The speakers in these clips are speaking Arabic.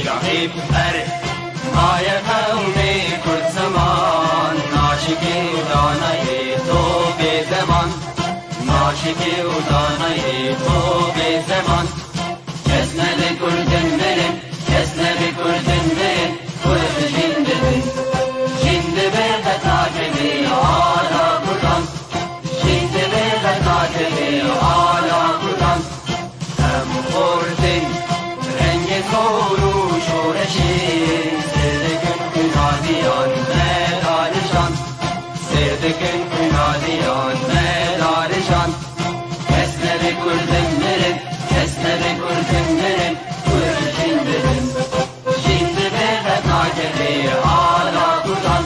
رهيب أرد ما يفهمي كل زمان ناشكي وداني طوب زمان ناشكي وداني طوب زمان كسنا لكل دمرن كسنا لكل دمرن كل جندبن جندبن تتاكبي على قدام جندبن تتاكبي على قدام هم خوردن رنگ کورو شورشی سردکن کنادیان مدارشان سردکن کنادیان مدارشان کسنه بکل دمرن کسنه بکل دمرن کل جندبن جندبه تتاکبی آلا کردان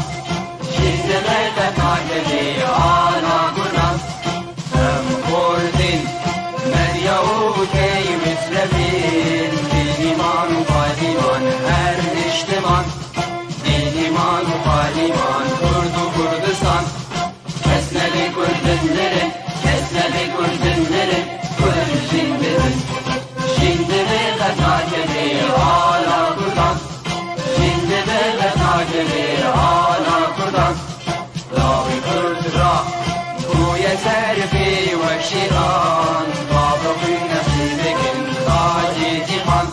جندبه تتاکبی آلا کردان هم خوردین مریاو کی مثلبین دینیمان و پالیمان هر نشتمان دینیمان و پالیمان کرد و کردستان کسنه بکل دمرن کسنه بکل دمرن کل جندبن جندبه تتاکبی آلا کردان جندبه تتاکبی آلا کردان لاوی کرد را کوی سرفی و شیران بابا کوی نشیدکن تاجی جیهان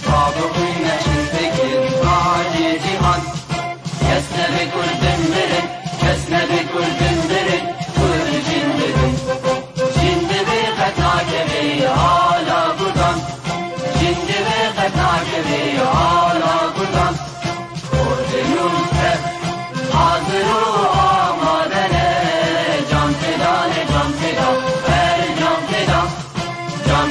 بابا کوی نشیدکن تاجی جیهان کسنه بکل دمرن کسنه بکل دمرن کل جندبن جندبه تتاکبی آلا کردان جندبه تتاکبی آلا کردان خودنون تب حاضر و آمادنه جان فدان جان فدا هر جان فدا جان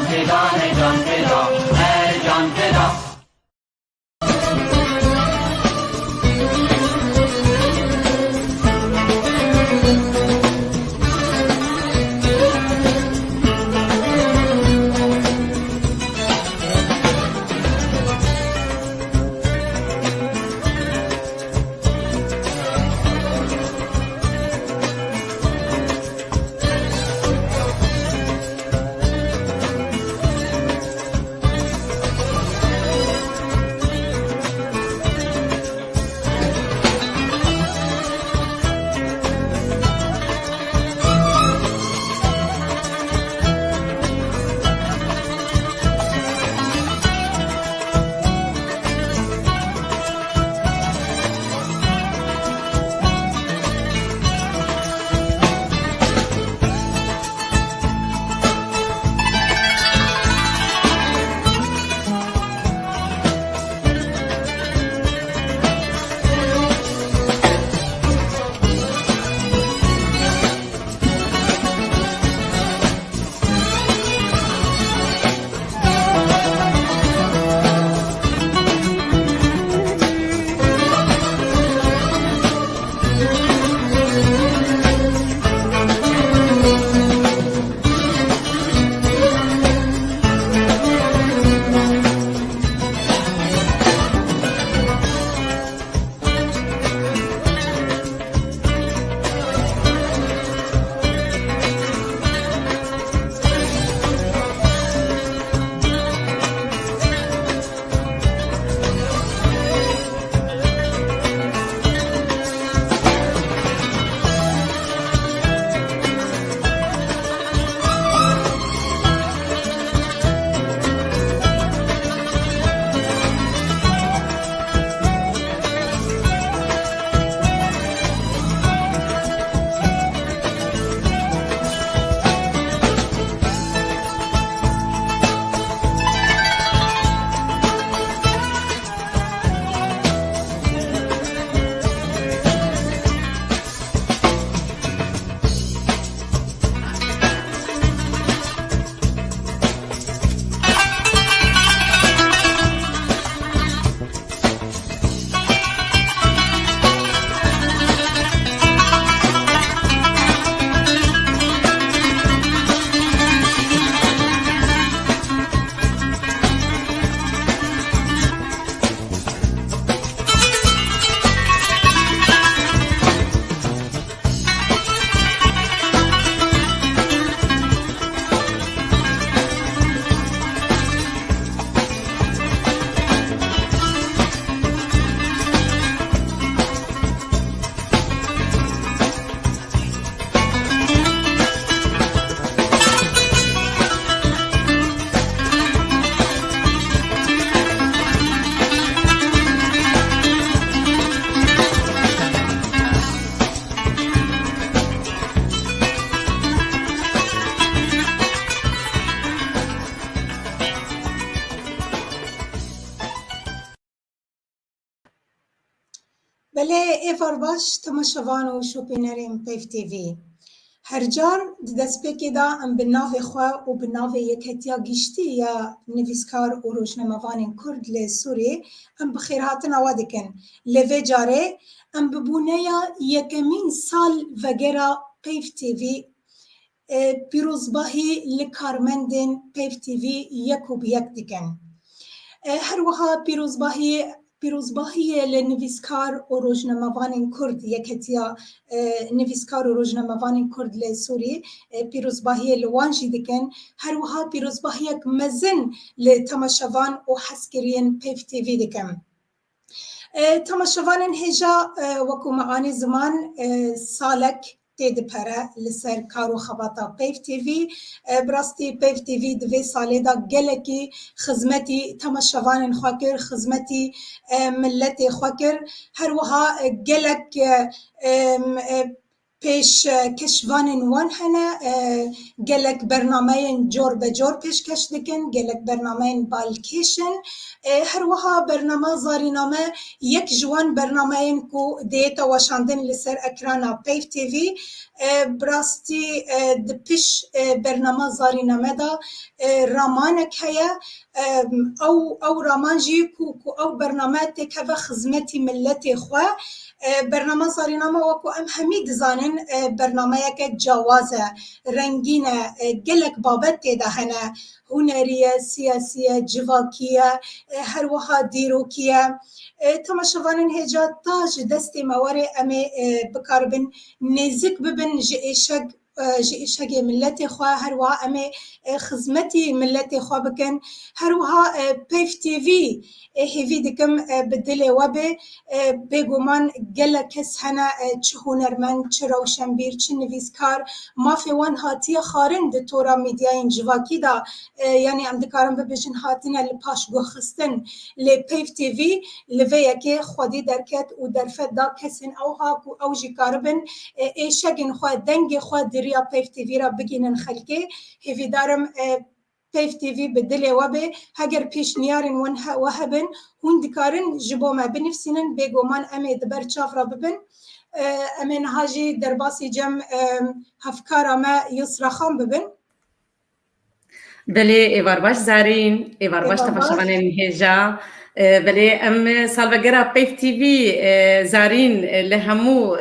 بله ایفار باش تماشاوان و شوپینرین پیف تیوی هر جار دستپیکی دا ام بناو خواه و بناو یکتیا گیشتی یا نویسکار و روشنموان کرد لسوری ام بخیرهاتن آوادکن لوی جاره ام ببونه یا یکمین سال وگرا پیف تیوی پیروزباهی لکارمندین پیف تیوی یکو بیک دکن هر وها پیروزباهی لنویسکار و روزنامه‌وان کرد یکتیا نویسکار و روزنامه‌وان کرد لسوری پیروزباهی لوانجی دکن هر وها پیروزباهی یک مزن لتماشاوان و حسکرین پیف تیوی دکن تماشاوان هجا وکو معانی زمان سالک تید پره لسر کارو خباتا پیف تیوی براستی پیف تیوی دوی ساله دا گلکی خدمتی تماشاوان خواکر خدمتی ملت خواکر هر وها گلک پیش کشوان وان هنه گلک برنامه جور به جور پیش کش دکن گلک برنامه بالکیشن هر وها برنامه زارینامه یک جوان برنامه کو دیتا واشاندن لسر اکرانا پیف تیوی براستی دپیش برنامه زارینامه دا رامانک هیا او رامان جی کو او برنامه تکوه خدمتی ملت خواه برنامه زارینامه وکو ام همید زانن برنامه یک جوازه رنگینه گلک بابت تیده هنه هنریه سیاسیه جواکیه هر وها دیروکیه تماشاوانن هجا تاج دستی مواره امی بکاربن نزک ببن جئشگ جئشگ ملت خواه هر وها امی خدمتی ملت خواه بکن هر وها پیف تیوی هیوی دکم بدل وبه بگومان گله کس هنه چه هنرمند چه روشنبیر چه نویسکار مافی وان هاتی خارند تورا میدیای جواکی دا یعنی ام دکارم ببیشن هاتینه لپاش گو خستن لپیف تیوی لویه که خودی درکت و درفت دا کسین اوها او جی کاربن ایشگین خواه دنگ خواه دریا پیف تیوی را بگینن خلکه هیوی دارم پیف تیوی بدل وبه هگر پیش نیارن وهبن هون دکارن جبو ما بنفسینن بگومان امی دبر چاف را ببن امین هاجی درباسی جم هفکارا ما یسرا خان ببن بله ایوار باش زارین ایوار باش تماشاوان هجا بله ام سالوگرا پیف تیوی زارین لهمو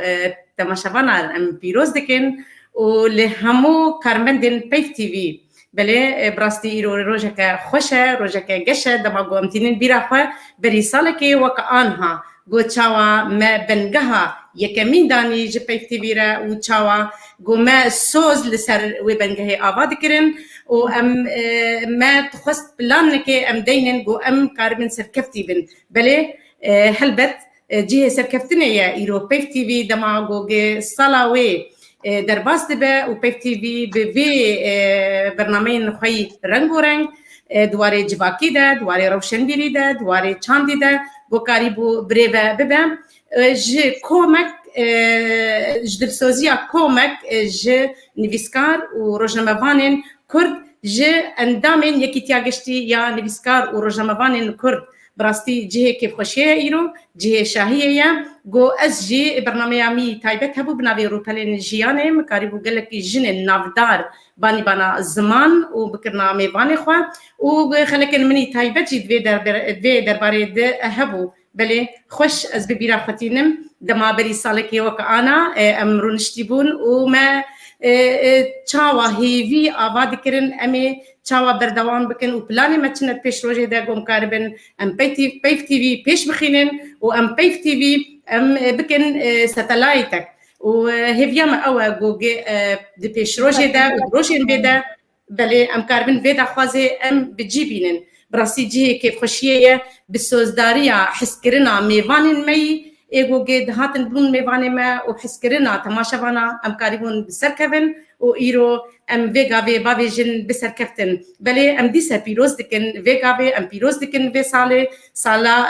تماشاوان ام پیروز دکن و لهمو کارمندین پیف تیوی بله براستی ایرو روزک خوشه روزک گشه دما گومتینین بیرا خو بری سالکی وک آنها گو چاوا ما بنگها یکمین دانی ج پیف تیوی را و چاوا گو ما سوز لسر و بنگه آباد کرن و ام ما تخست بلان که ام دینن گو ام کاربن سرکفتی بن بله هلبت جه سرکفتنه یا ایرو پیف تیوی دما گو صلاوی در باست به و پیف تیوی به برنامه نخوی رنگ و رنگ دواره جواکی ده دواره روشنبیری ده دواره چاندی ده بو کاری بو بریوه ببم ج کومک ج دلسوزیا کومک ج نویسکار و روزنامه‌وانین کرد ج اندامین یکی تیاگشتی یا نویسکار و روزنامه‌وانین کرد براستی جه که خوشیه ایرو جه شاهیه یا گو از جه برنامه می تایبت هبو بناوی روپلین جیانه مکاری بو گلکی جن نافدار بانی بانا زمان و بکرنا میوان خواه و خلکن منی تایبت جی دوی درباره ده هبو بله خوش از ببیرا خطینم دما بری سالکی وک آنا امرو نشتیبون و ما چاوا هیوی آباد کرن امی چاوا بردوام بکن و پلانی مچنت پیش روزه ده گم کاربن ام پیف تیوی پیش بخینن و ام پیف تیوی ام بکن ستلایتک و هیویام او گوگه ده پیش روزه ده و روشن بیده بله ام کاربن ویدا خوازه ام بجیبینن براستی جه که خوشیه بسوزداریا حس کرنا میوانن می ایگو گید هاتن بون میوانه ما و حس کرنا تماشاوانا ام کاریبون بسرکفن و ایرو ام ویگاوی باوی جن بسرکفتن بله ام دیسا پیروز دکن ویگاوی ام پیروز دکن وی سالا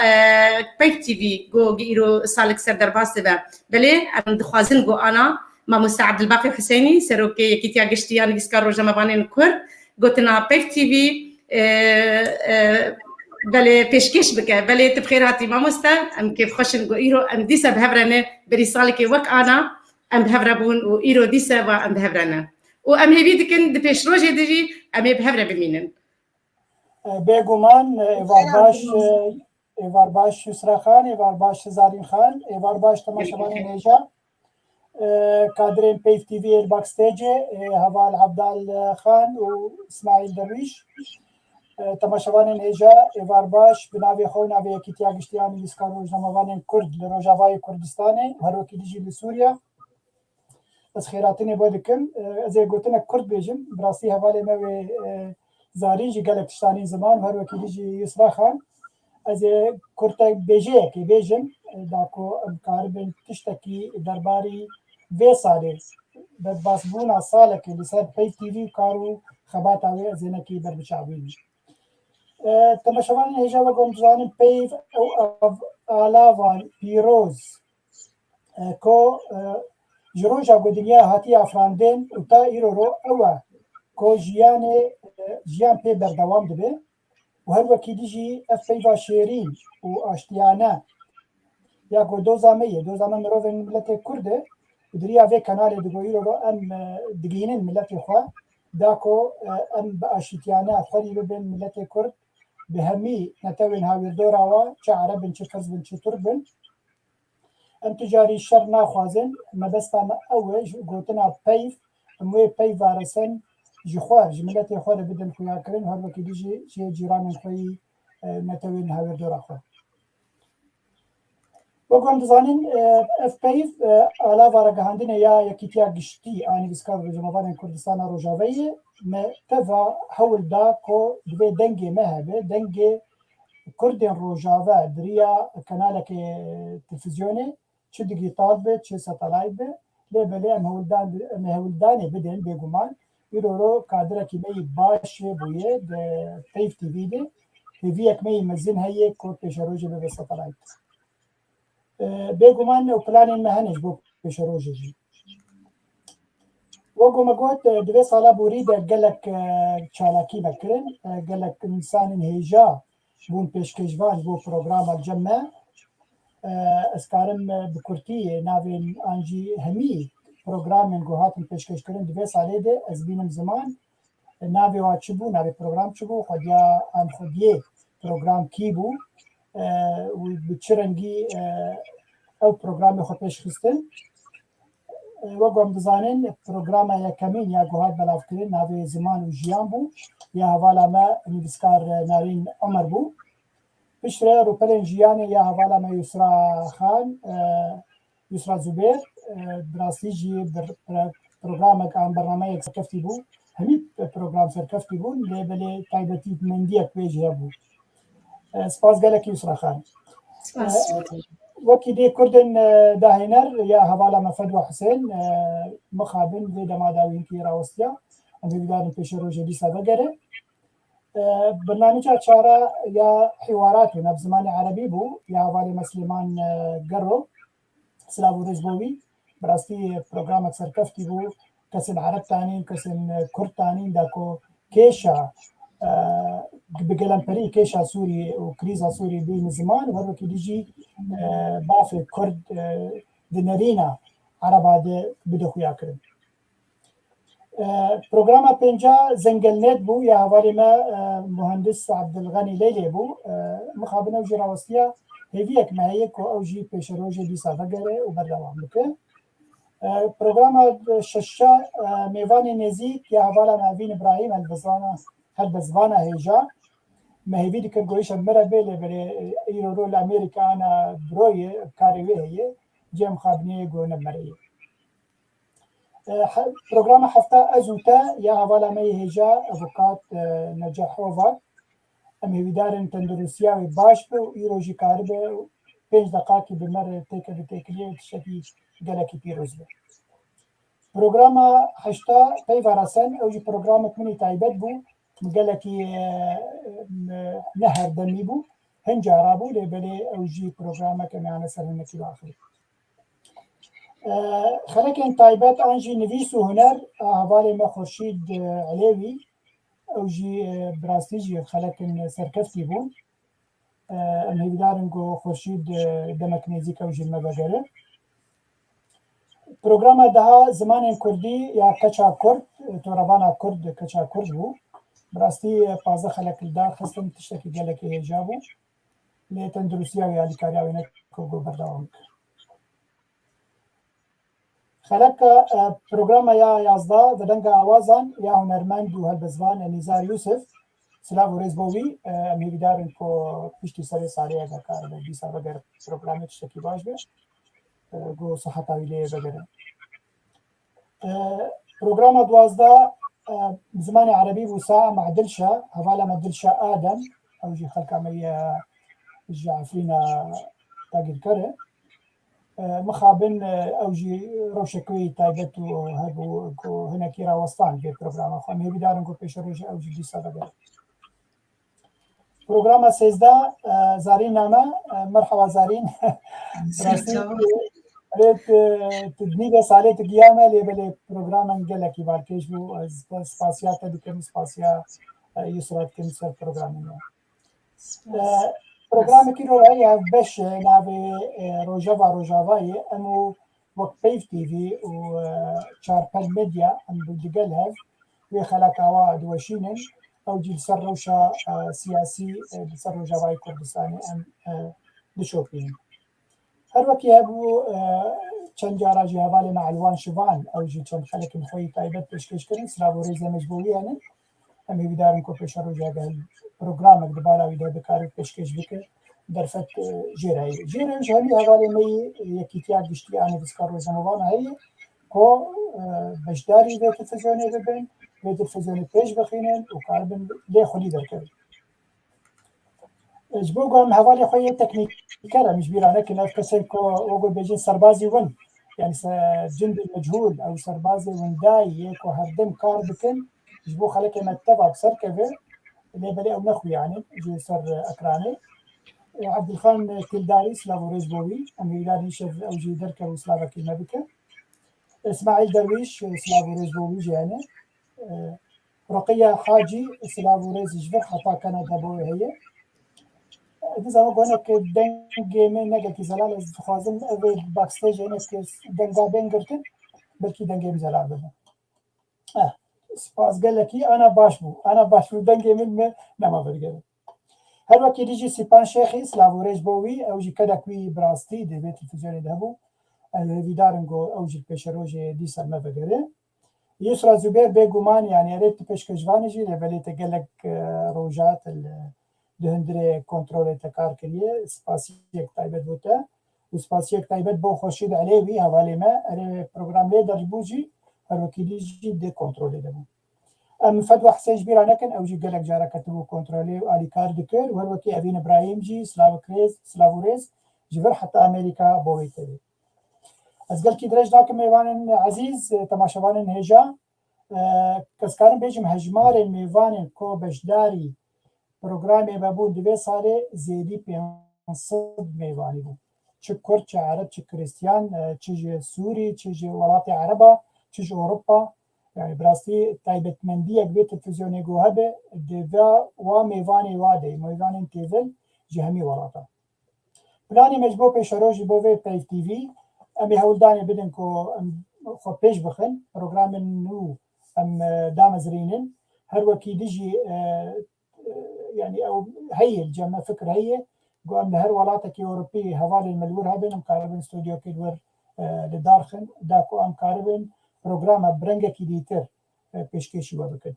پیف تیوی گو ایرو سالک سر درباسته با بله ام دخوازن گو آنا ما موسى عبد الباقي حسيني سروكي يكيتيا قشتيان بيسكار روجا مبانين كور قلتنا بيف تيفي بله پیشکش بکه بله تبخیر هاتی ماموستا ام كيف خوشن جو إيرو ام ديسا بهفرنا برسالة وك أنا ام بهفربون و إيرو ديسا و ام بهفرنا و ام هيفي دكن دبيش روجي دجي ام بهفر بمينن بگومان ایوار باش یسرا خان ایوار باش زارین خان ایوار باش تماشاوان نیجا کادرین پیف تی وی باکستیج هوال عبدال خان و اسماعیل درویش تماشاوان نیجا ایوار باش بناوی خو ناوی یکیتیا گشتیانی بیسکار روزنامه‌وان کرد لروجاوای کردستان هروکی دیجی لسوریا از خیراتین بود کم از گوتن کرد بیجم براستی حواله موی زارین جی گلک تشتانی زمان هر وکی دیجی یسرا خان از کرد بیجه کی بیجم داکو امکاربن تشتکی درباری و ساله بدباسبون ساله که لسر پی تی وی کارو خبات آوی از اینکی بر بچاوی تماشاوان هجا و گمزان پیف او آلاوان پیروز کو جروجا گودنیا هاتی افراندن و تا ایرو رو اوه کو جیان پی بردوام دبه و هر وکی دیجی اف پیوا شیرین و آشتیانه یا کو دوزامه مروف ملت کرده و دریا وی کنال دگو ایرو رو ام دگینن ملت خواه داکو ام با آشتیانه خوری ببین ملت کرد به همی نتوین هاویر دوراوا چه عربن چه کزبن چه تربن ام تجاری شر ناخوازن مبستا اوج گوتنا پیف اموی پیف وارسن جخوار جملت خوار بدن خویا کرن هر وکی دیجی چه جیران خوی نتوین هاویر دورا خواه وقام دزانین اف پیف آلا وارگهاندن یا یکیتیا گشتی آنی بسکار رجموان کردستان روجاوی توا حول دا کو دوی دنگی مهبه دنگی کردن روجاوه دریا کنالک تلفزیونی چه دیجیتال به چه ساتلایت به لیبلی امهولدانی بدن بگمان ایرو کادر کی می باشه بویه ده پیف تی وی ده هیوی یک می مزین هیه کو پیشروجه به ساتلایت بگمان و پلان مهنج بو پیشروجه جی وقو مگوت دوی سالا بوری ده گلک چالاکی بکرن گلک انسان هیجا بون پیشکشوان بو پروگرام الجمع اسکارم بکرتی ناوین آنجی همی پروگرام گوهاتن پیشکش کردن دوی ساله ده از بینم زمان ناوی وا چی بو ناوی پروگرام چی بو خودیا آن خودیه پروگرام کی بو و بچرنگی او پروگرام خود پیش خستن وقو هم دزانین پروگرام یا کمین یا گوهات بلاف کردن ناوی زمان و جیان بو یا حوالا ما نویسکار نارین عمر بو پشتره رو پلن جیانه یا حوالا ما یسرا خان یسرا زبیر براستی جی پروگرام که برنامه یک سرکفتی بو همی پروگرام سرکفتی بو لیبلی تایبتی مندی اکویجه بو سپاس گلک یسرا خان وکی دی کردن داهنر یا حوالا مفد و حسین مخابن دی دماداوین کی راوستیا امی بیدارن پیش روژه دیسا بگره برنامج چاره یا حوارات و نبزمان عربی بو یا حوالی مسلمان گرو سلام و رزبوی براستی پروگرام اکثر کفتی بو کسن عرب تانین کسن کرد تانین داکو کیشا بگلن پری کیشا سوری و کریزا سوری بین زمان و وکی دیجی باف کرد دنرینا عربا ده بدو خویا کرن پروگرام پنجا زنگل نت بو یا حوالی ما مهندس عبدالغنی لیلی بو مخابنه و جراوستیا هیوی یک مهیه که او جی پیش روژه دیسا بگره و بردوام بکن پروگرام ششا میوان نزیک یا حوالا نوین ابراهیم البزوانه هیجا مهیوی دیکر گویش مره بیله بره ایرو رول امریکا انا بروی کاریوی هیه جیم خابنیه گونه مره پروگرام هفته ازوتا یا حوالا می هیجا افوکات نجاحووا امی ویدارن تندرسیاوی باش بو ایروژی کار به 5 دقیقی بمر تکلیه تشکی گلکی پیروز به پروگرام هشتا پی ورسن اوجی پروگرام کنی تایبت بو گلکی نهر دمی بو هنجارا بو لیبلی اوجی پروگرام که میانه سرنکی باخری خلکن تایبت آنجی نویس و هنر حوالی ما خورشید علیوی اوجی براستی جی خلکن سرکفتی بون ام هیدارنگو خورشید دمک نزیک او جلمه بگره پروگرام ده زمان کردی یا کچا کرد تو روان کرد کچا کرد بو براستی پازه خلق الدار خستم تشتکی گلک هجابو لیتن دروسیا و یالیکاریا و نکو برداوم خلق پروگرام یا یازده دنگ آوازان یا هنرمند و هلبزوان نیزار یوسف سلاو و رزبوی میگدارن کو پشتی سری ساریه اگر کار بیسا بگر پروگرامی تشتکی باش بش گو صحت آویله بگره پروگرام دوازده زمان عربي وساعة مع دلشة هوالا مع دلشة آدم أو جي خلقا مي جعفرينا تاقل كره مخابن أو جي روشكوي تايبت وهبو هنا كيرا وسطان في برنامج أخوة مي بدارن كو بيش روشة أو جي دي سابقا برنامج 13 زارين نامة مرحبا زارين ريت تدنيدا سالت قيامة لبلي برنامج جلكي بالكيش بو سباسيات ديكم سباسيا يسرات كم سر برنامج برنامج كيلو هي بش نابي روجافاي امو وقت بيف تي في و شاربل ميديا ام بدقلها في خلق عواد وشينن او جيل سر روشا سياسي سر روجافاي كردستاني ام دشوفين هر وقت هبو چند جارا جی حواله مع الوان شوان او جی چند خلق مخوی تایبت پیشکش کرن سلابو ریزه مجبوری هنن هم بیدارن کو پیش رو جاگه پروگرام دبالا ویده بکار پیشکش بکر درفت جیرایی جیرایش همی حواله می یکیتیاک گشتی آنه بسکار رو زموان هایی کو بشداری به تلفزیونی ببین به تلفزیونی پیش بخینن و کاربن لی خودی درکن جبو قام حوالی خوی تکنیک كره مش بيرانا كنا في كسنكو وقول بيجين سربازي ون يعني جندي مجهول او سربازي ون داي يكو هردم كار بكن جبو خلك ما تتبع بسر كذا اللي بلي او نخوي يعني جي سر اكراني عبد الخان كلداري سلافو رجبوي ام يدار يشف او جي دركه وسلافا كلمه بك اسماعيل درويش سلافو رجبوي يعني رقيه حاجي سلافو ريز جبر حتى كان دبوي هي زمان قلنا كدنج من نجا كزلال از خوازم اوی باکستیج اینه که دنگا بینگرتن بلکی دنگی بزلال بده سپاس قال لك انا باش بو دنگي من ما برجر هل وقت يجي سيبان شيخي سلافو ريجبوي او جي كدا كوي براستي دي بيت التلفزيون دهبو فيدارنجو او جي بيشروجي دي سر ما برجر يسرا زبير بيغومان يعني ريت بيشكجوانجي لبليت قال لك روجات دهندري كنترول تكار كليه سباسيك تايبت بوتا وسباسيك تايبت بو خورشید علوی حواله ما برنامج ليدر بوجي الوكيليجي دي كنترول دبو ام فدوى حسين جبير لكن او جي قالك جارا كتبو كنترولي والي كارد كير والوكي ابين ابراهيم جي سلافوريز جبر حتى امريكا بويتري از قال كي درج داك ميوان عزيز تماشوان هجا كسكارن بيجم هجمار ميوان كو بشداري برنامج بابو دوی ساله زیدی 500 میوانی بود چه کرد چه عرب چه کریستیان چه سوری چه ولات عربا چه اروپا يعني براستی تایبت مندی اگه تلفزیونی گوه به دوی و میوانی واده میوانی تیول جهمی ولاتا پلانی مجبور پیش روزی بوی پی تی وی امی هولدانی بدن کو خو پیش بخن برنامج نو ام دامزرینن هر وکی دیجی يعني او هي الجامعه فكره هي قام لهر ولاتك اوروبي هوالي الملور هبن مقاربين استوديو كيدور لدارخن داكو ام قاربين برنامج برنجا كيديتر بيشكيشي وبكد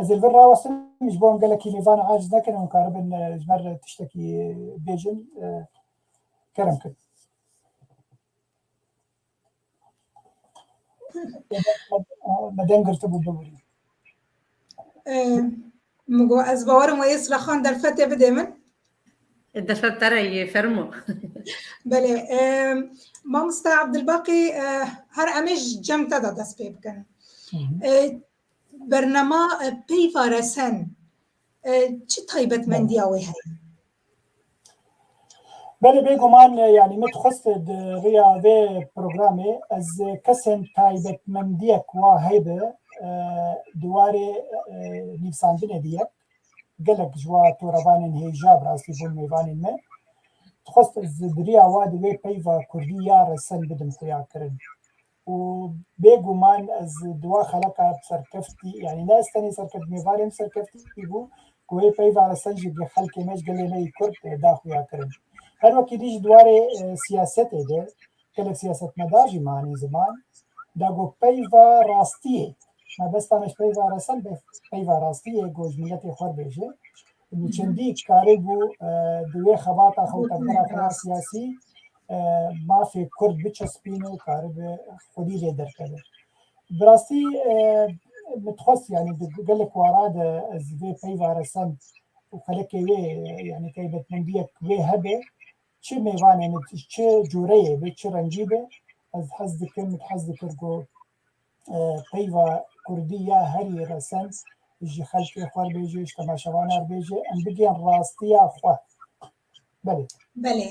از الفرا وصل مش بون قال لك نيفان عاجز لكن مقاربين جمر تشتكي بيجن كرم كد مدن قرتبو بوري مگو از باورم و یسرا خان در فتح بده من الدفع ترى يفرموا بله ما مستا عبد الباقي هر امش جمع تدا دست پی بکن برنامه پی فارسن چه طيبت من دياوي هاي بله بيجومان يعني متخصص رياضي برنامج از كسن طيبت من ديك وهيبه دواري نفساندن ديك gelek ji wa torevanên hêja bi rastî bûn mêvanên me dixwest ji diriya wa di wê peyva Kurdî ya resen bidim xuyakirin û bêguman ez di wa xeleka serkeftî yanî ne ez tenê serkeft mêvanên serkeftî bû ku wê peyva resen ji xelkê me ji gelê me yê Kurd da xuyakirin her wekî dî ji dwarê siyasetê de gelek siyasetmedar jî manî ziman da got peyva rastiyê mebesta me ji peyva resen be peyva rastiyê got ji miletê xwe bêje çendî karî bû di wê xebata xewtebera xwe ya siyasî mafê Kurd biçespîne û karibe xwedî lê derkeve bi rastî min dixwest yanî di gelek wara de ez vê peyva resen û xelekê wê yanî taybetmendiyek wê hebe çi mêvanê min çi cûreyê bê çi rengî be ez hez dikim hez dikir ku peyva Kurdî ya herî resen ji xelkê xwe bêje ji temaşevanan bêje em bigên rastiya xwe belê بله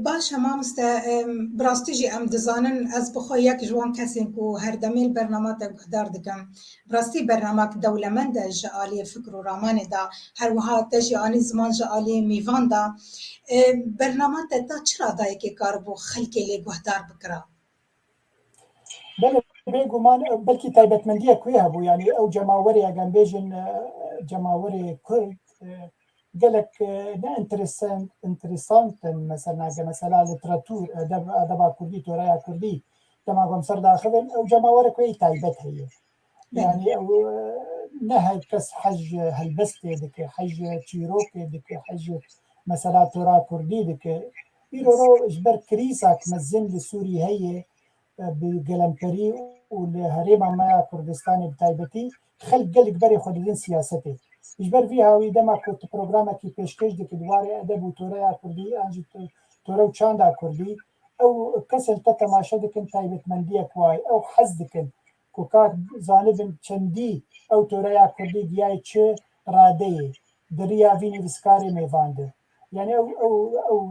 باش مامسته براستی جی ام دزانن از بخو یک جوان کسی کو هر دمیل برنامه تا گهدار دکم براستی برنامه دولمند جالی فکر و رامان دا هر وها تجی آنی زمان جالی میوان دا برنامه تا چرا دایی که کار بو خلکی لی گهدار بکرا بله بێگومان بەلکی تایبەتمەندیە کوێ هەبوو ینی ئەو جەماوەری ئەگەم بێژن جەماوەری کورد gelek ne interesantin mesela mesela literatür edeba Kurdî toraya Kurdî dema gom ser daxilin ew cemawere ku taybet heye yani ew ne her kes hej helbestê dike hej çîrokê dike hej mesela tora Kurdî dike îro ji ber krîsak mezin li Sûrî heye bi gelemperî û li herêma me ya Kurdistanê bi taybetî xelk gelek berê xwe didin siyasetê ji ber vî hawî dema ku tu programekî pêşkêş dike diwarê edeb û toraya Kurdî an jî tore û çanda Kurdî ew kesên te temaşe dikin taybetmendiyek wayê ew hez dikin ku kar zanibin çendî ew toraya Kurdî giyayê çi radeyê di riya vî nivîskarê mêvan de yani ew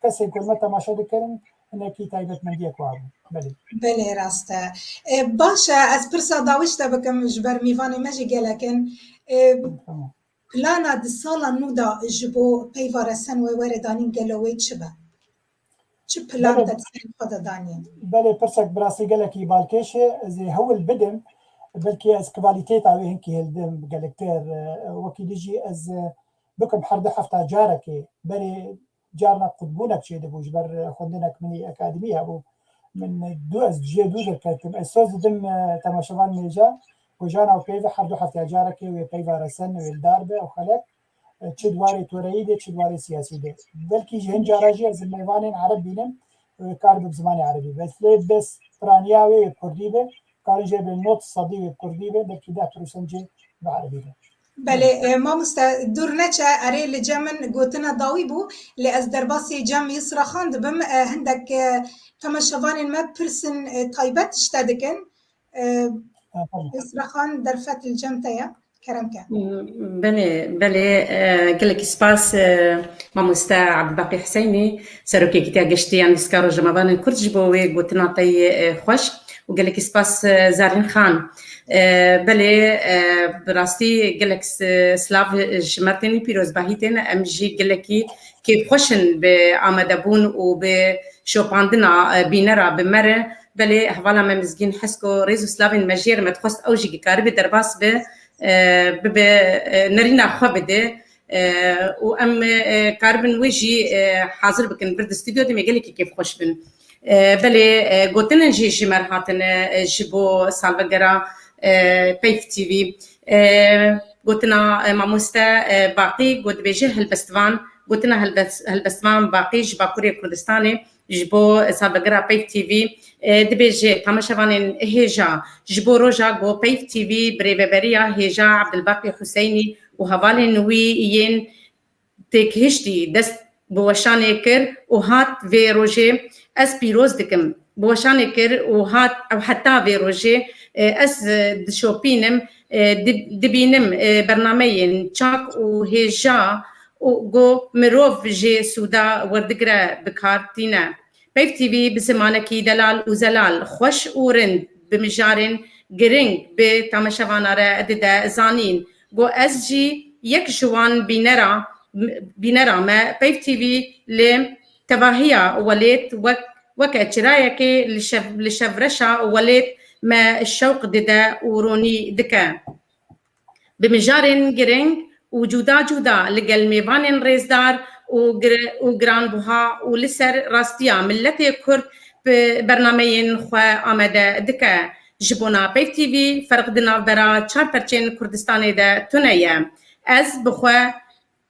kesên ku me temaşe dikirin hinekî taybetmendiyek wa bû belê بله راسته باشه از پرسا داوشته بکم جبر میوانی مجی گلکن پلانا دی سالا نو دا جبو پیوارسن و وردانین گلوی چه با؟ چه پلان دا سن خود دانین؟ بله پرسک براسی گلکی بالکشه از هول بدم بلکه از کوالیتیت آوی هنکی هلدم گلکتر وکی دیجی از بکم حرد هفته جاره که بری جارنا قطبونک چه دبو جبر خوندنک منی اکادمی هبو من دو از جی دو درکتم اساس دم تماشاوان میجا و جانا و پیو هر دو هفته جاره که و پیو رسن و الدار به و خلق چه دواری توری ده چه دواری سیاسی ده بلکه جهن جاراجی از میوان عرب بینم کار به زمان عربی بس فرانیاوی و کردی به کارجه به نوت صدی و کردی به بلکه ده تروسنجی به عربی ده بله ما دور نچه اره لجمن گوتنا داوی بو لی از درباسی جمع یسرا خاند بم هندک تماشاوان ما پرسن تایبت اشتادکن یسرا خان در فتل جمع تایا کرم که بله قلك سباس ماموستا عبد الباقي حسيني ساروكي كتا قشتي عن سكارو جمعان كرد جبوي قوتنا طي خوش وقالك سباس زارين خان بله براستي قالك سلاف جمرتني بيروز باهيتين امجي قالكي كيف خوشن بعمدبون وبشوباندنا بينرا بمره بله حوالا ممزجين حسكو ريزو سلافين مجير ما تخص اوجي كاربي درباس به نرينا خبده وام كاربن ويجي حاضر بكن برد استوديو دي ميقالي كيف خوش بن بله قوتنا نجي جمر هاتنا جبو سالفقرا بيف تي في قوتنا ماموستا باقي قوت بيجي هالبستوان قوتنا هالبستوان باقي جبا كوريا كردستاني جبو سالفقرا بيف تي في دبيجي تماشاوانين هيجا جبو روجا جو بيف تي في بريبريا هيجا عبد الباقي حسيني وهوالين ويين تك هشتي دست بوشاني كر وهات في روجي اس بيروز دكم بوشاني كر وهات او حتى في روجي اس دشوبينم دبينم برنامجين تشاك وهيجا وجو مروف جي سودا وردقرا بكارتينا بيف تي في بزمانكي دلال وزلال خوش ورند بمجارن جرينج بتماشاوانارا اددا زانين جو اس جي یک جوان بینرا ما پیف تیوی لتباهیا وليت وكاتشرايك لشفرشا وليت ما الشوق ددا وروني دكا بمجارن جرينج وجودا لقل ميفانين ريزدار وجران بوها ولسر راستيا ملتي كرد برنامجين خوا آمده دكا جبونا بيف تيفي فرق دنا برا چار پرچين كردستاني دا تونيا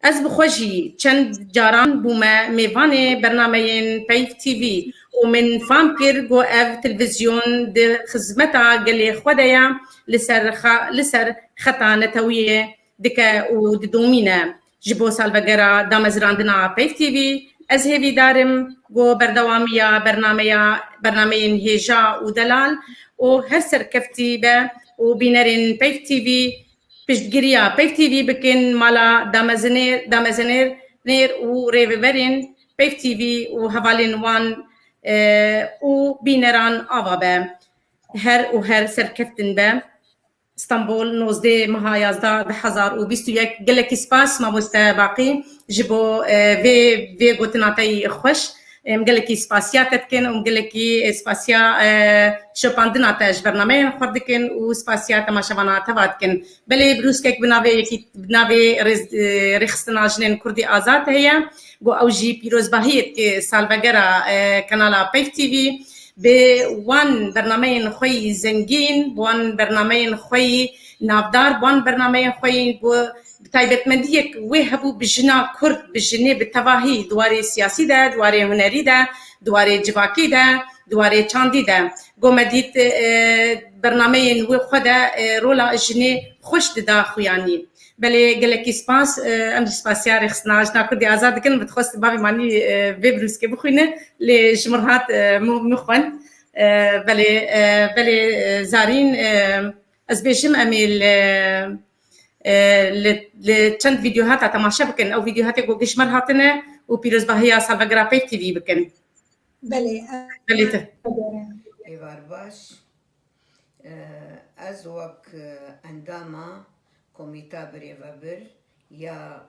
از بخوشی چند جاران بوما میوان برنامه‌ین پیف تیوی و من فهم کر گو اف تلویزیون ده خدمتا گلی خودیا لسر خطا نتویه دکه و دومینا جبو سالوگرا دامزراندنا پیف تیوی از هیوی دارم گو بردوامیا برنامه‌ین هیجا و دلال و هر سرکفتی به و بینرین پیف تیوی پشتگیریا پیف تیوی بکن مالا دامزنیر نیر و ریوبرین پیف تیوی و حوالین وان و بینران آوا به هر سرکفتن به استانبول 19 ماه 11/2021 گلکی سپاس ما باقی جبو وی گوتناتای خوش مگلکی سپاسیاتت کن و مگلکی سپاسیا شپاندناتش برنامه خورد کن و سپاسیات ما شوانا تباد کن بله بروز که بناوی رخصتنا جنین کردی آزاد هیا گو اوجی پیروز باهید که سالوگرا کانالا پیف تیوی به وان برنامه خوی زنگین وان برنامه خوی نافدار وان برنامه خوی تایبت مندیک و هبو بجنا کرد بجنه بتواهی دواره سیاسی ده دواره هنری ده دواره جواکی ده دواره چاندی ده گومدید برنامه نو خدا رولا جنه خوش ده خویانی بله گلکی سپاس ام سپاسیا رخصناج نکردی آزاد کن بتخواست بابی مانی ویبروس که بخوینه لجمرهات مخون بله زارین از بیشم امیل لچند فيديوهات تماشا بكن او فيديوهات جو قشمر هاتنا وبيروز باهيا سالفاغرا بيف تي في بكن بله ایوار باش از وک انداما کمیتا بریوابر یا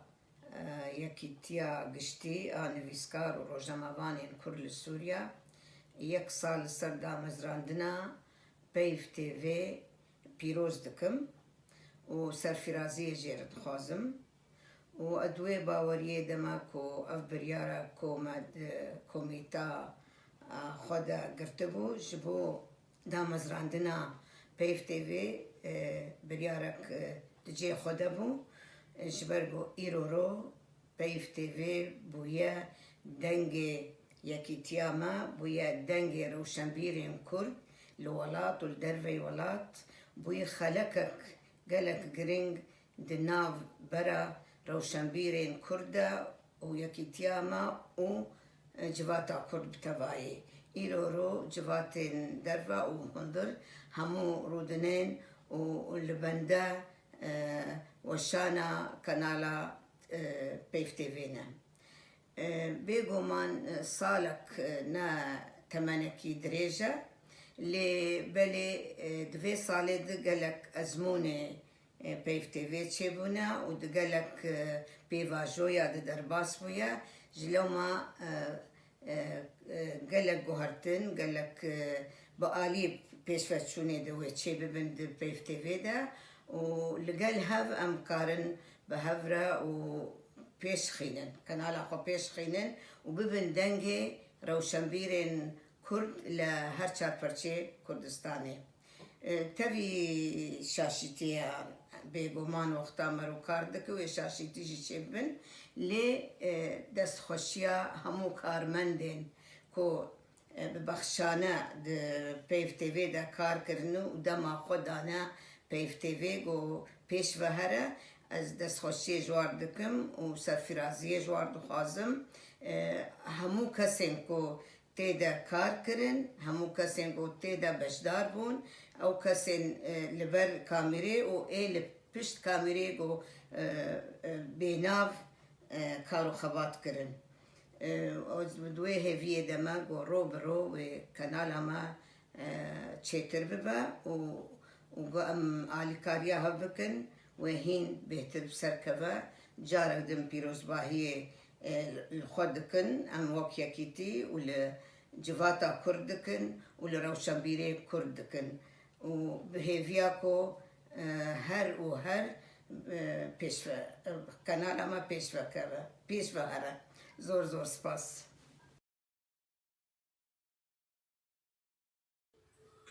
یکیتیا گشتی نویسکار و روزنامه‌وانین کرد سوریا یک سال سردا مزراندنا پیف تی وی پیروز دکم و سرفرازی جیرد خوازم و ادوی باوریه دما کو اف بریارا کومیتا خدا گرتبو جبو دامزراندنا پیف تیوی بریارک دجی خدا بو جبرگو ایرورو پیف تیوی بویا دنگ یکی تیاما بویا دنگ روشنبیرین کرد لولات و لدروی ولات بویا خلقک قالك جرينج دناف برا روشنبيرين كردا ويكي تياما و جواتا كرد بتواي إيرورو جواتين درفا ومنظر همو رودنين واللبندا وشانا كنالا بيف تيفينا بيقو من صالك نا تمانكي دريجة لی بله دوی ساله دگلک ازمونه پیف تیوی چه بونا و دگلک پیواجویا درباس بویا جلو ما گلک گوهرتن گلک با آلی پیشفتشونه دوی چه ببند پیف تیوی دا و لگل هف امکارن به هفره و پیش خینن کانال آخو پیش خینن و ببندنگی روشنبیرین کرد لهر چار پرچه کردستانه تبی شاشیتی به گمان وقتا مرو کاردک و شاشیتی جی بن لی دست خوشیا همو کارمندن کو ببخشانه د پیف تیوی دا کار کرنو و دما خودانه پیف تیوی گو پیش وهره از دست خوشی جوار دکم و سرفرازی جوار دخوازم همو کسیم کو تیدا کار کرن همو کسین کو تیدا بشدار بون او کسین لبر کامری و ای پشت کامری کو بیناف کارو خبات کرن دوی هیویه دما گو رو برو و کانال ما چیتر ببا و گو ام آلی کاریا ها بکن وهين بهتر بسركبة جارك دم بيروز باهي الخدكن أم وكيا كيتي ولا جفاتا كردكن ولا روشنبيري كردكن وبهيفياكو هر وهر بيشفى قناة ما بيشفى كذا بيشفى هرا زور سباس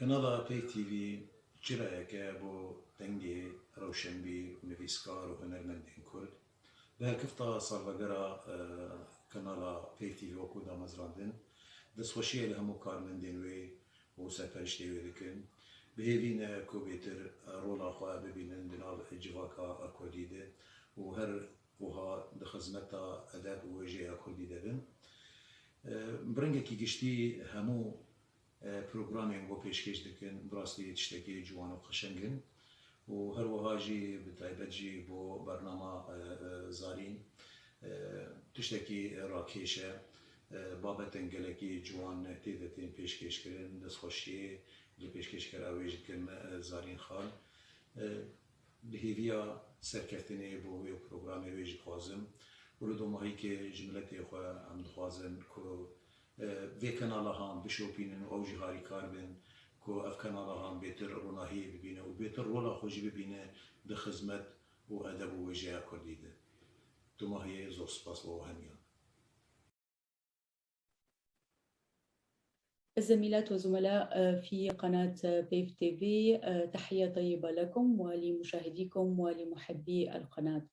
قناة بي تي في جرأة بو دنجي روشنبي ونفيسكار وهنرمندين كرد ده كفتا صار بقرا قناة بي تي في وكودا مزراندن دس وشي لهم كارمن دينوي وسافرشتي وذكن بهيفين كوبيتر رولا خواه ببينن دنال جواكا كرديده وهر وها دخزمتا أداب وجهة كرديده بن برنگه کی گشتی همو پروگرامینگ و پیشکش دکن براستی تشتکی جوان و خشنگن و هر وهاجی بتایبت جی بو برنامه زارین تشتکی راکیشه بابتن گلکی جوان تیدتین پیشکش کرن دست خوشی لی پیشکش کرا ویج کن زارین خال بهیویا سرکفتنی بو وی پروگرامی ویج خوازم ولدو ماهی که جملتی خواه هم خوازن که في كنالها بشوبين او جهاري كاربن كو اف كنالها بيتر روناهي ببينه وبيتر رولا خوجي ببينه بخدمت وادب وجهه كرديده توما هي زور سباس وهميا الزميلات والزملاء في قناة بيف تي في، تحية طيبة لكم ولمشاهديكم ولمحبي القناة.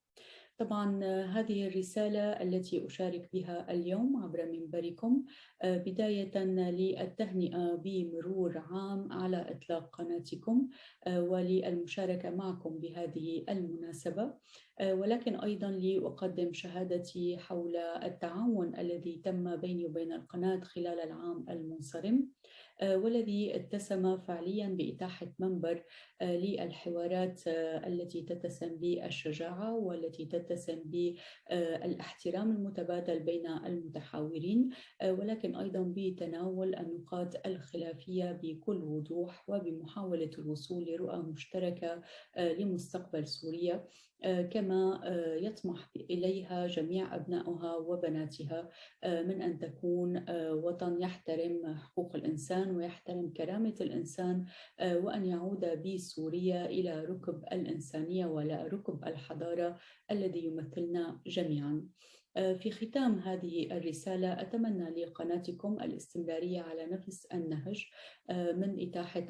طبعا هذه الرسالة التي أشارك بها اليوم عبر منبركم بداية للتهنئة بمرور عام على إطلاق قناتكم وللمشاركة معكم بهذه المناسبة، ولكن أيضا لأقدم شهادتي حول التعاون الذي تم بيني وبين القناة خلال العام المنصرم، والذي اتسم فعليا بإتاحة منبر للحوارات التي تتسم بالشجاعة والتي تتسم بالاحترام المتبادل بين المتحاورين، ولكن أيضا بتناول النقاط الخلافية بكل وضوح وبمحاولة الوصول لرؤى مشتركة لمستقبل سوريا كما يطمح إليها جميع أبنائها وبناتها من أن تكون وطن يحترم حقوق الإنسان ويحترم كرامة الإنسان، وأن يعود بسوريا إلى ركب الإنسانية وإلى ركب الحضارة الذي يمثلنا جميعا. في ختام هذه الرسالة أتمنى لقناتكم الاستمرارية على نفس النهج من إتاحة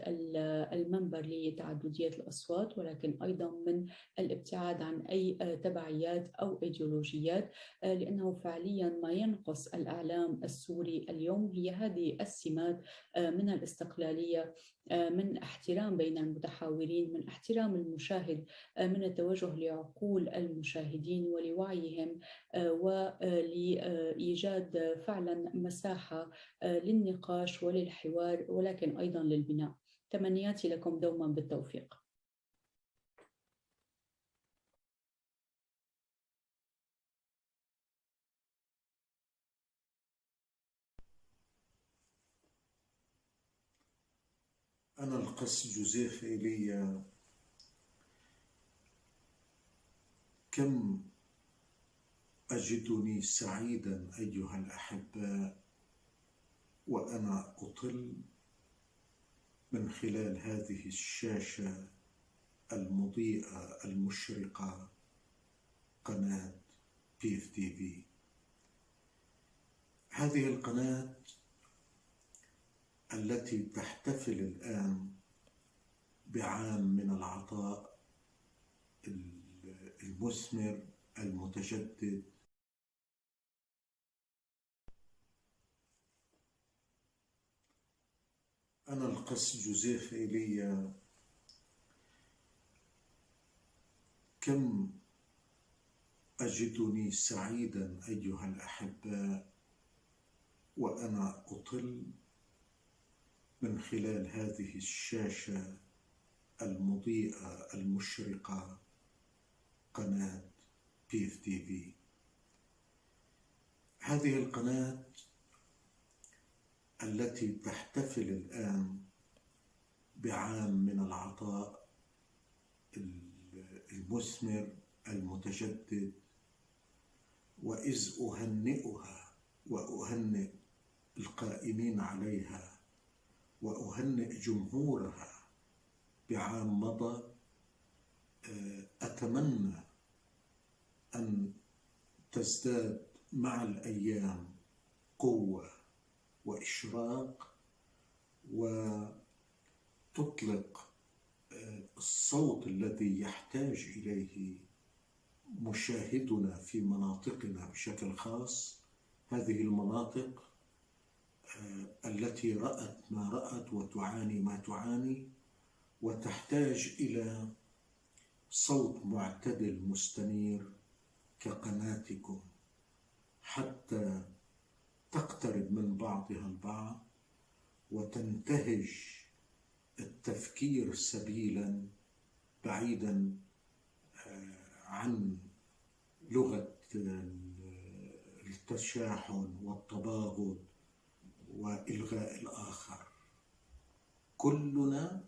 المنبر لتعددية الأصوات، ولكن أيضا من الابتعاد عن أي تبعيات أو إيديولوجيات، لأنه فعليا ما ينقص الإعلام السوري اليوم هي هذه السمات من الاستقلالية، من احترام بين المتحاورين، من احترام المشاهد، من التوجه لعقول المشاهدين ولوعيهم ولإيجاد فعلا مساحة للنقاش وللحوار، ولكن أيضا للبناء. تمنياتي لكم دوما بالتوفيق. أنا القس جوزيف إيليا، كم أجدني سعيدا أيها الأحباء وأنا أطل من خلال هذه الشاشة المضيئة المشرقة، قناة بيف تي في. هذه القناة التي تحتفل الآن بعام من العطاء المثمر المتجدد. أنا القس جوزيف إيليا، كم أجدني سعيدا أيها الأحباء وأنا أطل من خلال هذه الشاشة المضيئة المشرقة، قناة بيف تي في. هذه القناة التي تحتفل الآن بعام من العطاء المثمر المتجدد، وإذ أهنئها وأهنئ القائمين عليها وأهنئ جمهورها بعام مضى، أتمنى أن تزداد مع الأيام قوة وإشراق، وتطلق الصوت الذي يحتاج إليه مشاهدنا في مناطقنا بشكل خاص، هذه المناطق التي رأت ما رأت وتعاني ما تعاني، وتحتاج إلى صوت معتدل مستنير كقناتكم حتى تقترب من بعضها البعض وتنتهج التفكير سبيلا بعيدا عن لغة التشاحن والتباغض وإلغاء الآخر. كلنا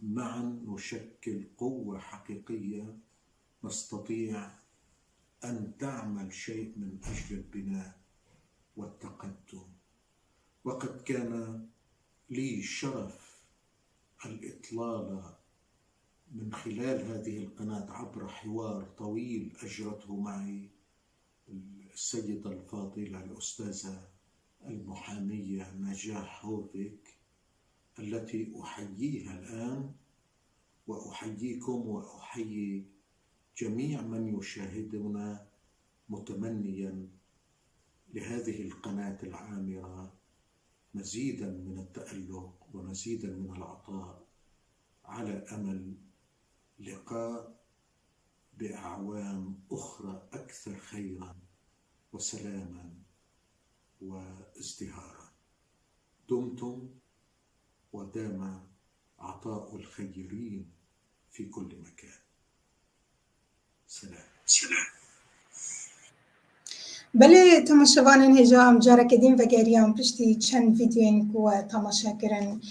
معا نشكل قوة حقيقية نستطيع أن تعمل شيء من أجل البناء والتقدم. وقد كان لي شرف الإطلالة من خلال هذه القناة عبر حوار طويل أجرته معي السيدة الفاضلة الأستاذة المحامية نجاح هوفيك، التي أحييها الآن وأحييكم وأحيي جميع من يشاهدنا، متمنيا لهذه القناة العامرة مزيدا من التألق ومزيدا من العطاء، على أمل لقاء بأعوام أخرى أكثر خيرا وسلاما وازدهارا. دمتم ودام عطاء الخيرين في كل مكان. سلام. بله تماشاوانین هجام جارا کدیم و گریان پشتی چند ویدیوین کو تماشا کرن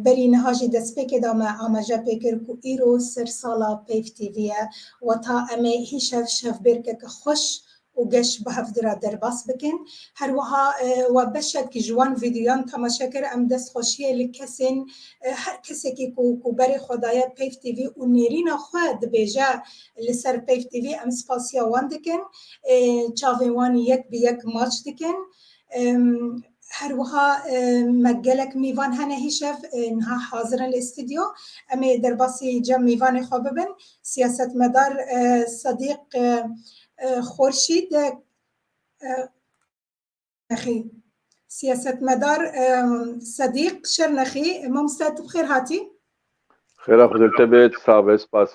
بری نهاجی دست پک دامه آماجا پیکر کو ایرو سر سالا پیف تیویه و تا امه هی شف برکه خوش و گش به هفدرا درباس بکن هر وها و بشد که جوان ویدیوان تماشا کر ام دست خوشیه لکسین هر کسی که کو بری خدای پیف تیوی و نیرین خود بیجا لسر پیف تیوی ام سپاسیا وان دکن چاوی وان یک به یک ماچ دکن هر وها مجلك ميفان هنا هيشف انها حاضر الاستديو امي درباسي جم ميفان خوببن سياسة مدار صديق خورشید نخی سیاست مدار صدیق شرنخی مامستا بخیر هاتی خیر خودت تبت سابس پاس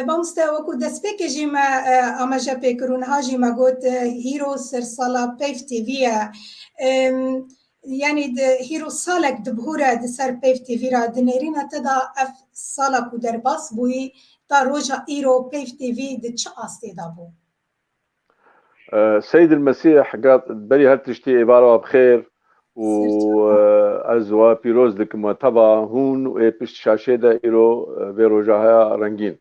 مامستا وکو دست پی که جیما آماجا پیکرون ها جیما گوت هیرو سر سالا پیف تیویه يعني هيرو سالك دبهورة دسر بيف تيفيرا دنيرينا تدا اف سالك ودرباس بوي تا روجا ايرو بيف تيفي دتش آستي دابو سيد المسيح قال بلي هالتشتي عبارة بخير وأزوا بيروز لكم تبا هون وبشت شاشة دا إيرو بيروجاها رنجين.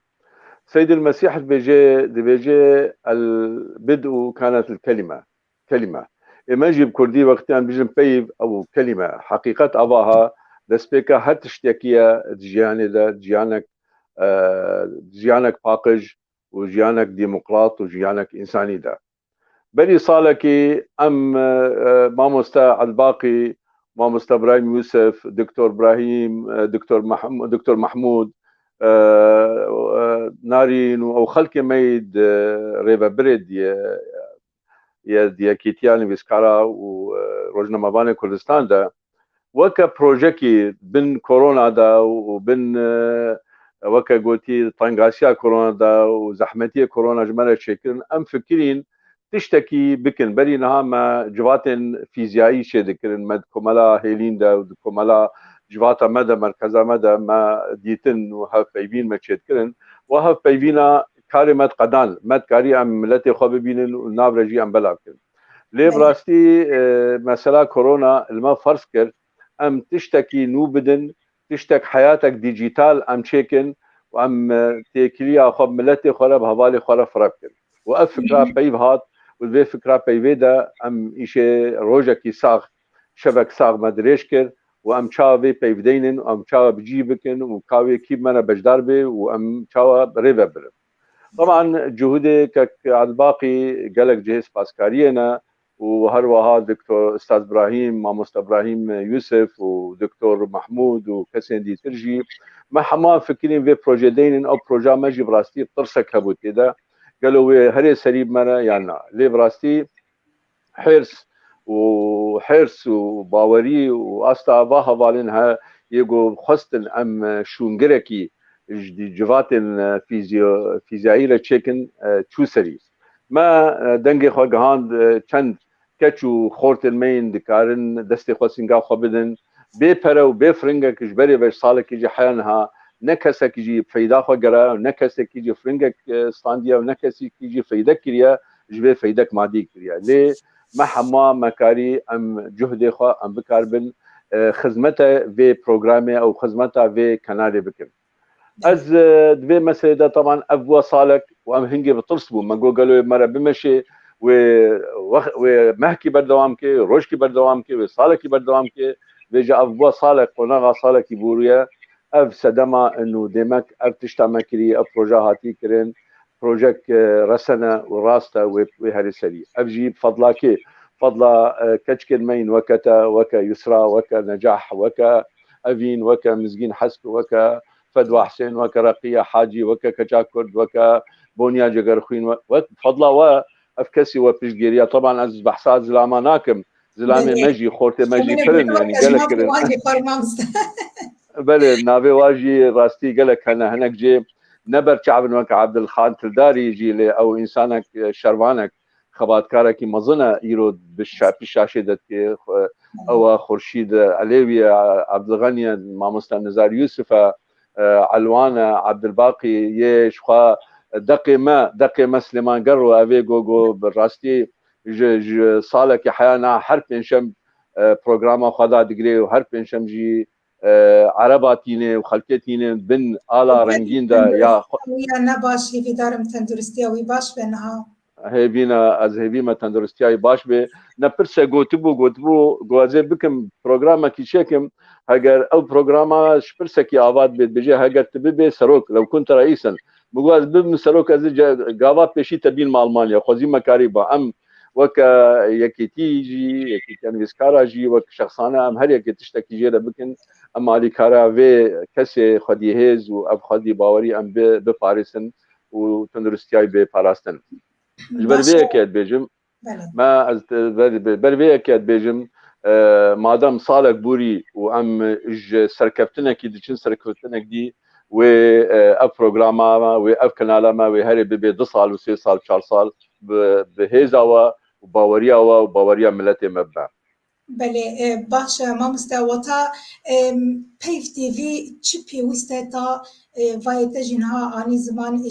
سيد المسيح بيجي البدء كانت كلمة إما جيب كردي وقتان بيجن بيب أو كلمة حقيقة أباها دسبيكا هالتشتكية جيانك باقج وجيانك ديمقراط وجيانك إنساني دا بلي صالكي أم ماموستا الباقي ماموستا إبراهيم يوسف دكتور إبراهيم دكتور محمود نارين أو خلق ميد ريبا بريد يا كيتياني بسكارا وروجنا مباني كردستان دا وكا بروجيكي بن كورونا دا وبن وكا قوتي طنقاسيا كورونا دا وزحمتية كورونا جمالة شكرا أم فكرين تشتكي بكن بري نها ما جواتن فيزيائي شي ذكرن مد كمالا هيلين دا وكمالا جواتا مدى مركزا مدى ما ديتن وهف بيبين ما تشتكرن وهف بيبينا كاري مد قدان مد كاري ام ملتي خواب بينن وناب رجي ام بلاب كن ليه براستي مسألة كورونا الما فرص كر ام تشتكي نو بدن تشتك حياتك ديجيتال ام تشيكن وام تيكليا خب ملتي خرب هوالي خرب فربكن واف فكره بيف هات وذي فكره بيفيدا ام ايشي روجا كي ساغ شبك ساغ مدريشكر وام تشاوي بيفدينن وام تشاوي بجيبكن وكاوي كيب منا بجدار بي وام تشاوي ريفا بلن طبعا جهودي كك على الباقي قالك جهاز باسكارينا وهروها دكتور استاذ ابراهيم ماموست ابراهيم يوسف ودكتور محمود وكسندي ترجي ما حما فكرين في بروجي دين او بروجا ماجي براستي بطرسك هبوت كده قالوا هري سريب منا يعني لي براستي حرص وباوري واستا باها بالينها يجو خستن ام شونجركي جواتن فيزيائيله تشيكن تشوسري ما دنگي خو گهاند چند كچو خورت المين دكارن دستي خو سنگا خو بدن بي پرو بي فرنگا كجبري بش سال كيجي حيانها نكسه كيجي فايدا خو گرا نكسه كيجي فرنگا ستانديا ونكسي كيجي فايدا كريا جبي فايدك مادي كريا ليه ما حما مكاري ام جهد خو ام بكاربن خدمته في برنامج او خدمته في قناه بكم از دبي مسألة طبعا ابو صالك وام هنجي بترسبوا ما قالوا مره بمشي ومحكي بردوامكي روشكي بردوامكي وصالكي بردوامكي بيجا ابو صالك ونغا صالك بوريا اف سدما انه ديمك اف تشتمكري اف بروجاتي كرين بروجكت رسنا وراستا وهري سري افجي بفضلك فضل كتشكل مين وكتا وكا يسرى وكا نجاح وكا افين وكا مزقين حسك وكا فدوى حسين وكا رقية حاجي وكا كجا كرد وكا بونيا جغرخوين بفضل وافكسي وبيشجيريا طبعا از بحثات زلاما ناكم زلامي مجي خورتي مجي فرن يعني قالك بله نابي واجي راستي قالك هناك جي نبر شعب وكا عبد الخان تلداري يجي لي او انسانك شربانك خباتكارك مظنه يرود بالشاشه دتي او خورشيد علوي عبد الغني ماموستا نزار يوسف علوانه عبد الباقي يش خا دقي سليمان قرو افي جوجو بالراستي صالك حيانا حرف انشم بروجرام خدا دغري وحرف انشم جي عرباتينه وخلكتينه بن آلا رنگين دا يا نباشي في دارم تندرستي ويباش بنها هيبينا از هيبيما تندرستي باش به نپرسه گوتبو گوازه بكم برنامج كي شكم هاجر او برنامج شپرسه كي آباد بيت بيجي هاجر تبي سروك لو كنت رئيسا بگواز بم سروك از گاوا پیشی تبین مع المانيا خوزي مكاريبا ام وكا يكيتيجي يكيتان ويسكاراجي وك شخصانا ام هر يكي تشتكي جيرا بكن اما علي كارا في كسي خدي هيز واب خدي باوري ام بفارسن وتندرستياي بفاراستن جبر بيه كاد بيجم ما از بر بيه كاد بيجم مادام صالك بوري وام اج سركبتنا كي دچن سركبتنا دي و اف برنامج و اف كنالا و هري بي 2 سال و 3 سال 4 سال بهيزاوا وباوريا ملتي مبع بله باشه ما مستوتا پیف تی وی چپی وستتا وایت جنها آنی زمان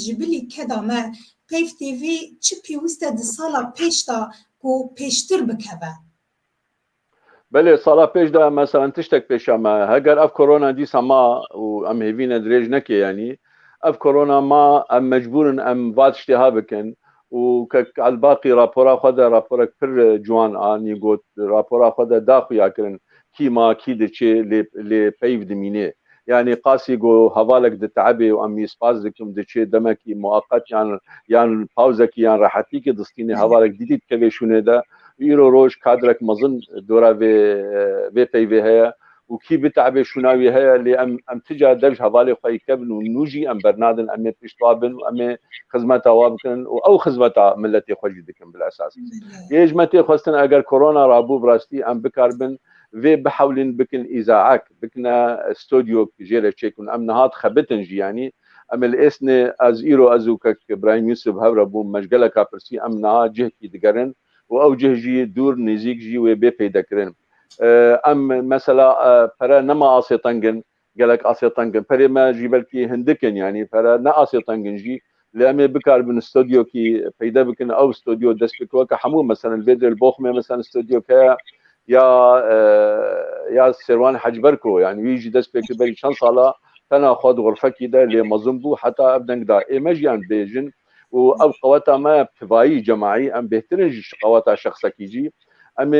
جبلی کدامه پیف تی وی چپی وست سالا پیشتا کو پیشتر بکبه بله سالا پیش دا مثلا تشتك پیش اما هگر اف كورونا دي سما و ام هيفينا دريج نكي يعني اف كورونا ما ام مجبورن ام فات اشتها بكن وكك على الباقي رابورا خدا رابورك بر جوان اني قلت رابورا خدا داخو ياكرن كيما كيدتشي لي بيف دميني يعني قاسي جو هوالك دتعبي وام يسبازكم دتشي دمكي مؤقت يعني باوزك يعني راحتيك دستيني هوالك ديديت كبي شونه ده يرو روج كادرك مظن دورا في بيف هي وكي بتعبي شناوي هي اللي ام تجا درج هوالي خوي كبن ونوجي ام برنادن ام بيشطابن وام خدمتها وابكن او خدمتها ملتي خوجدكم بالاساس يجمتي خصن اگر كورونا رابو براستي ام بكاربن في بحاولن بكن اذاعك بكنا استوديو جيره تشيكون ام نهات خبتنجي يعني ام الاسن از ايرو ازوك ابراهيم يوسف هبربو مشغله كابرسي ام نها جهكي دغرن او جهجي دور نزيك جي وبي بيدكرن ام مثلا فرا نما اسيطنجن قالك اسيطنجن فرا ما جيبلكي هندكن يعني فرا نا اسيطنجن جي لامي بكار من استوديو كي فايده بكن او استوديو دسبك وك حمو مثلا الفيديو البوخمه مثلا استوديو كا يا سيروان حجبركو يعني ويجي دسبك بري شان صاله تنا خود غرفه كده اللي مظنبو حتى ابدن دا ايمجيان بيجن واب قواتا ما بتفاي جماعي ام بهترنج قواتا شخصك يجي ام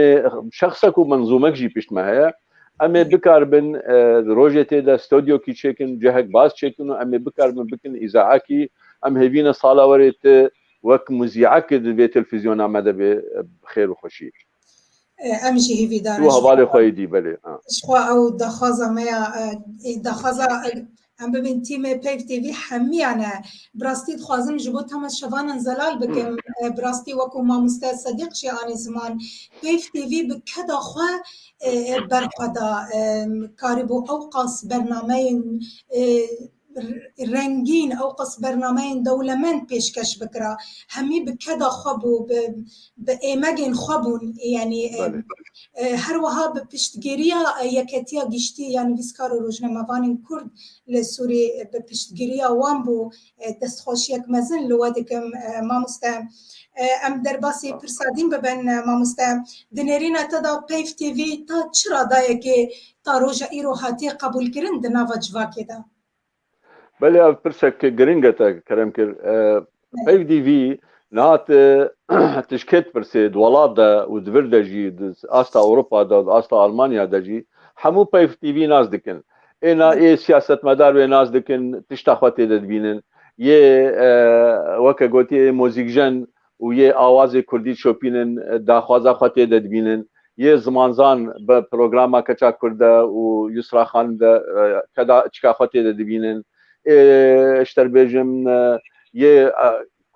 شخصك ومنظومك جي بيش ما هي ام بكار بن روجيتي دا استوديو كي تشيكن جهك باز تشيكن ام بكار بن بكن اذاعكي ام هيفينا صاله وريت وك مذيعك في تلفزيون عمدا بخير وخوشي امجي هيفي دار تو حواله خويدي بله شخوا او دخازه ما دخازه ام ببین تیم پیف تیوی همی انا براستی خوازم جبوت هم شوان زلال بکم براستی وکو ما مستعد صدیق شی آن زمان پیف تیوی بکدا خوا برخدا کاربو اوقاس برنامه رنگین اوقاس برنامه دولمند پیشکش بکرا همی بکدا خوابو به ایمگین خوابون یعنی هر وها به پشتگیری یکتیا گشتی یعنی ویسکار و روزنامه‌وان کرد لسوری به پشتگیری وان بو دستخوشی یک مزن لوادکم مامسته ام در باسی پرسادین ببن مامسته دنیرینا تا پیف تیوی تا چرا دایه که تا روژا ایرو هاتی قبول کرن دناوا جواکی دا بله پرسک گرینگتا کرم کر پیف تیوی نهات تشكت برسي دولاب دا ودفر دا جي استا اوروبا دا استا المانيا دا جي همو بايف تي في ناس دكن انا اي سياسة مدار و ناس دكن تشتاخواتي دا دبينن يه وكا قوتي موزيك جن و يه آواز كردي شوبينن دا خوازا خواتي دا دبينن يه زمانزان بپروگراما كچا كردا و يسرا خان دا كدا چكا خواتي دا دبينن اشتر بيجم يه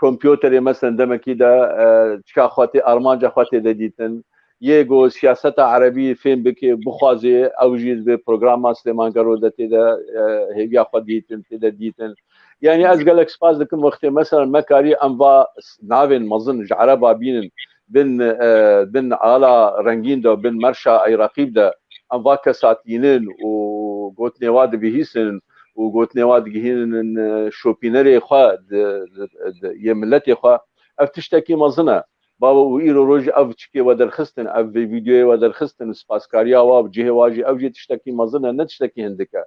كمبيوتر مثلا دمكي دا چكا خواتي ارمانجا خواتي دا ديتن يجو سياسة عربية فين بكي بخوازي اوجيز ببروغراما سليمان قرو دا تدا هيبيا خوا ديتن تدا ديتن يعني از قالك سباز لكم وقت مثلا مكاري انفا نافن مظن عربا بينن بن على رنگين دا بن مرشا اي رقيب دا انفا كساتينن وقوت نواد بهيسن وقلت نواد جهين شوبينري خوا يملتي خوا افتشتكي مظنه بابا ويرو روج اف تشكي ودر خستن اف فيديو ودر خستن سباسكاريا واب جه واجي او جي تشتكي مظنه نتشتكي هندكا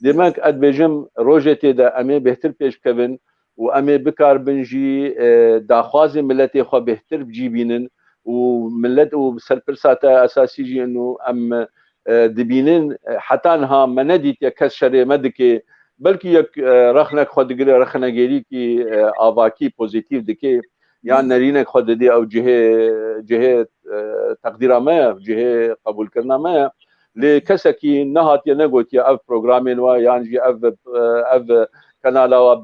دماك اد بجم روجتي دا امي بهتر بيش كفن وامي بكار بنجي داخوازي ملتي خوا بهتر بجيبينن وملت وسربرساتا اساسي جي انه ام دبینن حتی انها مندیت یک کس شری مدکی بلکه یک رخنک خودگیری رخنگیری کی آواکی پوزیتیو دکی یا نرینک خود دی او جهه تقدیر ما جهه قبول کرنا ما لکسکی نهات یا نگوت یا اف پروگرامین و یعنی جی اف کانالا و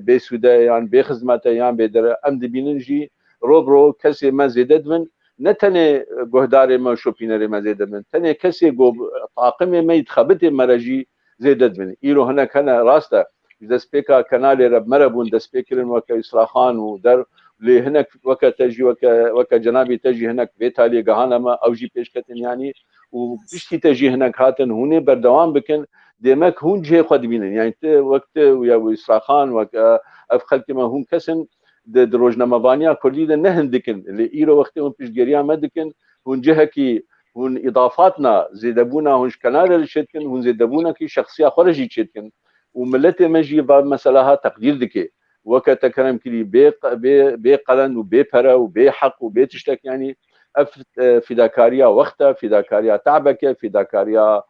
به سوده یعنی به خدمت یعنی به در ام دبینن جی روبرو کسی مزیدد من نتنه گهدار ما شوپینر ما زیده من تنه کسی گو طاقم ما يتخبط مرجي زیدد من ایرو هناك هنا راسته دسبيكا كانال رب مربون دسبيكرن وكا إسراخان ودر لي هناك وكا تجي وكا جنابي تجي هناك بيتالي قهانما او جي بيشكتن يعني وبشتي تجي هناك هاتن هوني بردوام بكن ديماك هون جهه خد بينن يعني وقت ويا إسراخان وكا افخل كما هون كسن د روزنامه‌وانیا کردی ده نه هندکن اللي ایرو وقتی اون پیشگیری ما دکن اون جهه کی اون اضافاتنا زیدبونا هونش کنار شدکن اون زیدبونا کی شخصیه خارجی شدکن و ملت مجی با مسئله تقدیر دکه وقت تکرم کلی بی قلن و بی پره و بی حق و بی تشتک يعني فداكاريا وقتها فداكاريا تعبك فداكاريا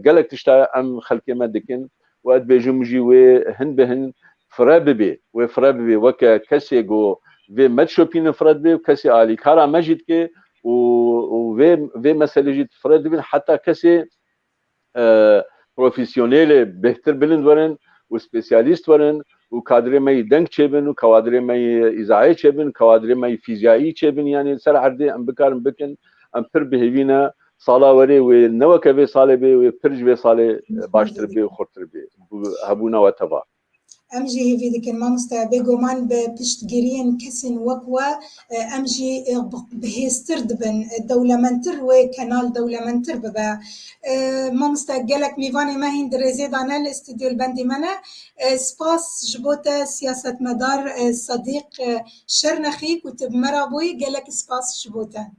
قالك تشتا ام خلكي ما دكن واد بيجمجي وهن بهن فراببي وفراببي وكا كسي جو في ماتشوبين فراببي وكسي علي كارا ماجد كي وفي مسألة جيت فراببي حتى كسي بروفيسيونيل بهتر بلند ورن وسبيسياليست ورن وكادري ماي دنك تشيبن وكوادري ماي إذاعي تشيبن كوادري ماي فيزيائي تشيبن يعني سر عردي ام بكار بكن ام پر بهوينا صالا وري ونوكا في صالي بي وپرج في صالي باشتر بي وخورتر بي هبونا وتبا امجي في ديك ما مستعبيجو مان بپشتگیرین کسین وکوا امجي بهسترد بن دولة منتر وكانال دولة منتر ببا ما مستعجلك ميفاني ما هين درزي دانا الاستوديو البندي منا سباس جبوتا سياسة مدار صديق شرنخي كتب مرابوي قالك سباس جبوتا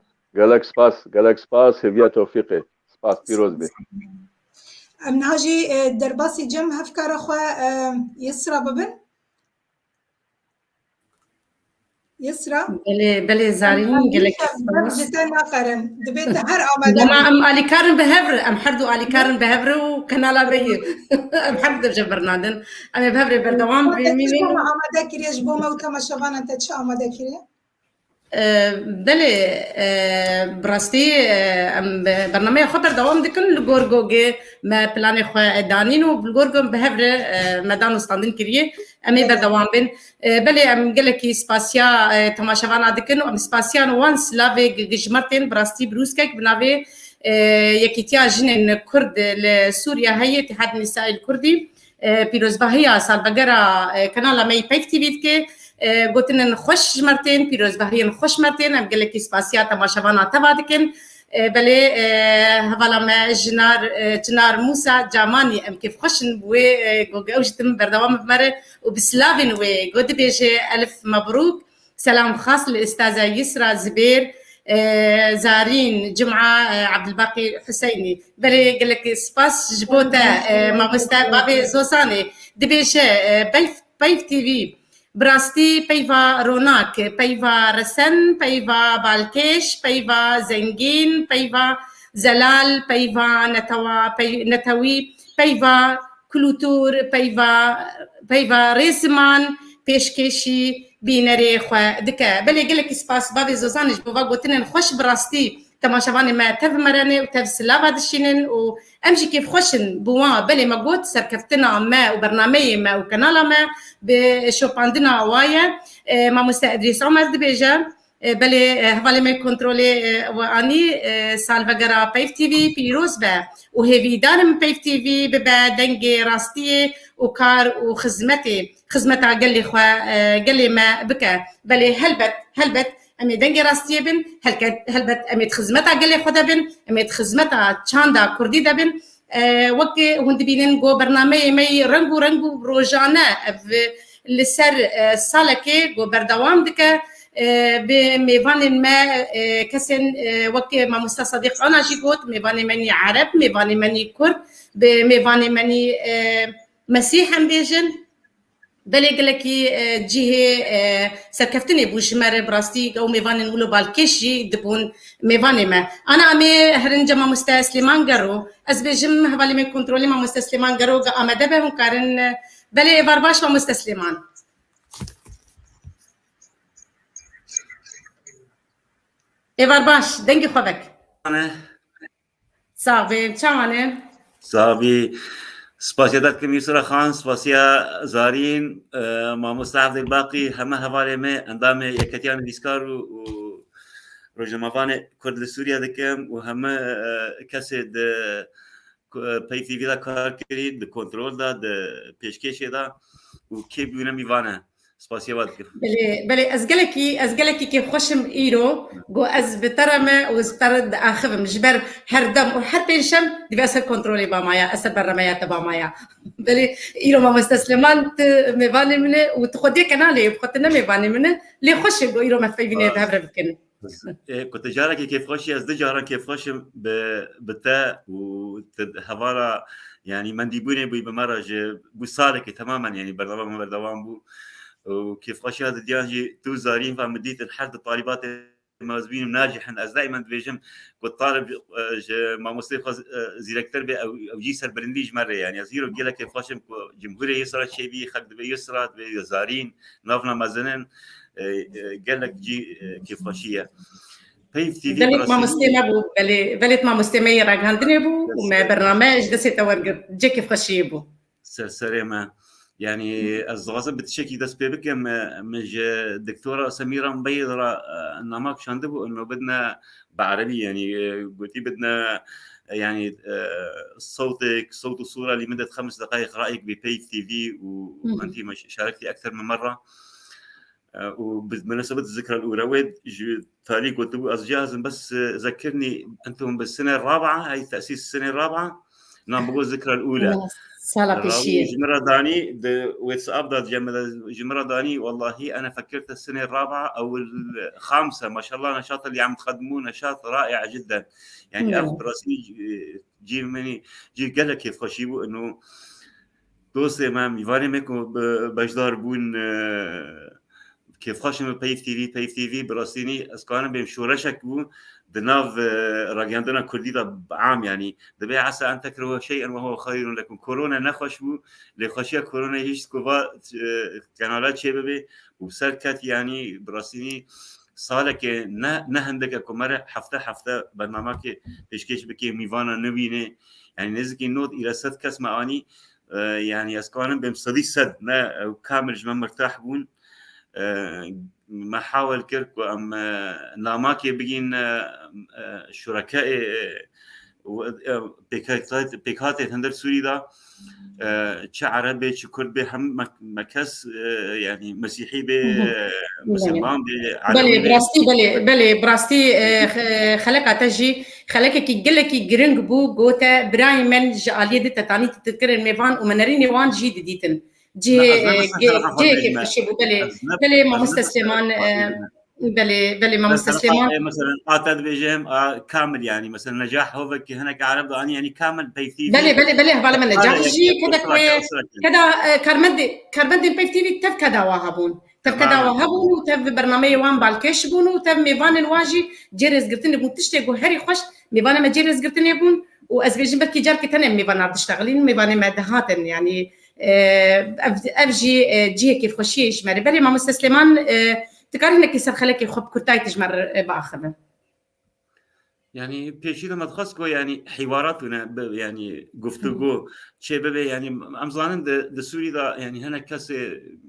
قالك سباس هبيا توفيقي سباس بيروز بي من هاجي درباسي جم هفكار أخوة يسرى ببن يسرى بلي زارين قالك جتنا قرن دبيت هر أنا أم علي كارن بهفر أم حردو علي كارن بهفر وكنالا بير أم حرد جبرنادن أنا بهفر بردوام بميني ما عمدا كريش بوما وتماشبان أنت تش عمدا كريه بله براستي ام برنامج خبر دوام دكن لغورغوغي ما بلاني خو دانينو بالغورغو بهفر مدان ستاندين كريه امي بردوام بن بله ام قالكي سباسيا تماشافانا دكن ام سباسيا وانس لافي جمرتين براستي بروسكك بنافي يكيتيا جنن كرد لسوريا هي اتحاد النساء الكردي بيروز باهيا سالبقرا كنالا مي بيف تي فيتكي قلتن خوش مرتين بيروز بهرين خوش مرتين ام قالك سباسيات ما شبانا تبادكن بلي هvala ما جنار موسى جاماني ام كيف خوشن بوي جوجتم بردوام بمره وبسلافين وي قد بيجي الف مبروك سلام خاص للاستاذه يسرى زبير زارين جمعه عبد الباقي حسيني بلي قالك سباس جبوتا ما مستقبل زوساني دبيجي بيف تي في براستي بيفا روناك بيفا رسن بيفا بالكيش بيفا زنجين بيفا زلال بيفا نتوي بيفا كلوتور بيفا ريسمان بيشكيشي بينري خوا دكا بلي قالك سباس بابي زوزانج بوفا قوتنن خوش براستي تماشافاني ما تف مراني وتف سلافا دشينن وامشي كيف خوشن بوان بلي ما قوت سركفتنا ما وبرنامج ما وكنالا ما بشوباندنا وايا ما مستأدريس عمر دبيجا بلي هفالي ما كنترولي واني سالفاقرا بيف تي في بيروز با وهيفي دارم بيف تي في ببا دنجي راستي وكار وخزمتي خزمتها قال لي ما بكى بلي هلبت امي دنجي راستي بن هلبت امي خزمتها قال لي خدا بن امي خزمتها تشاندا كردي دبن وكي هند بينن جو برنامج مي رنگو روجانا لسر سالكي جو بردوام دكا بميفان ما كسن وكي ما مستصدق انا جيكوت ميفان مني عرب ميفان مني كرد بميفان مني مسيحا بيجن بلي قالكي جهه سكفتني بوجمر براستي او ميفان نقولوا بالكشي دبون ميفان ما انا امي هرنجا ما مستسلمان قرو ازبجم هبالي من كنترولي ما مستسلمان قرو امده بهم كارن بلي برباش ما مستسلمان برباش دنگي خوبك انا صافي تشاوانه صافي سپاسیداتکم یسرا خان سپاسیا زارین ما مستعد الباقي همه حواله ما اندام یکتیان دیسکار و روزنامه‌وان کرد لسوریا دکم و همه کسی د پی تی وی دا کار کرد د کنترل دا د پیشکش دا و کی بینم میوانه سپاسیا وادکم بلي ازقلكي كيف خوشم ايرو جو از بترمه وزبرد اخفم جبر هردم وحتى شم دي بس كنترولي با مايا اسر برميات با مايا بلي ايرو ما مستسلمان ميفاني منه وتخدي كنالي بخطنا ميفاني منه لي خوش جو ايرو ما فيني بهبر بكن كنت جارك كيف خوشي از دجارا كيف خوشم بتا وهفارا يعني منديبوني بمرج بصالك تماما يعني بردوام بو وكيف خوشي هذا ديانجي تو زارين فمديت الحد الطالبات مازبين وناجحا از دائما بيجم والطالب ما مصيبه زيركتر بي او جيسر برنديج مره يعني ازيرو قال كيف خوشم جمهوريه يسرى شيء بي خد بيسرى زارين نافنا مازنن قال لك جي كيف خوشيه بيف تي في بلت ما مستمع بو بلت ما مستمع راغاندني بو وما برنامج دسي تورق جي كيف خوشيه بو سلامه يعني الزغاصة بتشكي دس بيبكم مج دكتورة سميرة مبيضة نماك شاندبو إنه بدنا بعربي يعني قلتي بدنا يعني صوت وصورة لمدة 5 دقائق رأيك ببي تي في وأنت شاركتي أكثر من مرة وبمناسبة الذكرى الأولى وين تاريخ وتبو أزجاز بس ذكرني أنتم بالسنة الرابعة هاي تأسيس السنة الرابعة نعم بقول الذكرى الأولى سالا بيشي جمرة داني واتساب دات جمرة داني والله أنا فكرت السنة الرابعة أو الخامسة ما شاء الله نشاط اللي عم تقدموه نشاط رائع جدا يعني أخ براسي جي مني جي قال لك كيف خشيبو إنه دوستي ما ميفاني ميكو بجدار بون كيف خاشم بيف تي في براسيني اسكان بمشورشك بو دناف راجعندنا كردي ده عام يعني دبي عسى ان تكرهوا شيئا وهو خير لكم كورونا نخش بو لخشيه كورونا هيش كوفا كانالات شبابي وسركت يعني براسيني سالك نهندك كمره هفته برنامج پیشکش بکی میوانا نبینه يعني نزكي نوت الى صد كاس معاني يعني اسكان بمصدي صد ما كامل جمع مرتاح بون ما حاول كركو ام ناماكي بجين شركاء بيكات هندر سوري دا عربي كرد به هم مكس يعني مسيحي به مسلمان به بلي براستي خلك تجي خلك كي قال لك جرينج بو جوتا برايمن جاليه تاني تذكر الميفان ومنريني وان جي ديتن جي كيف الشيء بلي ما مستسلمان بلي ما مستسلمان مثلا اعتقد بيجهم كامل يعني مثلا نجاح هو هنا كعرب يعني كامل بيتي بلي هبال من نجاح جي كذا كارمدي بيتي تف كذا وهابون وتف برنامج وان بالكش بون وتف ميفان واجي جيرز قلتني بون تشتغل هري خوش ميفان ما جيرز قلتني بون وازبيجن بركي جار كتنه ميفان تشتغلين ميفان ما دهاتن يعني افجي جي كيف خشي يجمر بلي ما مستسلمان تكاره انك يصير خلك يخب كرتاي تجمر باخذه يعني بيشي لما تخصكو يعني حواراتنا يعني گفتگو شباب يعني امزانن د سوري دا يعني هنا كاس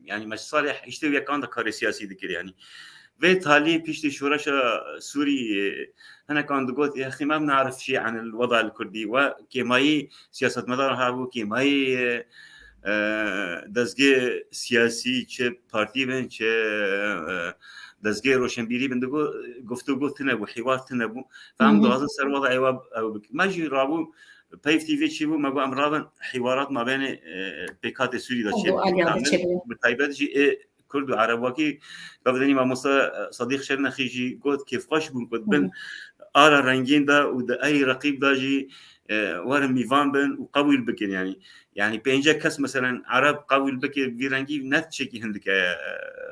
يعني مش صالح يشتوي كان دا كار سياسي ذكر يعني في تالي بيشتي شورش سوري هنا كان دقوت يا اخي ما بنعرف شيء عن الوضع الكردي وكيماي سياسه مدارها وكيماي دزگه سیاسی چه پارتی بن چه دزگه روشنبیری بن دگو گفتگو تنبو حوار تنبو فهم دوازن سر وضعي او ماجي رابو بيف تي في چی بو مگو امرابن حوارات ما بين بيكات سوري دا چه بتايبت جي كرد وعرب وكي قبلني مع موسى صديق شرنا خيجي قلت كيف قش بن قد بن آلا رنگين دا ودا اي رقيب دا جي ورم ميفان بن وقوي البكن يعني بينجا كاس مثلا عرب قوي البكي فيرانجي نتشكي هندك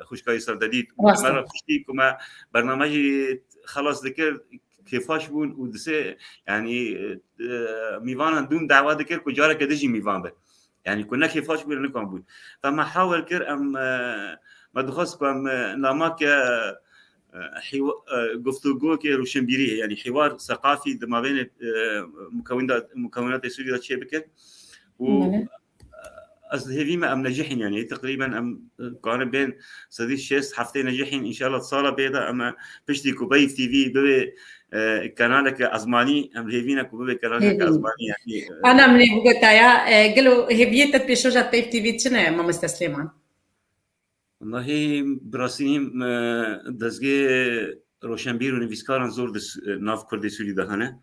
خوشكاي سردديد مره فشتيكما برنامجي خلاص ذكر كيفاش بون ودسه يعني ميفان دون دعوه ذكر كجاره كدجي ميفان به يعني كنا كيفاش بون نكون بون فما حاول كر ام ما دخلكم نامك گفتگو که روشنبیری يعني حوار ثقافي ما بين مكونات سوريا شيء بك و هذه ما ام نجحين يعني تقريبا ام كان بين صديق شيس حفتين نجحين ان شاء الله صاله بيضاء اما بشتي كوباي تي في بي كانالك ازماني ام هيفينا كوباي كانالك ازماني يعني انا من بوغوتايا قالوا هيفيت بيشوجا تي في تشنا ما مستسلمان والله براسيم دزگه روشنبیر و نویسکاران زور ناف کردی سوری دهانه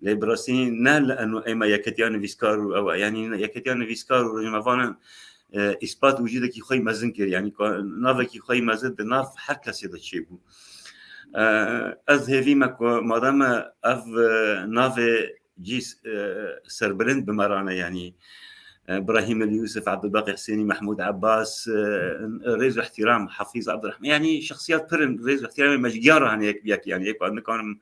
لبراسين نه لانه اما يكتيان نویسکار او يعني يكتيان نویسکار و جمعوان اثبات وجودك خوي مزن كر يعني نافك خوي مزن ناف هر کسی دا چی بو از هیوی مادام اف ناف جيس سربرند بمرانه يعني ابراهيم اليوسف عبد الباقي حسيني محمود عباس ريز احترام حفيظ عبد الرحمن يعني شخصيات برن ريز احترام مجياره يعني هيك كان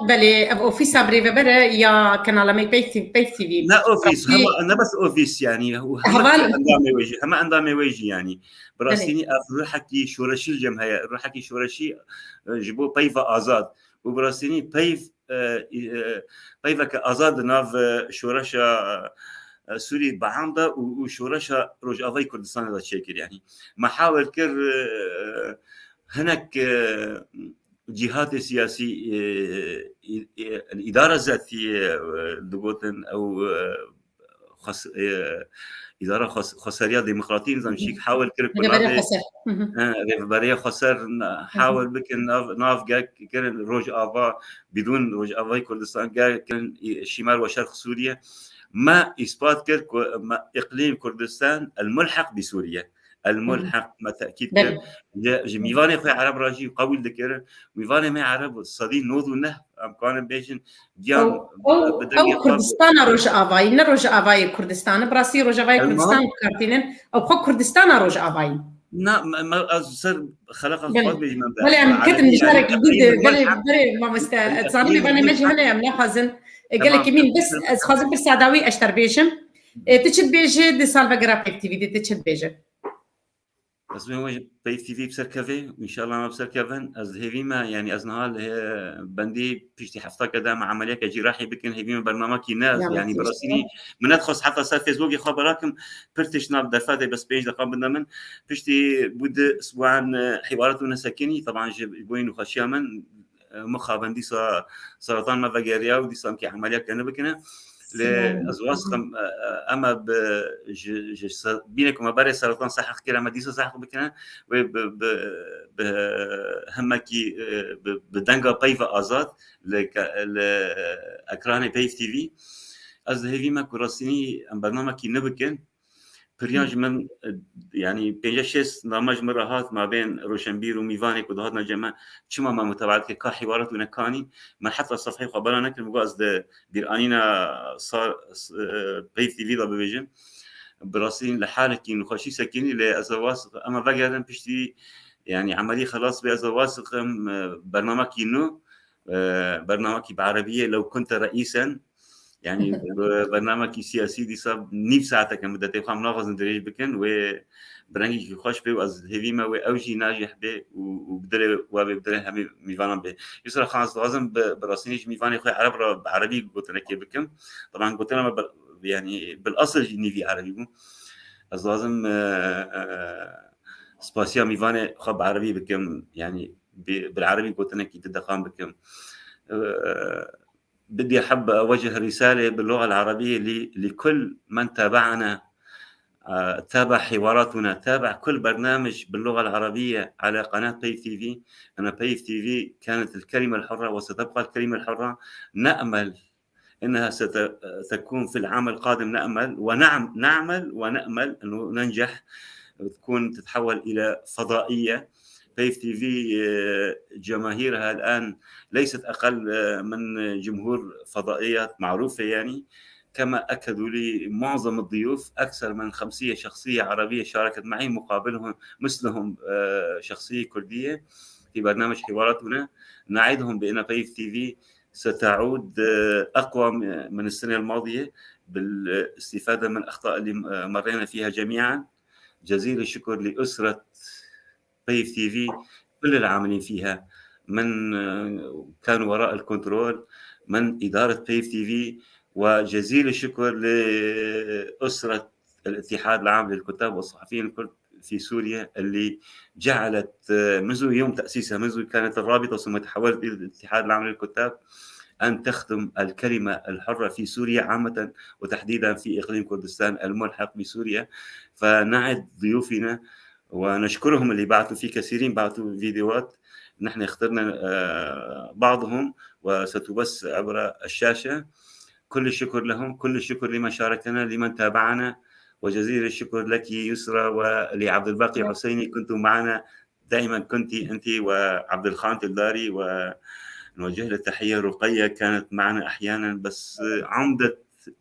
بلي اوفيسا بريفا برا يا كان على مي بي تي في لا اوفيس انا بس اوفيس يعني هم عندهم ويجي يعني براسيني روحكي شورشي الجمهيه روحكي شورشي جيبوا بيفا ازاد وبراسيني بيفك آزاد ناف شورشا سوري بعمدا وشورشا روجافي كردستان دا شكل يعني محاول كر هناك جهات سياسي الإدارة الذاتية دقوتن أو إدارة خسارية ديمقراطية نظام شيك حاول ريفبارية خسر حاول بكن ناف جاك كان روج آفا بدون روج آفاي كردستان جاك كان شمال وشرق سوريا ما إثبات إقليم كردستان الملحق بسوريا الملحق ما تأكيد ميفاني خوي عرب راجي قوي ذكر ميفاني ما عرب صديق نوضو نه أمكان بيجن جان أو كردستان روج آباي نروج آباي كردستان براسي روج آباي كردستان كارتينن أو خو كردستان روج آباي لا ما صار خلق أصوات بيجي من ولا أم كتر مشارك جد بلي ما تصاني ميفاني ماجي هلا أم نخازن قال لك مين بس خازن بالسعداوي أشتر بيجم تشد بيجي دي سالفة جرا بيف تي في دي تشد بيجي بس من وجه بيف تي في بسركفه وإن شاء الله ما بسركفن از هيفيما يعني از نهال بندي بيشتي حفظة كذا مع عملية كجراحي بكن هيفيما برنامج ناس يعني براسيني من أدخل حتى صار فيسبوك خبراكم برتش ناب دفاتي بس بيج دقام بدنا من بيشتي بود أسبوعا حواراتنا سكني طبعا جبوين وخشيامن مخا بندي سرطان ما فجريا ودي سامكي عملية كنا بكنا لأزواجكم أما بينكم وبين سرطان صحة كلا مديسة صحة بكنا وبهمكي بدنجا بيفا آزاد لأكراني بيف تي في از هذي ما كراسيني برنامج كي نبكن بريانج من يعني بيجشس نماج مرات ما بين روشنبير وميفاني كدهاتنا جماعة شما ما متابعت كحوارات ونكاني ما حتى الصفحة قبلنا نكل مجاز دير أنينا صار بيف تي في ده بيجن براسين لحالك إنه خشي سكيني لأزواج أما بقى بيشتي يعني عملية خلاص بأزواج برنامج إنه برنامج بعربية لو كنت رئيسا يعني برنامج سياسي دي صار نيف ساعتها كان بدأت يفهم ناقص ندريج بكن وبرنامج خوش به وأز هذيما وأوجي ناجح به وبدل هم ميفانا به يصير خلاص لازم براسينيش ميفاني خوي عربي قلت لك بكم طبعا قلت لنا يعني بالأصل نيفي عربي مو از لازم سباسيا ميفاني خب عربي بكم يعني بالعربي قلت لك يتدخل بكم بدي أحب أوجه رسالة باللغة العربية لكل من تابعنا تابع حواراتنا تابع كل برنامج باللغة العربية على قناة بيف تي في أنا بيف تي في كانت الكلمة الحرة وستبقى الكلمة الحرة نأمل إنها ستكون في العام القادم نأمل ونأمل أنه ننجح وتكون تتحول إلى فضائية بيف تي في جماهيرها الآن ليست أقل من جمهور فضائيات معروفة يعني كما أكدوا لي معظم الضيوف أكثر من 50 شخصية عربية شاركت معي مقابلهم مثلهم شخصية كردية في برنامج حواراتنا نعدهم بأن بيف تي في ستعود أقوى من السنة الماضية بالاستفادة من الأخطاء اللي مرينا فيها جميعا جزيل الشكر لأسرة بيف تي في كل العاملين فيها من كانوا وراء الكنترول من إدارة بيف تي في وجزيل الشكر لأسرة الاتحاد العام للكتاب والصحفيين الكرد في سوريا اللي جعلت منذ يوم تأسيسها منذ كانت الرابطة ثم تحولت إلى الاتحاد العام للكتاب أن تخدم الكلمة الحرة في سوريا عامة وتحديدا في إقليم كردستان الملحق بسوريا. فنعد ضيوفنا ونشكرهم اللي بعثوا في كثيرين بعثوا فيديوهات نحن اخترنا بعضهم وستبث عبر الشاشة. كل الشكر لهم كل الشكر لمن شاركنا لمن تابعنا وجزيل الشكر لك يسرى ولعبد الباقي حسيني كنتم معنا دائما كنت أنت وعبد الخان تلداري ونوجه له تحية. رقية كانت معنا أحيانا بس عمدة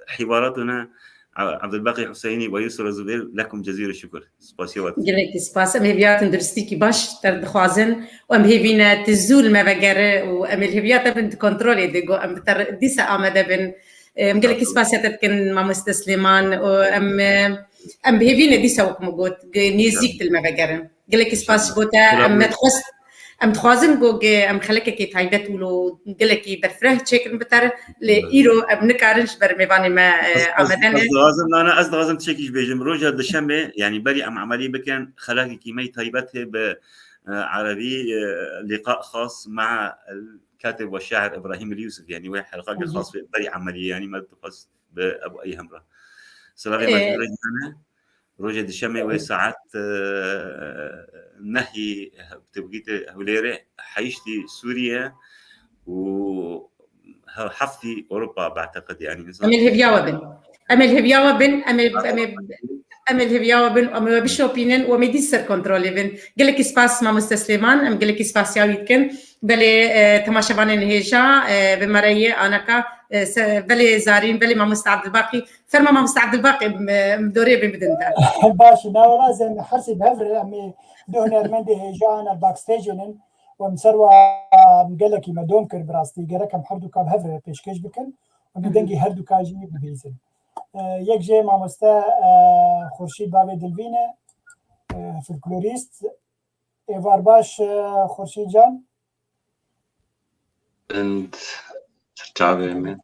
حواراتنا عبد الباقي حسيني ويسرى زبير لكم جزيل الشكر. سباسيوات جلك سپاس ام هیویات درستی باش تر دخوازن و ام هیوینا تزول ما بگره و ام هیویات بنت کنترل دیگو ام تر دیسا آمده بن ام جلك سپاس تتكن ما مستسلمان و ام هیوینا دیسا وكم قلت نيزيك ما بگره جلك سپاس بوتا ام تخست ام تخوازن گو ام خلك كي تايبت ولو جلك برفره تشيكن بتر لإيرو ام نكارنش بر ميفاني ما آمدن لازم انا لازم تشيكيش بيجم روجا دشمه يعني بري ام عملي بكن خلاكي كيمي تايبته بعربي لقاء خاص مع الكاتب والشاعر ابراهيم اليوسف يعني واحد حلقه خاص بري عملي يعني ما تخص بابو اي همره سلامي مجرد روجا دشمه وساعات نهي بتوقيت هوليري حيشتي سوريا وحفتي اوروبا بعتقد يعني من هبيا وبن الهبياوة بن الهبياوة بن أم بشوبينن ومدي سر كنترول بن قال لك سباس ما مستسلمان أم قال لك سباس ياويتكن بلي تماشفان هيجا بمرية أنا كا بلي زارين بلي ما مستعد الباقي فرما ما مستعد الباقي بدوري بمدنتا باش ناورا زين حرسي بهفر أمي دون أرمندي هيجا الباك ستيجن ومسروا مقلكي ما دوم كر براستي جرك هم حردو كاب هفر بيشكش بكن ومدنجي هردو كاجي ببيزن یک جه مامستا خورشید بابی دلوینه فولکلوریست ایوار باش خورشید جان بند ترتابي من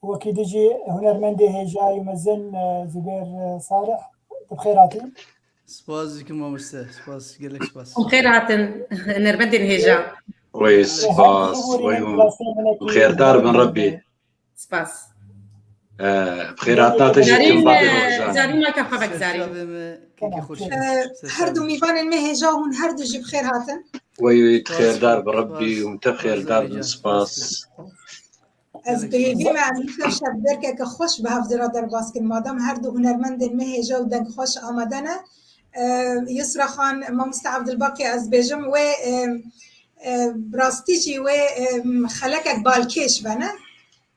وكي ديجي هنرمندي هيجا يمزن زبير صالح بخيراتي سباسكم مامستا سباس قال لك سباس بخيراتن نرمندي هيجا كويس سباس وخير دار من ربي سباس بخيراتنا تجيكم بعد زارين ما كفاك زارين هردو ميفان المهجة هون هردو جي بخير هاتن ويتخير دار بربي وانت بخير دار من سباس از بما مثل شبدر که خوش به هفدرا در باسکن مادام هردو هنرمند المهجة و دنگ خوش آمدنه يسرا خان ما مستعبد الباقي از بيجم و براستيجي و خلقك بالكيش بنا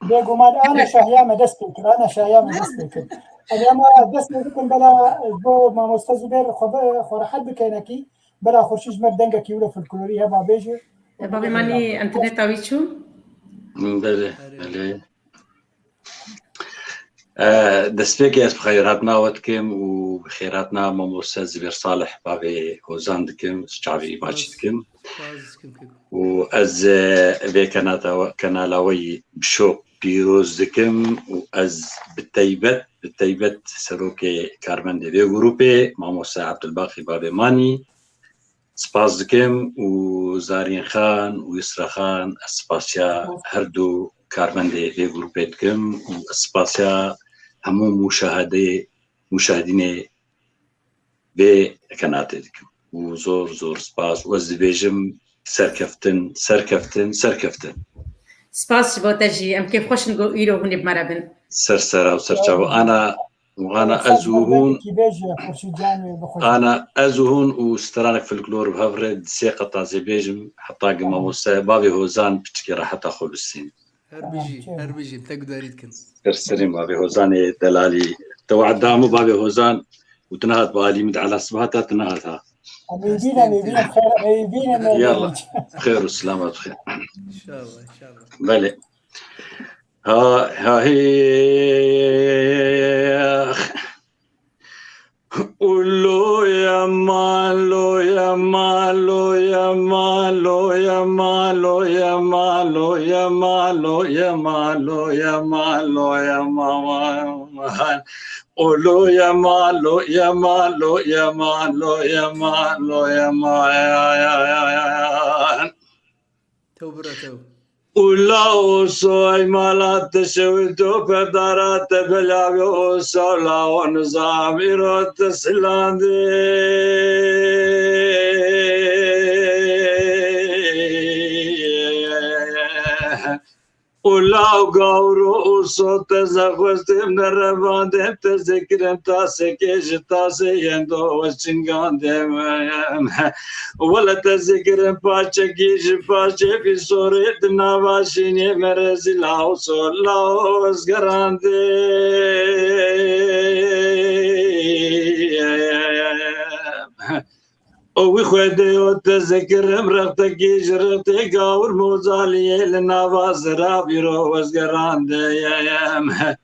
بيقول أنا شهيامة دستيكر أنا شهيامة دستيكر اليوم دستيكر بلا جو ما مستزبر خبر حد بكينكي بلا خرشيج مردنجا كيولو في الكلوري هما بيجي بابي ماني انترنت اويتشو بله دستيكي بخيراتنا وتكم وبخيراتنا ماموسا زبير صالح بابي هوزاندكم شعبي باجدكم وأز كنالاوي بشوق بيروز دكم وأز بالتيبت سروكي كارمن دي جروبي ماموسا عبد الباقي بابي ماني سباس دكم وزارين خان ويسرا خان اسباسيا هردو كارمن دي جروبي دكم واسباسيا همو مشاهدين بقناتي دكم وزور سباس وزبيجم سركفتن سباس بوتاجي ام كيف خوش نقول يرو هوني بمرابن سرسرا وسرچاو وانا ازوهون وسترانك في الكلور بهفرد سيقة تازي بيجم حتى قمة موسى بابي هوزان بتشكي حتى خو بالسين هربيجي تقدر يتكن سرسرين بابي هوزاني دلالي توعد دامو بابي هوزان وتنهت بالي مد على صباتها تنهتها ميبينا خير يلا بخير والسلامة بخير ان شاء الله بلي ها هي قولوا يا مالو يا مالو يا مالو يا مالو يا مالو يا مالو يا مالو يا مالو يا ماما قولوا يا مالو يا مالو يا مالو يا مالو يا ما تو ولا صوي مالات شويتو بدارات بلاغو صلا ونظام يرد سلاندي ولا غورو صوت زغست من ربان تذكر تاسكيج تاسيندو وشنغاندم ولا تذكر باشكيج باشي في صورت نواشيني مرزلاو صلاو اسغراندي او خدي وتذكر مرتكي جرتي قاور موزالي لنواز رابيرو وزقراند يا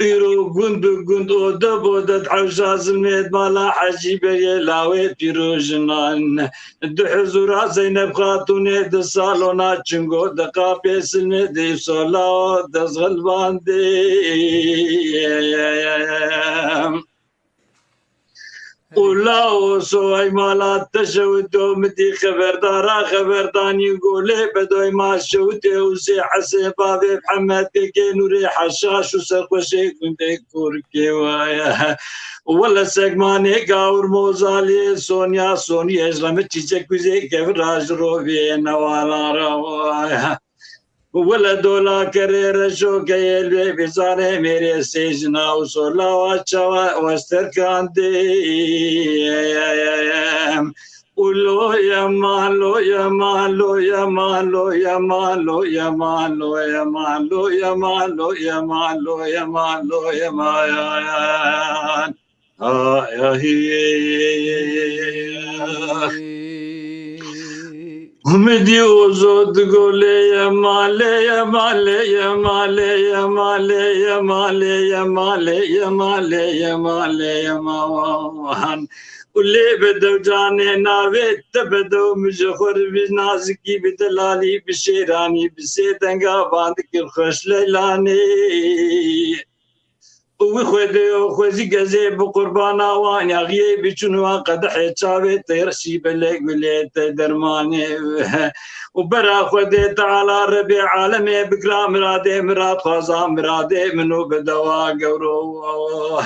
ويرو قند ودبودت عوجاز الميد مالا حجيبه يلاوي بيروجنان دحزورا زينب خاتوني دصالونا چنگو دقابي سلمدي صلاة دزغلباندي ولا صوي مالات تشودو مدي خبرداني يقولي بدوي ما شوتي وزي حسين بابي محمد كينوري حشاش وسرقوشي كنت كوركي وايا ولا سجماني قاور موزالي سونيا اجرام تشيك وزي كفراج روبي نوالا روايا ولدولا كرير شوكي البي بزاني ميري سيجنا وصولا واتشوا واستركان دي ولو يا مالو يا مالو يا مالو يا مالو يا مالو يا مالو يا مالو يا مالو يا مالو يا مايان يا هي مدي وزود قولي يا مالي يا مالي يا مالي يا مالي يا مالي يا مالي يا مالي يا مالي يا موان واللي بدو جاني ناوي تبدو مجخور بنازكي بدلالي بشيراني بسيدنغا باندك الخش ليلاني وخذي وخذي جزي بقربانا واني غيب بشنو قدح تشابي ترشي بلك وليت درماني وبرا خذي تعالى ربي عالمي بكرام مرادي مراد خزام مرادي منو بدوا قورو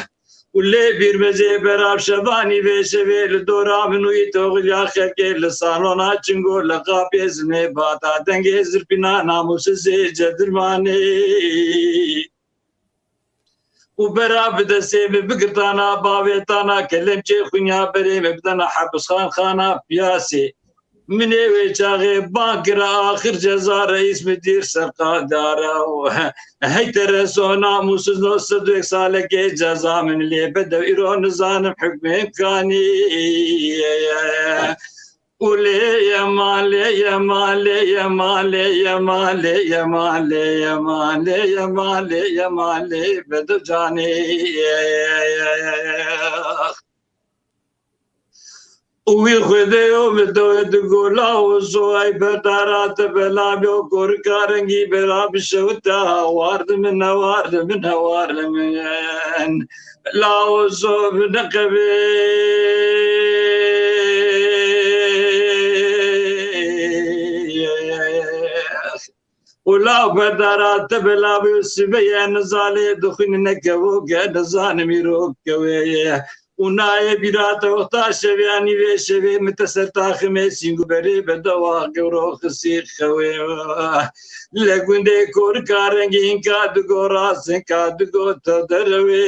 واللي بيرمزي براب شباني بيشبي لدورا منو يتوغل يا خلقي لسانونا چنگو لقا بيزمي باتا دنگي زربنا ناموس زيجة درماني وبراب دسي بقرطانا باويتانا كلمتي خنيا بري مبدنا حبس خانا بياسي مني ويشاغي باقرا آخر جزا رئيس مدير سرقا دارا هيت رسونا موسوس نو صدوك سالك جزا من اللي بدو إيرون نظام حكم إمكاني ولي يا مالي يا مالي يا مالي يا مالي يا مالي يا مالي يا مالي يا مالي بدو جاني ويخذ يوم دوت قولا وصوي بدارات بلا بيوكور كارنجي بلا بشوتا وارد من وارد من وارد من لا وصوب نقبي ولا بدارات بلا بيسبيا نزالي دخن نكبو نزان ميروك كويه وناي بيرات وقتا شبياني بيشبي متسرتا خميسينغو بري بدوا قورو خسير خوي لقون دي كور كارنجين كادقو راسن كادقو تدروي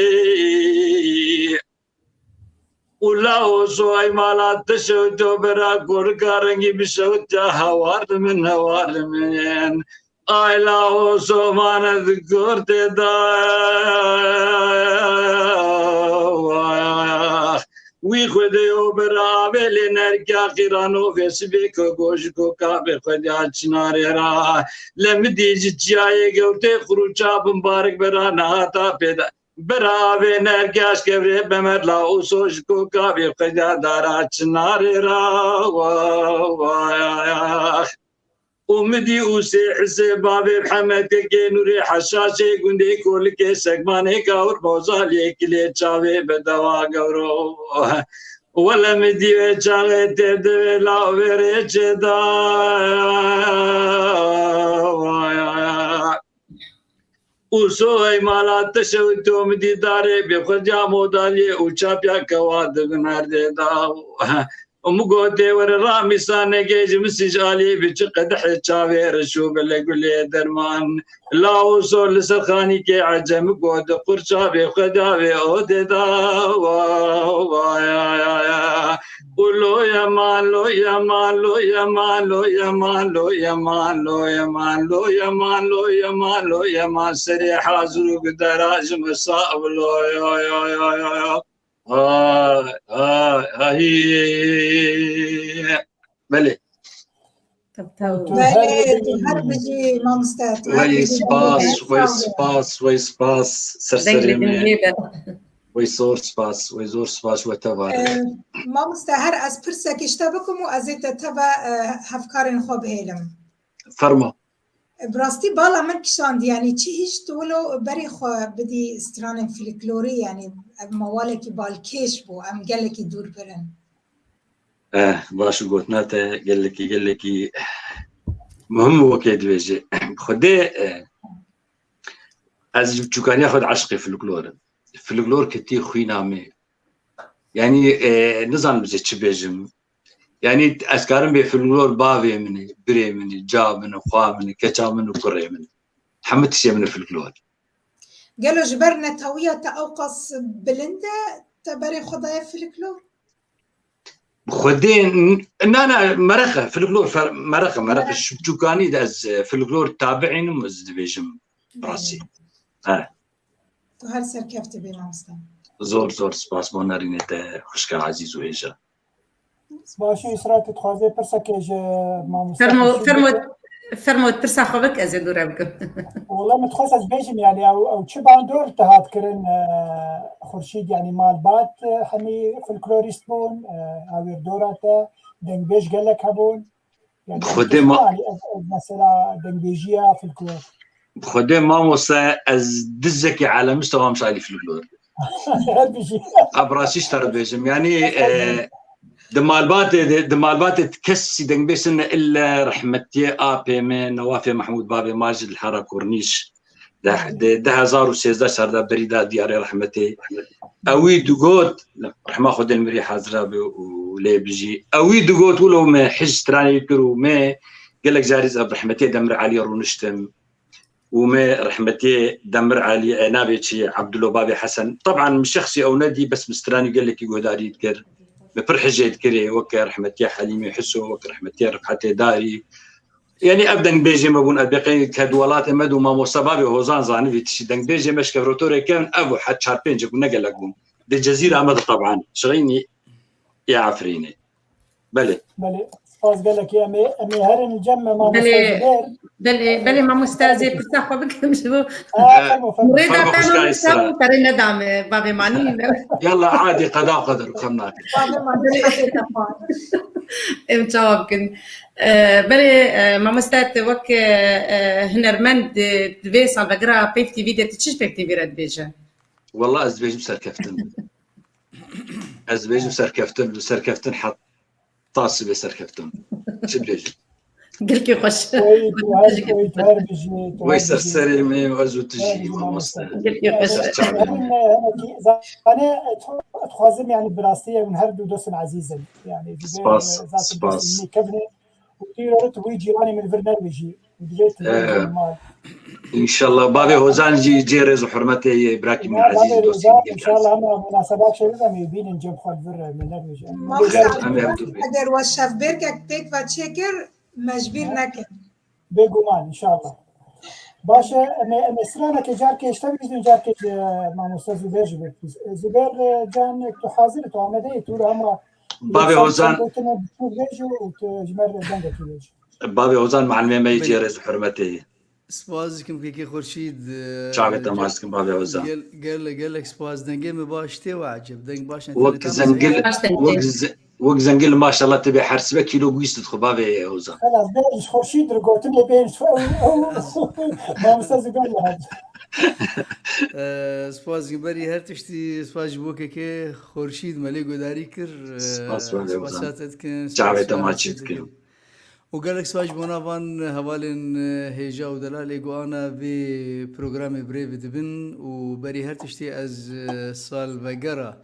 ولا وصوي مالا تشوتو برا كور كارنجي بشوتا هوارد من هوارد من لا وصو مانا ذكور تدا ويخذي وبرابي لنركا قيرانو فيسبيك وغوشكو كابي خديات شناريرا لمدي جتشاي قوتي خروجا بمبارك برانا تا بيدا برابي نركاش كبري بمرلا وصوشكو كابي خديات دارات شناريرا ومدي وسي حسي بابي بحمد كي نوري حشاشي قندي كل كي سقماني كاور موزالي كلي تشاوي بدوا قورو ولا مدي وچاغي تدوي لا وريچ دا وسوي مالا تشوتو مدي داري بخجا مودالي وچابيا كواد بمرد دا ومقودي ورا ميسانه جيج مسجالي بيج قدح تشاوير شو بلقولي درمان لا وصول لسخاني كي عجم قود قرشابي خداوي اوددا يا ولو يا مالو يا مالو يا مالو يا مالو يا مالو يا مالو يا مالو يا مالو يا ما سري حاضر قدراج مصاب لو يا بلي هربجي مامستات وي سباس سرسري وي زور سباس وتبار مامستا هر از پرسك اشتبكم و ازيت تبا هفكارن خوب هيلم فرما براستي بالا من كشاند يعني چي هيش تولو بري خو بدي استران فلكلوري يعني موالكي بالكيش بو ام قالكي دور برن باش قوتناتا قال لك مهم وكيد بيجي خدي از كان ياخذ عشقي فلكلور كتير خوي نامي يعني نظام بزي تشبيجم يعني اسكارم بفلور بافي من بري من جا من خوا من كتا من كري من حمد شيء من الفلكلور قالوا جبرنا توية تأوقص بلندا تبري خضايا في الكلور خدين انا مرخه فلكلور مرخه شبجوكاني داز فلكلور تابعين مز بيجم براسي تو هر سر كيف تبي مامستا زور سپاس بۆ نەرینێتە خوشکە عزیز و هێژە باشی ئیسرات تخوازێ پرسەکێژ فرمو ترسا خوبك ازيد دورا بكم والله متخصص بيجم يعني او تشبان دور تهات كرن خورشيد يعني مالبات همي فلكلوريست بون او دوراتا دنگ بيج قالك هبون يعني خدي ما مثلا دنگ بيجيا فلكلور خدي ماموسا از دزكي على مستوى مشايلي فلكلور ابراسيش ترى بيجم يعني دمالبات تكسي دنگ بيسن الا رحمتي ابي من نوافي محمود بابي ماجد الحاره كورنيش ده 2016 ده بريده دياري رحمتي اوي دوغوت رحمه خد المري حاضره ولي بيجي اوي دوغوت ولو ما حج تراني يكرو ما قال لك جاريز رحمتي دمر علي رونشتم وما رحمتي دمر علي نابيتشي عبد الله بابي حسن طبعا مش شخصي او نادي بس مستراني قال لك يقول داري يذكر بفرحجه يذكري وك رحمتي حليمي يحسوا وك رحمتي رفعتي داري يعني ابدا بيجي ما بون ابقي كدولات مدو ما مصابي وزان زاني في تشدن بيجي مش كفروتوري كان ابو حد شاربين جبنا قال لكم دي الجزيره امد طبعا شغيني يا عفريني بلي فاز قال لك يا امي هرن الجمه ما بلي ما مستازي بتاخذ بكم شو مريد اعطينا ترى ندعم بابي ماني يلا عادي قضاء قدر خلنا متشابكن بلي ما مستات وك هنرمند دبي سالفقرا بيف تي في دي تشش بيف تي في رد بيجا والله از بيجم سركفتن حط طاس بسركفتن شبليج قلكي خوش ويسر سري مي وازو تجي قلكي خوش انا اتخازم يعني براستيه من هردو دوسن عزيزا يعني سباس كبني وتيرت ويجي راني من البرنامج ان شاء الله بابي هوزان جي رزق حرمتي براكي من عزيز دوسي ان شاء الله انا مناسبات شريفه يبين نجيب خد بر من اگر وشاف بركك تيك وتشكر مجبور نكن بيغومان ان شاء الله باشا مثلا كجار كيشتبي جار كي مع استاذ زبير جان تو حاضر تو عمدي تو هم بابي هوزان بابي هوزان مع الميمه يجي رزق حرمتي سپاسكم كي خورشيد شعبي تماسكم بابي هوزان قال لك سپاس دنگي باش تي وعجب دنگ باش وقت زنقل ما شاء الله تبي حرسبه كيلو بيست تدخل بابي هوزان خلاص بيش خورشيد رقوتني بيش ما مستاذ قال له سپاس بري هر تشتي سپاس بوكي كي خورشيد ملي گوداري كر سپاسات كن شعبي تماسكم وقال لك سواج بونافان هوالن هيجا ودلالي قوانا في برنامج بريفت بن وبري هرتشتي از سال بقرة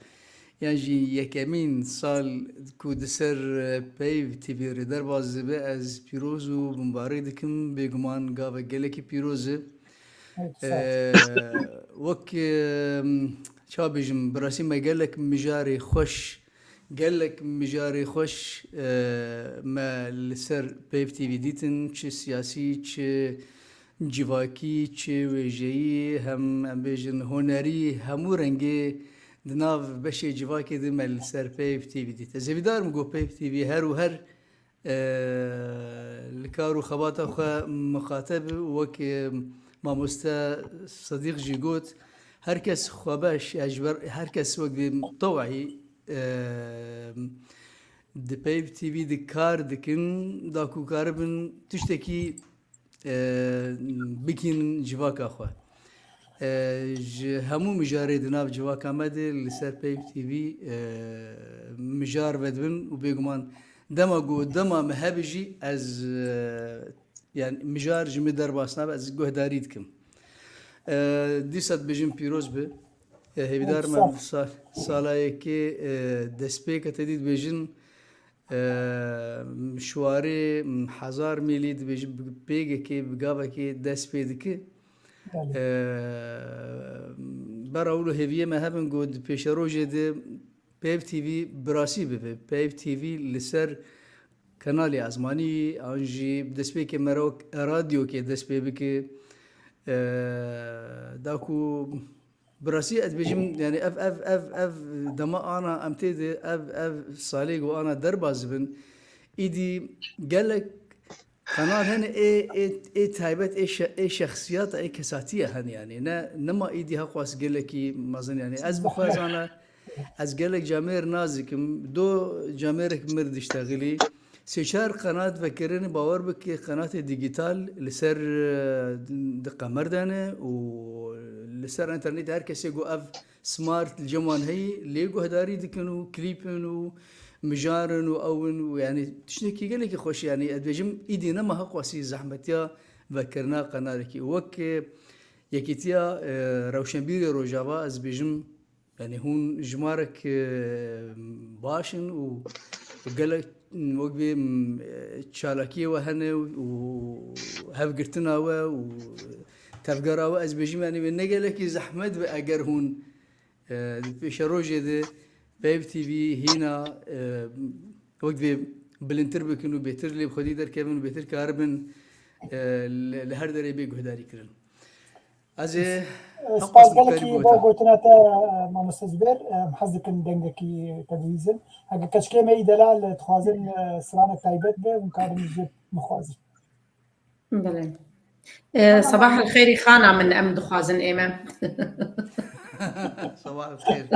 يعني يكمين سال كودسر بيف تي في ريدر باز از بيروزو بمباردكم بيغمان قاوة قالك بيروزو وك شابجم براسي ما قال لك مجاري خوش قال لك مجاري خوش ما لسر بيف تي في ديتن چه سياسي چه جواكي چه ويجي هم بيجن هنري همو رنگي دناف بشي جواكي دي ما لسر بيف تي في ديت زبيدار مقو بيف تي في هر وهر لكارو خباتا خوا مخاطب وك ما مستا صديق جيغوت هركس خواباش اجبر هركس وقت طوعي د پیپ تی وی د کار دکن دا کو کاربن تشتکی بکین جواکا خو همو مجاری دناف جواکا مد لسر پیپ تی وی مجار بدبن و بگمان دما گو دما مهبجی از يعني مجار جمي درباسنا از گهدارید کم دیسات بجیم پیروز به هیدار من سالای که دسپیک تدید بیشن مشواره 1000 میلی بیگه که بگاوه که دست پیدا که برای اولو هیویه ما هبن گود پیش روژه ده پیف تیوی براسی ببه پیف تیوی لسر کانالی ازمانی آنجی دست پی که مرا رادیو که دست پی بکه داکو براسي اتبجم يعني اف دما انا امتد اف صاليق وانا درباز بن ايدي قال لك قناه هنا اي تايبت اي شخصيات اي كساتيه هن يعني نما ايدي هقواس قال لك مثلا يعني از بخواز انا از قال لك جامير نازكم دو جاميرك مرد اشتغلي سيشار قناة فكرني باور بك قناة ديجيتال لسر دقة مردانة ولسر انترنت هر كسي جو اف سمارت الجوان هي ليجو هداري دكنو كليبن ومجارن واون ويعني تشنكي قال لك خوش يعني ادبجم ايدي نما هقواسي زحمتيا فكرنا قناة لكي وك يكيتيا روشنبيري روجافا از بجم يعني هون جمارك باشن وقال لك وقبي تشالكي وهنا وهف قرتنا وتفقرا واز بجي يعني من نقلك زحمت باجر هون في شروجه ده بيب تي في هنا وقبي بلنتر بكنو بيتر لي بخدي در كيفن بيتر كاربن لهر دري بي غداري كرن از سپاس گلکی با گوتنات ما مستزبر محزك دنگکی تدویزن اگه کشکی می دلال تخوازن سرانه تایبت به ومكارن جد مخوازن بله صباح الخير خانة من أم دخوازن إيمان صباح الخير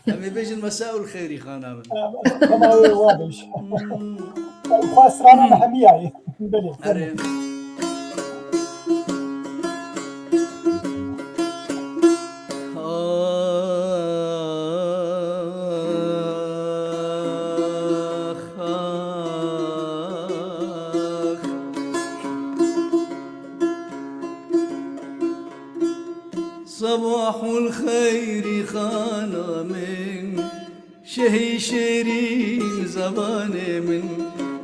أمي بيجي المساء الخير خانة من كما هو واضح خواز سرانه محمية بلي صباح الخير خانة من شهي شيرين زمان من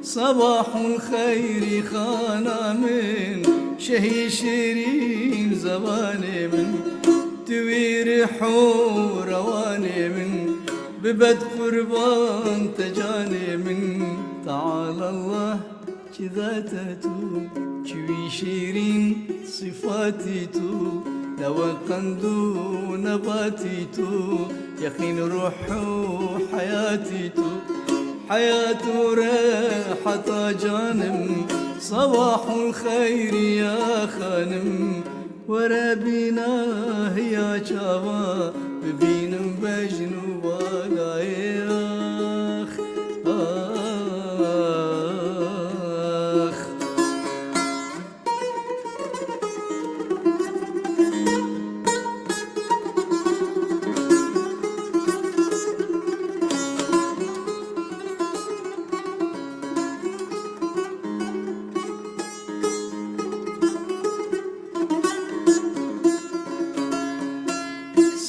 صباح الخير خانة من شهي شيرين زمان من توير حور رواني من ببد قربان تجاني من تعالى الله كذا تتو كوي شيرين صفاتي تو لو قندو نباتي تو يقين روح حياتي تو حياة راحة جانم صباح الخير يا خانم ورابينا هي شاوا ببين بجنو ولا ياخ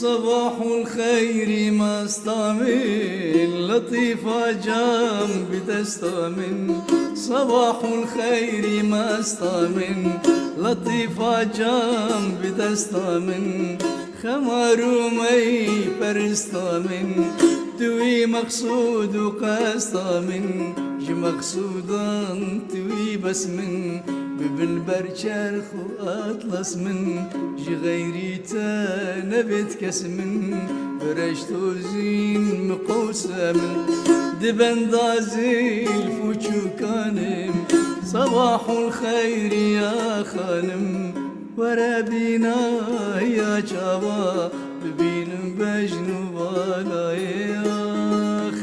صباح الخير ما استامن لطيفة جنب تستامن صباح الخير ما استامن لطيفة جنب تستامن خمارو مي برستامن توي مقصود وقاستامن جي مقصودا توي بس من ببن برشرخ وأطلس من جي غيري نبت كسمن برشتو زين مقوسة من دبن دازي الفوشو كانم صباح الخير يا خانم ورابينا يا جابا ببين بجنو بالا ياخ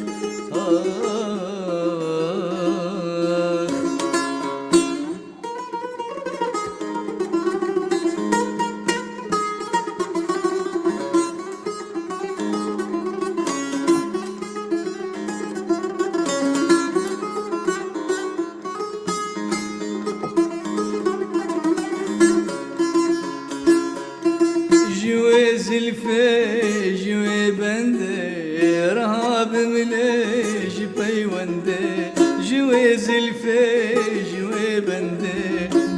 زلفي جوي بندي رهاب من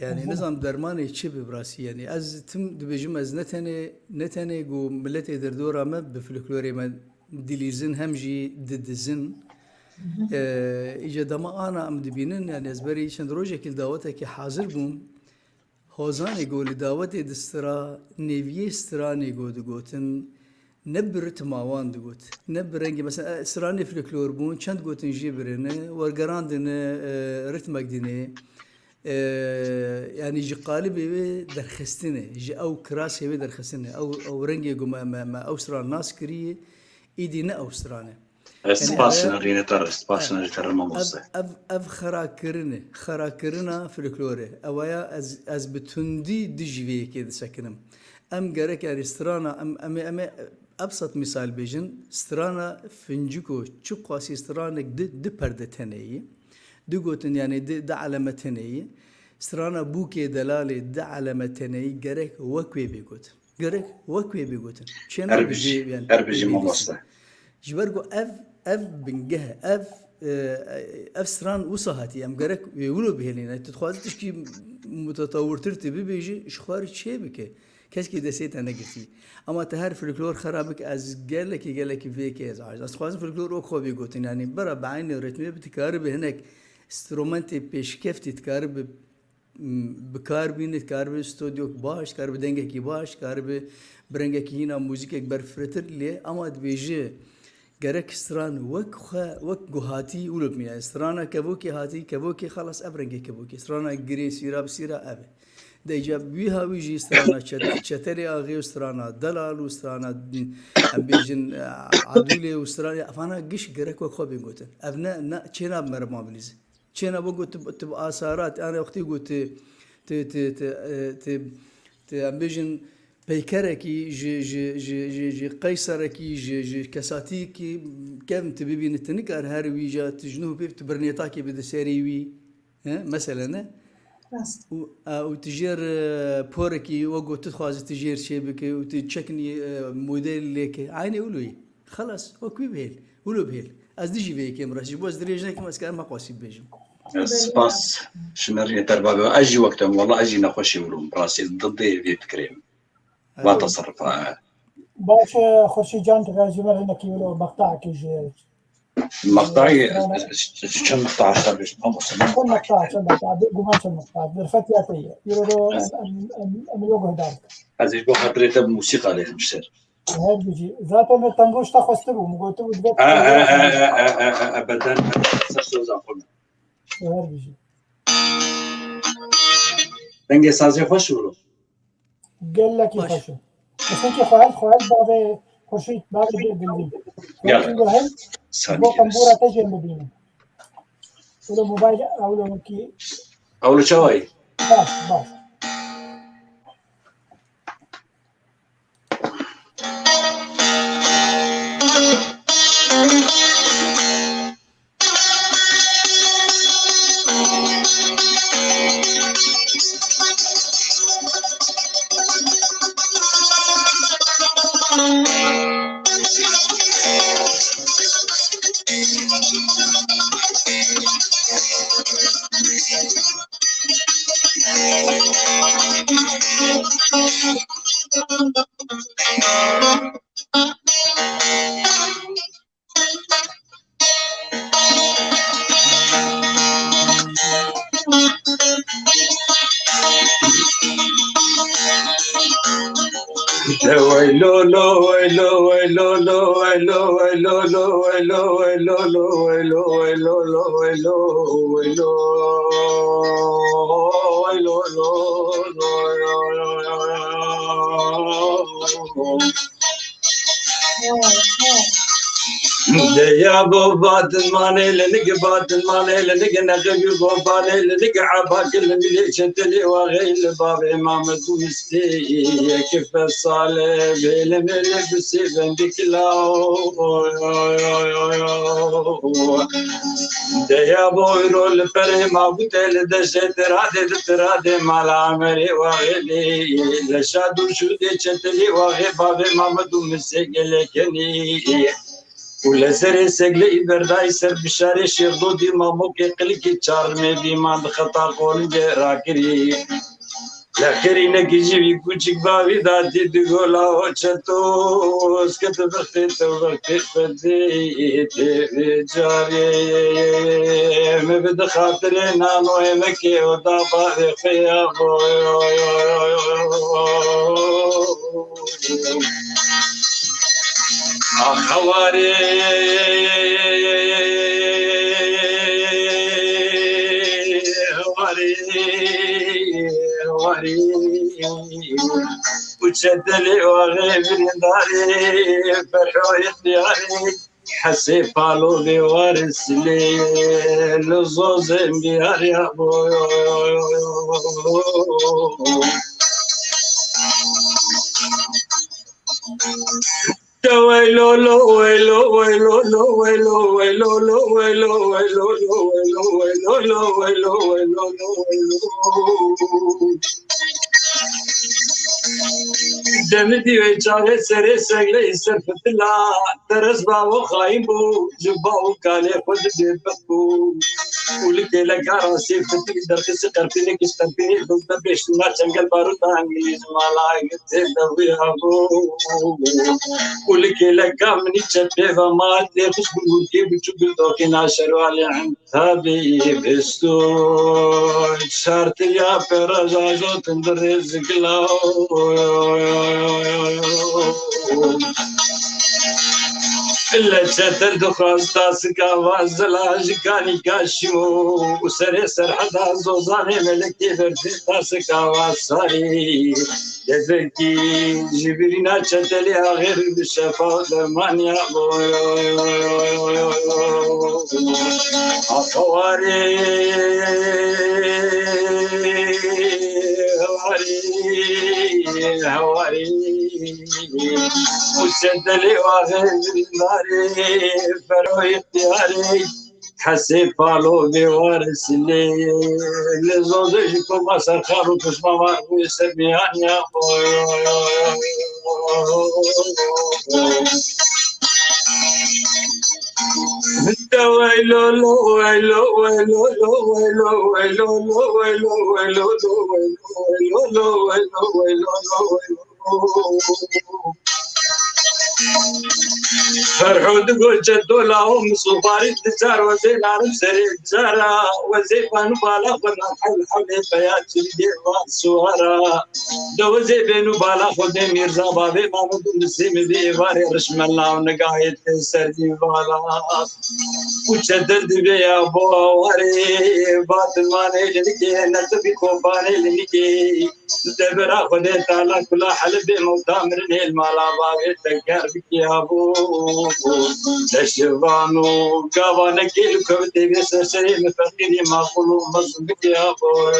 يعني نظام درماني تشي براسي يعني از تم دبجم از نتني جو ملتي دردورا ما بفلكلوري ما ديليزن همجي ددزن اجا دما انا ام دبينن يعني ازبري شند روجه كل دعوتك حاضر بوم هوزاني قول دعوتي دسترا نيفي ستراني قوتن نبرت ماوان دقوت نبرنجي مثلا سراني فلكلور بون چند قوتن جيبرن ورقراندن رتمك ديني يعني جي قالبي درخستنه جي او كراسي درخستنه او رنجي ما اوسران ناس كريه ايدي نا اوسرانه اسباسنا رينتر اسباسنا تر ممص اف خراكرنا فلكلوره اويا از بتندي دجوي كده سكنم ام جرك يعني استرانا ام ابسط مثال بيجن استرانا فنجكو تشو قاسي استرانك د برده تنيه دقوتن يعني د علامه تنيه استرانا بوكي دلالي د علامه تنيه جرك وكوي بيقوت جرك وكوي بيقوتن شنو يعني اربجي ممص جبرجو اف بنجها اف سران وصهاتي ام جرك يقولوا بهلينا تدخل تشكي متطور ترتبي بيجي شخار شي بك كاسكي دسيت انا قلتي اما تهار فلكلور خرابك از قال لك فيك از خواز فلكلور او خوبي قوتين يعني برا بعين رتمي بتكارب هناك استرومنتي بيش كيف تتكارب بكاربين تكارب استوديو باش كارب دنگه باش كارب برنگه كي هنا موزيك برفرتر لي اما بيجي جرك استران وك جهاتي ولب ميا استرانا كبوكي هاتي كبوكي خلاص ابرنگه كبوكي استرانا جري سيرا بسيرا ابي ده جاب بيها ويجي استرانا شتري اغي استرانا دلال واسترانا ام بيجن عدولي واسترانا افانا قش جرك وخو بيقوتن ابنا نا تشينا مرما بليز تشينا بقول تبقى اثارات انا وقتي قلت ت ام بيجن بيكركي جي قيصركي جي كساتيكي كم تبي نتنكر هاروي جا تجنوه بيت برنيطاكي بده سيريوي مثلا وتجير بوركي وقو تدخواز تجير شيبكي وتشكني موديل ليك عيني ولوي خلاص وكوي بهيل ولو بهيل از ديجي بيكي مراسي بوز دريجنك مسكان ما قواسي بيجم سباس شمري تربابي اجي وقتهم والله اجي نخشي ولوم راسي ضدي في تكريم ما تصرف باش خورشيد جان ترجمه لنا كيلو مقطعك يجي مقطعي كم مقطع خرج كم مقطع قماش المقطع بالفتياتيه يقولوا املوغ هدار هذه جو خاطري تب موسيقى عليه مشتر هاد بيجي ذاته من تنقوش تخسترو مقوتو دبت ابدا سرسو زاقول هاد بيجي دنگه سازی خوش ولو قال لك يخشوا بس انت خالد بعد خورشيد بعد بالبيت يلا بو طنبوره تجي المدينه ولو موبايل او لو كي او لو شوي باش Lo يا بوبات الماني لنق بات الماني لنق نغي بوباني لنق عباك اللي شتلي وغيل باب امام دوستي كيف الصالح بالمل بسيبن بكلاو يا بويرو الفريما بتل دشت راد مال عمري وغيلي لشادو شودي شتلي وغي باب امام دوستي لكني ولا سري سقلي برداي سر بشاري شيخ دي ما موكي قلكي تشار ميدي ما دخطا قول راكري لاخري نجيجي كوچك بابي دادي دغولا وچتو اسكت بخت وقت فدي تجاري مبد خاطر نانو مكي وضابا خيا اخواري وتشدلي وغيب داري فرحوا يدياري حسي فالو لي وارس لي لزوز بيار يا بوي ويلو لو ويلو ويلو لو ويلو ويلو لو ويلو ويلو لو ويلو ويلو لو ويلو ويلو لو دمدي ويجاري سري سغلي سرفت لا درس باو خايبو جباو كالي خد بيبكو ولك لك راسي فتك درت سقرتني كشتبي ضد بيش ما تنقل بارود انجليز ما لاقيت دوي ابو ولك لك مني تشبي فما تخش بقولي بتشوف دوكي ناشر على عند هذه بستو شرط يا فرجاجو تندرز قلاو إلا تشتر دخاز تاسك آواز لاج كاني كاشمو وسري سرحدا زوزاني ملكي بردي تاسك آواز ساري يزكي جبرينا تشتلي غير بالشفا درمانيا أخواري هواري وشدلي واغير الناري فروي اختياري حسي فالو بوارس لي لزوجكم أسر خارو تسمى مارو يسميان يا ويلو لو ويلو ويلو لو ويلو ويلو لو ويلو ويلو لو ويلو لو ويلو ويلو لو فرحوا تقول جدو لهم صفاري التجار وزين عرب سري التجارة وزين بانو بالا خدنا حل حل بيات جدي والسوارة دو زي بينو بالا خدنا ميرزا بابي مامود نسيم دي باري رشم الله ونقايد سردي بالا وشدد بيا بواري باطل ماني لنكي نتبي كوباني لنكي دبرا خدنا تالا كلا حلب موتا مرني المالا بابي تقر بك يا بو تشبانو قوانا كيلو كبتي بسرسري مفقيني ما قلو مصبك يا بو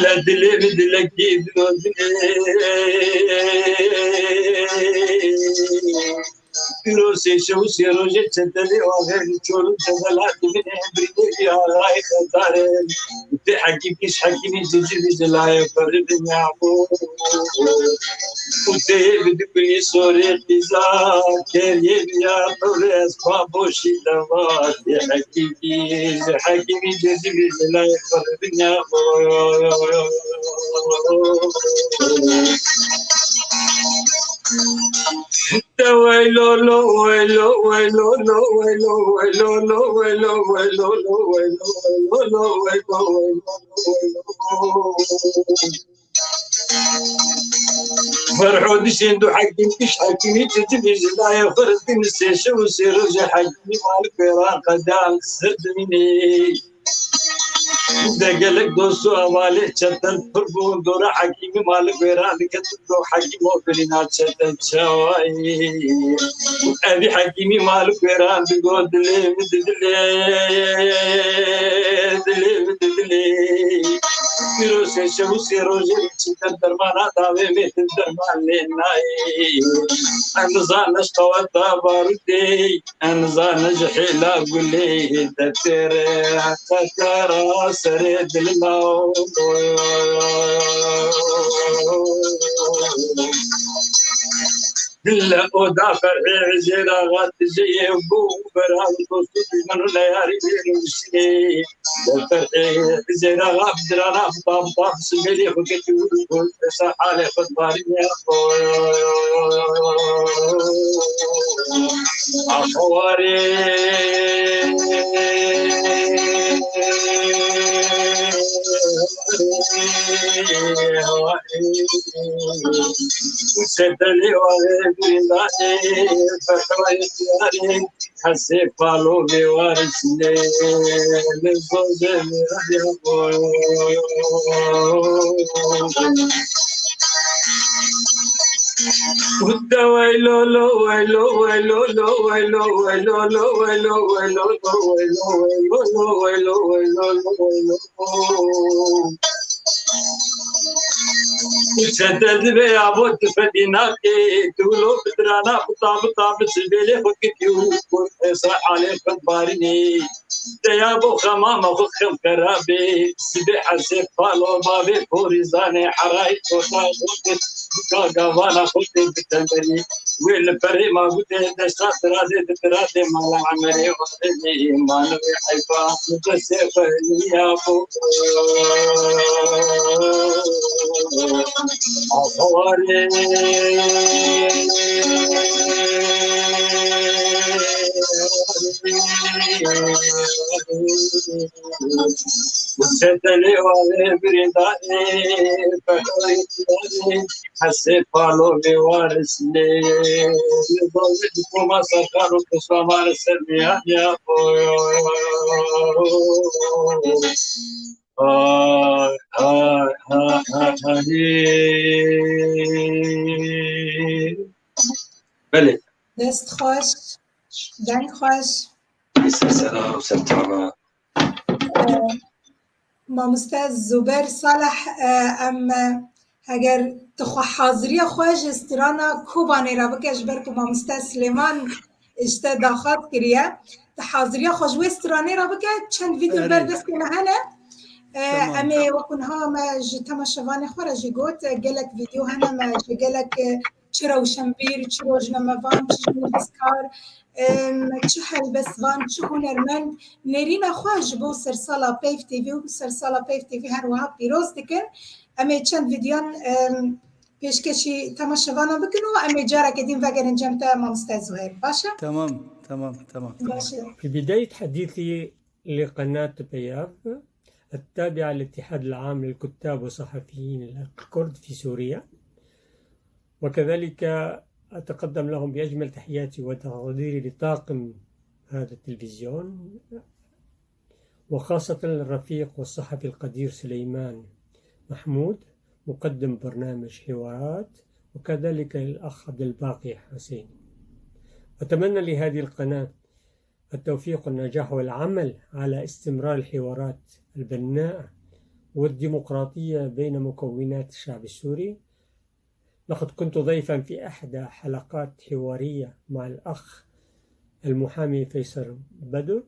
لا دلي بدلكي روسي شو سيرو جتدلي وغير تشول تدلات من بريدي يا راي خطارين تحكي كيش حكيني تجي بجلاي فرد نعبو وتي بدكني سوري قزا كيري يا طريس بابوشي دوات تحكي كيش حكيني تجي بجلاي فرد نعبو ويلو لو ويلو ويلو لو ويلو ويلو لو ويلو ويلو لو ويلو لو ويلو فرحوا دشندو حقي مش حقي تجيب جلايا فرد نسيش وسيرج حقي مالك فيران قدام سردني دقلك دوسو أمالي چتن فربون دورا حقيمي مالك ويران كتبو حقيمو فرينات چتن شواي أبي حقيمي مالك ويران بقول دلي مدلي ميروسي شوسي روجي چتن درمانا داوي ميتن درمان لناي أنزانش قوتا باردي أنزانش حيلا قولي تتري تترى سريد الموت هلا ودافع عزيرا غاد زي ابو برام توصف من ليالي المسكين دافع عزيرا غاد درانا طاب طاب سميلي وقت يقول صحالي خطباري يا اخواري وسدني وغيري فحويتني حسيت قالوا وارثني للزوج ويلو لو ويلو ويلو لو ويلو ويلو لو ويلو ويلو لو ويلو ويلو ويلو ويلو وشدد بي عبود فديناك تقولوا بدرانا بطاب طاب سبيلي فكتيو صح عليك بارني يا ابو خمام ابو خم كرابي سبيح سيف فالو بابي فوريزاني حرايت وطاقوت كاغوانا خوتي بتنبري والبري ما قلت دشات رادي دترادي مالا عمري وخدي ما نبي حيفا متسفني يا ابو أخواري وسدني وغيبرداني فحويتني حسيت قالوا لي وارثني لضوجتكم ما سخروا كسوة ما رسلني يا بله دست خوش دنگ خوش سلام سلام مامۆستا زوبەر ساڵح ئەم هەگەر تخوا حاضریە خۆش استرانا کوبانێرا بکەش بەرکو مامۆستا سلێمان شتە داخات کریە تە حاضریە خۆش وێ استرانێرا بکە چەند ڤیدیۆ بەردەستێنە هەنە ئەمێ وەکونها مە ji temaşevanê xwe re jî got gelek vîdeo hene me ji gelek çi rewşenbîr, çi rojnamevan, çi nivîskar, çi helbestvan, çi hunermend nêrîna xwe ji bo sersala Peyv TV û sersala Peyv TV her wiha pîroz dikin. Em ê çend vîdyoan pêşkêşî temaşevanan bikin û em ê carekê din vegerin cem te mamoste Zuhêr. Baş e? تمام Baş e. في بداية حديثي لقناة بياف التابعة للاتحاد العام للكتاب والصحفيين الكرد في سوريا، وكذلك أتقدم لهم بأجمل تحياتي وتقديري لطاقم هذا التلفزيون، وخاصة الرفيق والصحفي القدير سليمان محمود مقدم برنامج حوارات، وكذلك الأخ عبد الباقي حسين. أتمنى لهذه القناة التوفيق والنجاح والعمل على استمرار الحوارات البناءة والديمقراطية بين مكونات الشعب السوري. لقد كنت ضيفا في أحدى حلقات حوارية مع الأخ المحامي فيصل بدر،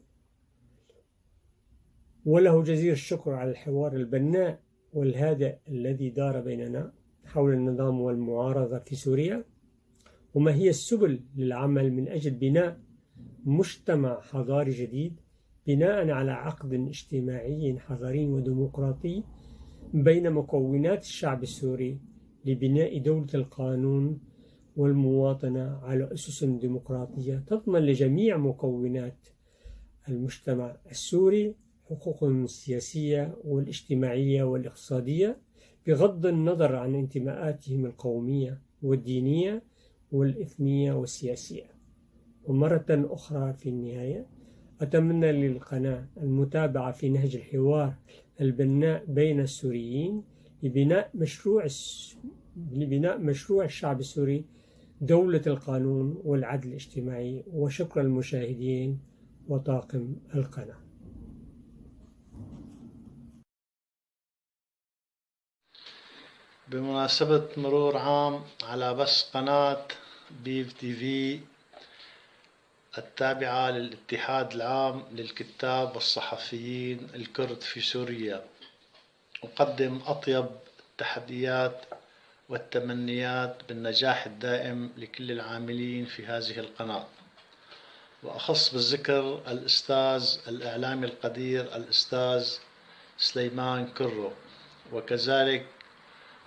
وله جزيل الشكر على الحوار البناء والهادئ الذي دار بيننا حول النظام والمعارضة في سوريا، وما هي السبل للعمل من أجل بناء مجتمع حضاري جديد بناء على عقد اجتماعي حضاري وديمقراطي بين مكونات الشعب السوري لبناء دولة القانون والمواطنة على أسس ديمقراطية تضمن لجميع مكونات المجتمع السوري حقوقهم السياسية والاجتماعية والاقتصادية بغض النظر عن انتماءاتهم القومية والدينية والإثنية والسياسية. ومرة أخرى في النهاية أتمنى للقناة المتابعة في نهج الحوار البناء بين السوريين لبناء مشروع الشعب السوري دولة القانون والعدل الاجتماعي. وشكرا للمشاهدين وطاقم القناة. بمناسبة مرور عام على بث قناة بيف تي في التابعة للاتحاد العام للكتاب والصحفيين الكرد في سوريا، أقدم أطيب التحديات والتمنيات بالنجاح الدائم لكل العاملين في هذه القناة، وأخص بالذكر الأستاذ الإعلامي القدير الأستاذ سليمان كرو، وكذلك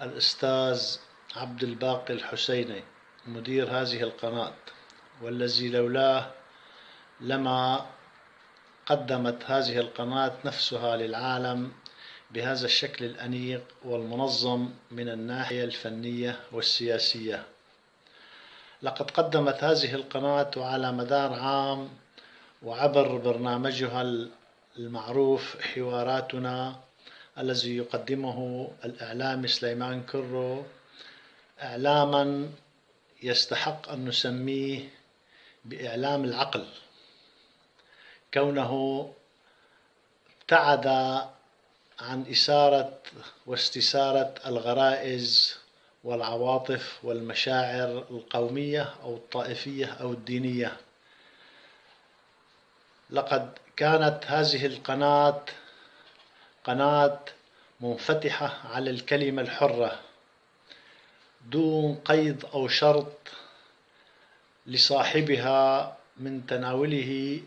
الأستاذ عبد الباقي الحسيني مدير هذه القناة، والذي لولاه لما قدمت هذه القناة نفسها للعالم بهذا الشكل الأنيق والمنظم من الناحية الفنية والسياسية. لقد قدمت هذه القناة على مدار عام وعبر برنامجها المعروف حواراتنا الذي يقدمه الإعلامي سليمان كرو إعلاما يستحق أن نسميه بإعلام العقل، كونه ابتعد عن إثارة واستثارة الغرائز والعواطف والمشاعر القومية أو الطائفية أو الدينية. لقد كانت هذه القناة قناة منفتحة على الكلمة الحرة دون قيد أو شرط لصاحبها من تناوله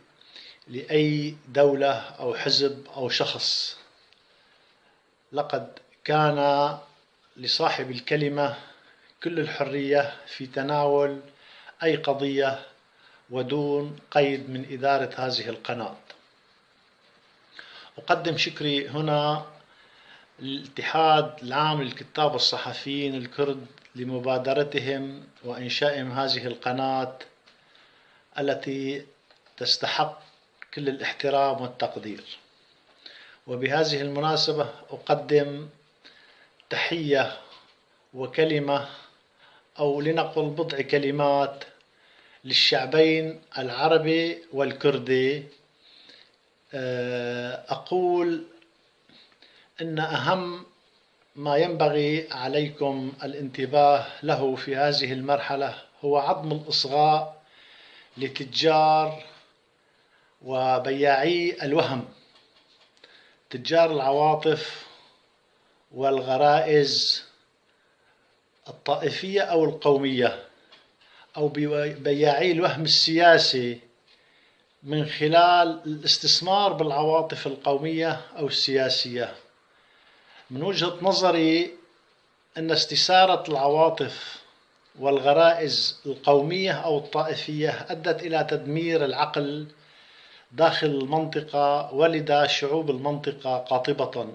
لأي دولة أو حزب أو شخص. لقد كان لصاحب الكلمة كل الحرية في تناول أي قضية ودون قيد من إدارة هذه القناة. أقدم شكري هنا للاتحاد العام للكتاب والصحفيين الكرد لمبادرتهم وإنشائهم هذه القناة التي تستحق كل الاحترام والتقدير. وبهذه المناسبة أقدم تحية وكلمة أو لنقل بضع كلمات للشعبين العربي والكردي. أقول إن أهم ما ينبغي عليكم الانتباه له في هذه المرحلة هو عدم الإصغاء لتجار وبياعي الوهم، تجار العواطف والغرائز الطائفية أو القومية، أو بياعي الوهم السياسي من خلال الاستثمار بالعواطف القومية أو السياسية. من وجهة نظري أن استثارة العواطف والغرائز القومية أو الطائفية أدت إلى تدمير العقل داخل المنطقة ولدى شعوب المنطقة قاطبة،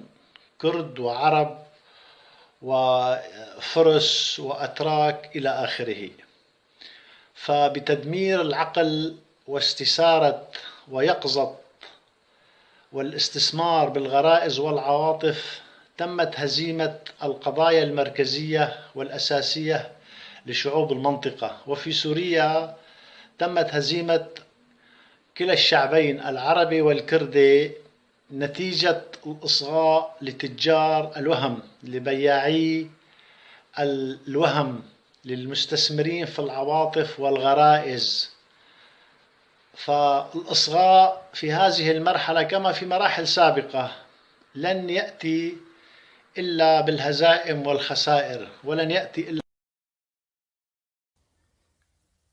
كرد وعرب وفرس وأتراك إلى آخره. فبتدمير العقل واستثارة ويقظة والاستثمار بالغرائز والعواطف تمت هزيمة القضايا المركزية والأساسية لشعوب المنطقة. وفي سوريا تمت هزيمة كلا الشعبين العربي والكردي نتيجة الإصغاء لتجار الوهم، لبياعي الوهم، للمستثمرين في العواطف والغرائز. فالإصغاء في هذه المرحلة كما في مراحل سابقة لن يأتي إلا بالهزائم والخسائر، ولن يأتي إلا.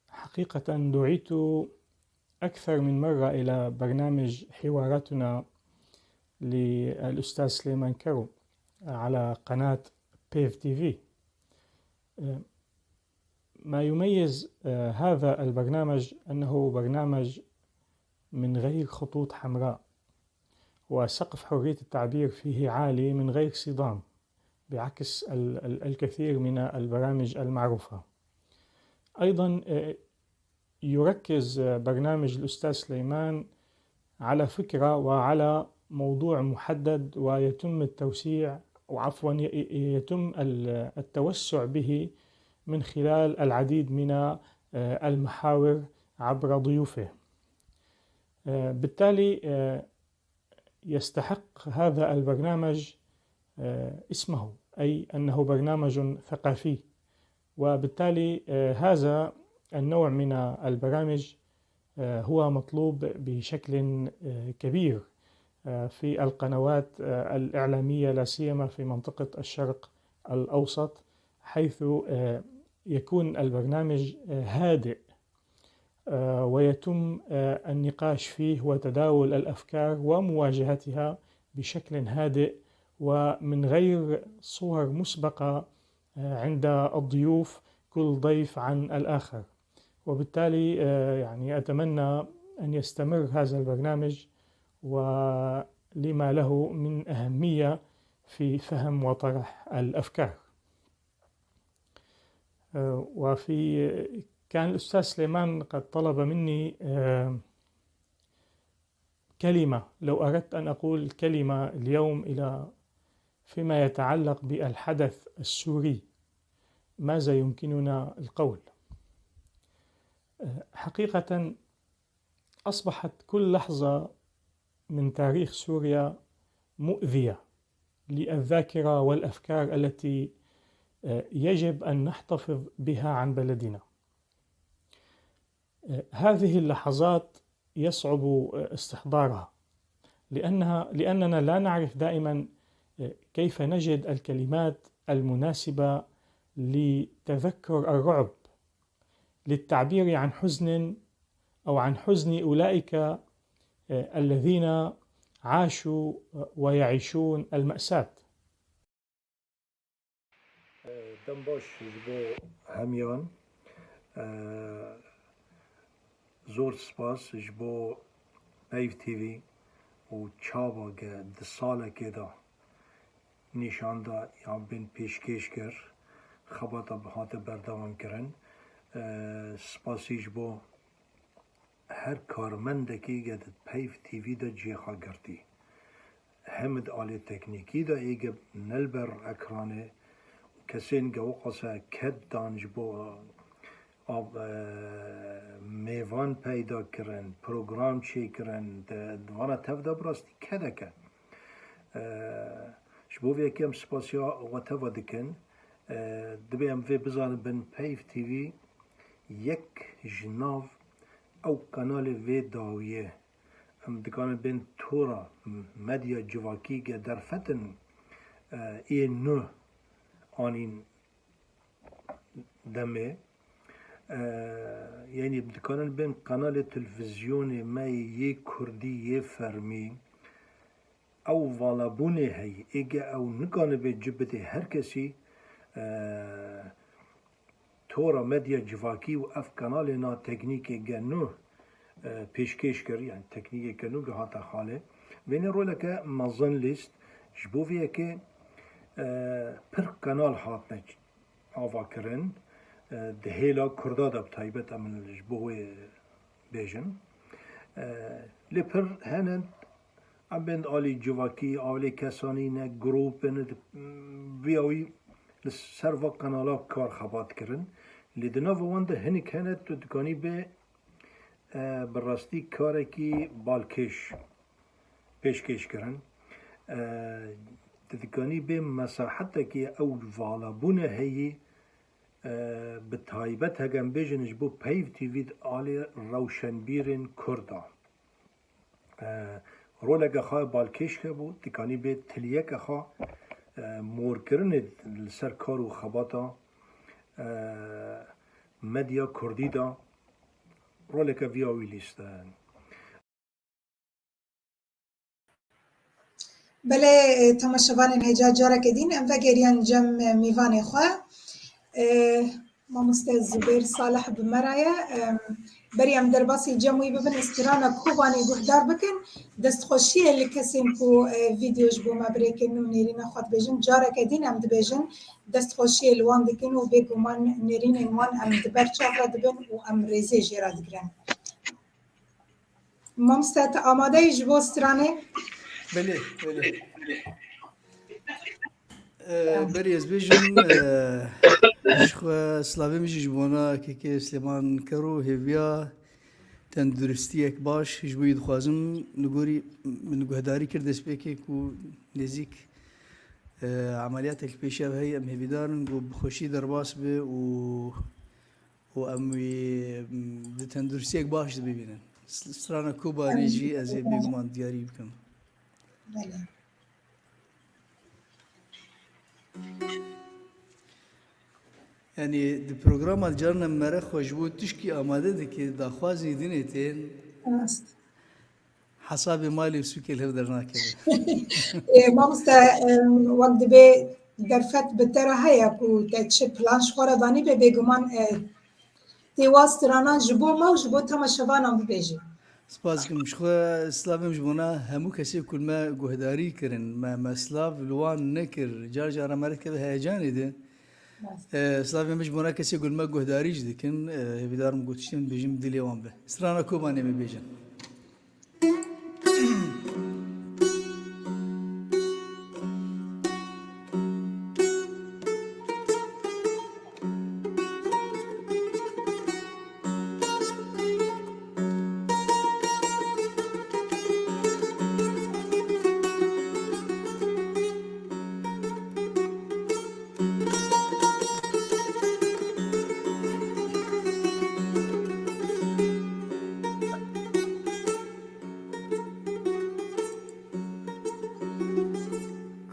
حقيقة دعيت أكثر من مرة إلى برنامج حواراتنا للأستاذ سليمان كرو على قناة بيف تي في. ما يميز هذا البرنامج أنه برنامج من غير خطوط حمراء، وسقف حرية التعبير فيه عالي من غير صدام، بعكس الكثير من البرامج المعروفة. أيضا يركز برنامج الأستاذ سليمان على فكرة وعلى موضوع محدد، ويتم التوسيع يتم التوسع به من خلال العديد من المحاور عبر ضيوفه. بالتالي يستحق هذا البرنامج اسمه، أي أنه برنامج ثقافي. وبالتالي هذا النوع من البرامج هو مطلوب بشكل كبير في القنوات الإعلامية، لا سيما في منطقة الشرق الأوسط، حيث يكون البرنامج هادئ ويتم النقاش فيه وتداول الأفكار ومواجهتها بشكل هادئ ومن غير صور مسبقة عند الضيوف، كل ضيف عن الآخر. وبالتالي يعني أتمنى أن يستمر هذا البرنامج ولما له من أهمية في فهم وطرح الأفكار. كان الأستاذ سليمان قد طلب مني كلمة، لو أردت أن أقول كلمة اليوم فيما يتعلق بالحدث السوري، ماذا يمكننا القول؟ حقيقة أصبحت كل لحظة من تاريخ سوريا مؤذية للذاكرة والأفكار التي يجب أن نحتفظ بها عن بلدنا. هذه اللحظات يصعب استحضارها لأننا لا نعرف دائما كيف نجد الكلمات المناسبة لتذكر الرعب، للتعبير عن حزن أو عن حزن أولئك الذين عاشوا ويعيشون المأساة. دنباش جبو هميان زور سپاس جبو پیف تیوی و چابا که دساله که دا نشان دا یا بین پیشکش کر خباتا بحات بردوام کرن. سپاسی جبو هر کارمنده که گد پیف تیوی دا جیخا گرتی همد آلی تکنیکی دا ایگه نلبر اکرانه کسین گو قصه کد دانج بو آب میوان پیدا کرن پروگرام چی کرن دوانا تفدا براستی کده که شبو وی کم سپاسیا و تفا دکن دبی ام وی بزان بن پیف تیوی یک جناو او کانال وی داویه ام دکان بین تورا مدیا جواکی که در فتن ای نو آنین دمه یعنی دکان بین قنال تلفزیون ما یه کردی یه فرمی او والابونه هی ایگه او نکانه به جبته هر کسی تورا مدیا جواکی و اف کانال نا تکنیک گنو پیشکش کری یعنی تکنیک گنو گهاتا خاله بین روله که مزن لیست جبوفیه که پر کانال هاتنه آوا کرن دهیلا کردا دا بتایبت امن جبوه بیجن لپر هنن ام بند آلی جواکی آلی کسانی نه گروپ نه بیاوی لسروا کانالا کار خبات کرن لیدنا وانده هنی کنه تو دکانی به براستی کاری کی بالکش پیشکش کرن دکانی به مساحت کی او والا بونه هی به تایبت هگم بیجنش بو پیف تیوید آلی روشنبیرن کردا رولگ خواه بالکش که بود دکانی به تلیک خواه مور کرن سر کار و خباتا مدیا کردی دا رولگ ویاوی لیستن. بله تماشاوان هجا جارا کدین ام و گریان جم میوان خواه ما مستعد زبير صالح بمرايا بريم درباسي جموي ببن استرانا كوباني قهدار بكن دست خوشيه اللي كسين كو فيديو جبو ما بريكن ونيرين خط بيجن جارة كدين ام دبيجن دست خوشيه الوان دكن وبيقو من نيرين وان ام دبر شافرا دبن وام ريزي جيرا دقرن ما مستعد آماده جبو استراني بله بریز بیشم شخو سلاوی میشه جبونا که سلیمان کرو هویا تندرستی یک باش جبوید خوازم نگوری نگهداری کرد اسپی که کو نزیک عملیات الپیشه و هی ام هیدارن و بخوشی درباس به و امی تندرستی یک باش ببینن استرانا کوبا نیجی از بیگمان دیاری بکن. Yani di programa carna mere xoşbû tişkî amade dike daxwazî dinê tên hesabê malê sûkê li hev dernakeve. Mamoste wek dibe derfet bi te re heye ku te çi plan ji xwe re danî be bêguman tê waz tiranan ji bo me û ji bo temaşevanan bibêjî. Spas dikim ji xwe slavêm ji bona hemû kesê ku me guhdarî kirin me slav li wan nekir car cara me re dikeve heyecanê de slavêm ji bona kesê ku me guhdarî jî dikin hêvîdarim gotiştên bêjim dilê wan be. Strana Kobanê me bêjin.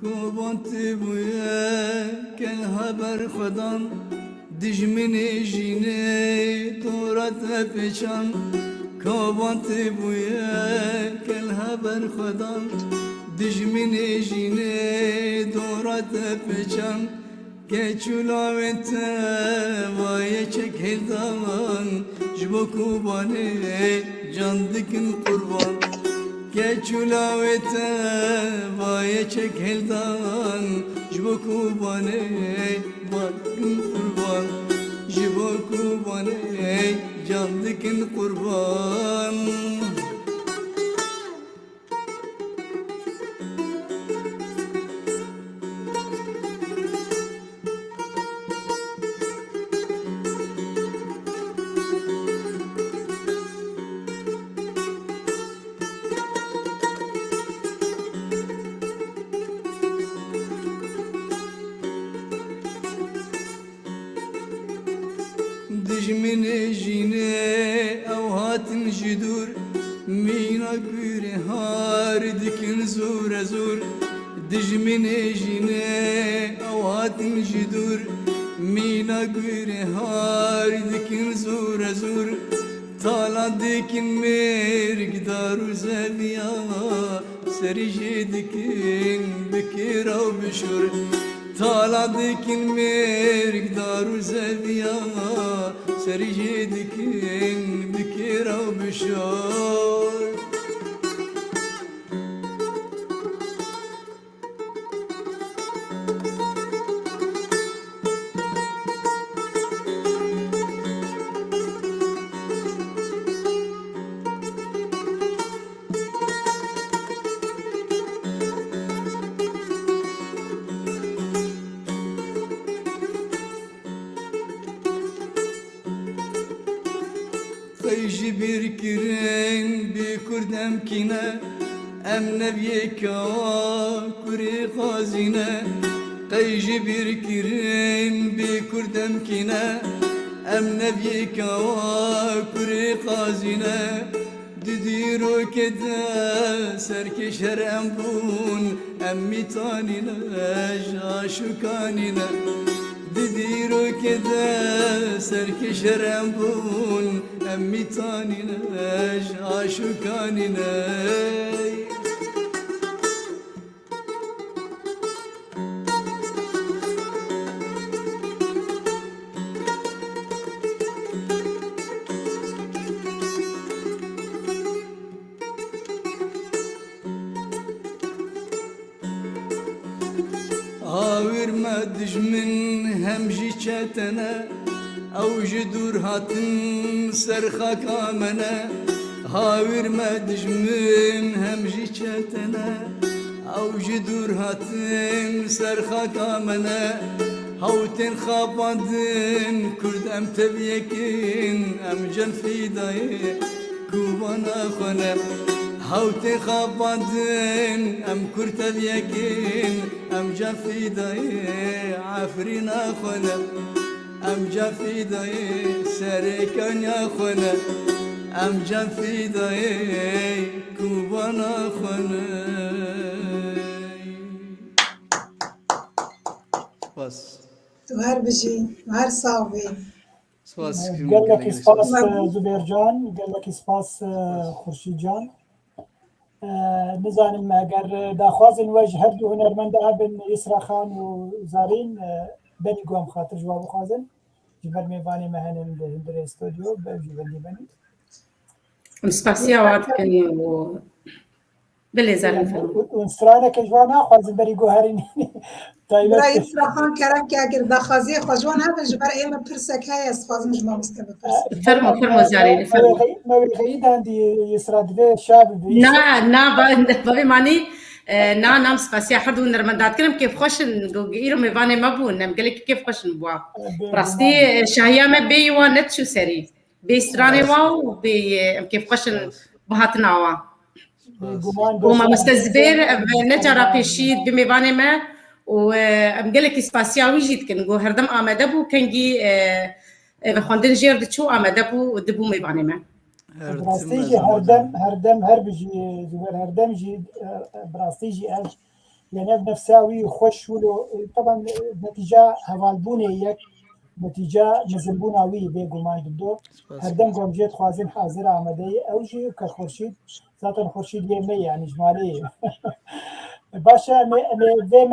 Kobanti buye kel haber xwedan dijminê jînê torat peçan Kobanti buye kel haber xwedan dijminê jînê torat peçan Keçûlavê te vaye çek hildan ji bo Kobanê can dikin qurban Keçûlavê te vaye çek hildan ji bo Kobanê dikin qurban ji bo Kobanê can dikin qurban Dijminê jînê ew hatin ji dûr mîna gûrê har dikin zûre zûr Dijminê jînê ew hatin ji dûr mîna gûrê har dikin zûre zûr Tala dikin mêrgdar û zeviya serî jê dikin bikêra û bişûr Tala dikin mêrgdar û zeviya serî jê dikin bikêra û bişûr Ji bir kirin bi Kurd em kîne em neviyê kawa kurê xwazîne Qey ji bir kirin bi Kurd em kîne em neviyê kawa kurê xwazîne Di dîrokê de serkêşer em bûn em mîtanîne ji aşûkanîne Di dîrokê de serkêşer em bûn em mîtanîne ji aşûkanîne Hawîr me dijmin hem jî çetene ew ji dûr hatin ser xaka me ne Hawîr me dijmin hem jî çetene ew ji dûr hatin ser xaka me ne Hawtên xapandin Kurd em tevyekin em cen fîdayê Kobana xwe ne Hawtê xapandin em Kurd tevyekin em cen fîdayê Efrîna xwe ne em cen fîdayê serêkaniya xwe ne em cen fîdayê Kobana xwe ne Spas. وهر بجي وهر صاوي قال لك اسباس زبير جان، قال لك اسباس خورشید جان. نزانم اگر داخوازن وجه هر دو هنرمنده بن يسرا خان وزارين بني قوم خاطر جواب خوازن جبر ميباني مهن هندر استوديو بجبر لي بني مسباسيا واد كني و بلي زارين ونسترانا كجوانا خوازن بري قوهرين برا يسرا خان كرم كي اگر داخوازي خوجوان هذا جبر ايما برسك هاي استخوازن جمع مستبه برسك فرمو زارين فرمو ما غيد عندي يسرا دبي شاب بابي ماني نام سباسيا حدو نرمندات كلم كيف خوشن قيرو ميفاني مبون نم قالك كيف خوشن بوا براستي شهيا ما بي وانت شو سري بيستراني واو بي كيف خوشن بهاتنا وا وما مستزبير نجرا بيشيد بميفاني ما وام قالك سباسيا ويجيت كنقو هردم امدبو كنجي بخوندن جير دشو امدبو ودبو ميفاني ما براستيجي هردم هربجي زبير هردم جي براستيجي اش يعني بنفساوي خوش ولو طبعا نتيجه هوالبوني يك نتيجه مزلبوناوي بيقو ما يدو هردم قوم جيت خوازين حاضر عمدي او جي كخورشيد ذات خورشيد يمي يعني جمالي باشا ام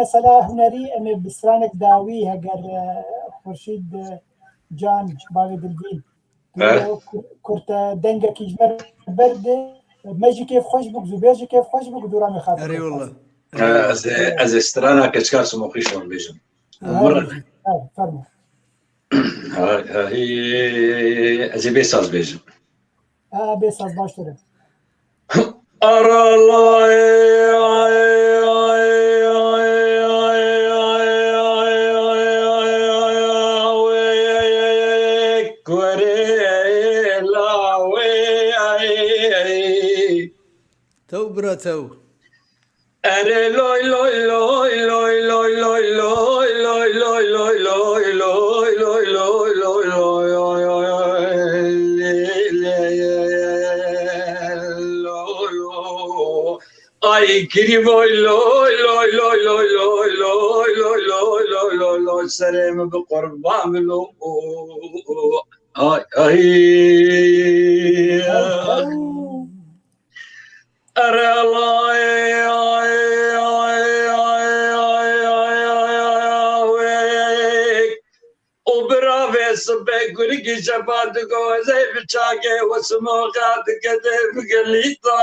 مثلا هنري ام بسرانك داوي هجر خورشيد جان باغي دلبين كرت دنگا كيجبر برد ماجي كيف خوش بك زبيجي كيف خوش بك دورا مخاطر اري والله از استرانا كشكار سموخي شلون بيجن مرة فرمو هي از بيساز بيجن بيساز باشتره أرى الله تو برا تو أرى لوي لوي لوي لوي لوي لوي لوي لوي لوي لوي لوي لوي لوي لوي لوي أي كريموي لوي لوي لوي لوي لوي لوي لوي لوي لوي لوي لوي سلام بقربان لو أي أرى الله وبرافيس بقولك جباد جو زي بتشاقي وسموقات كده بقليطة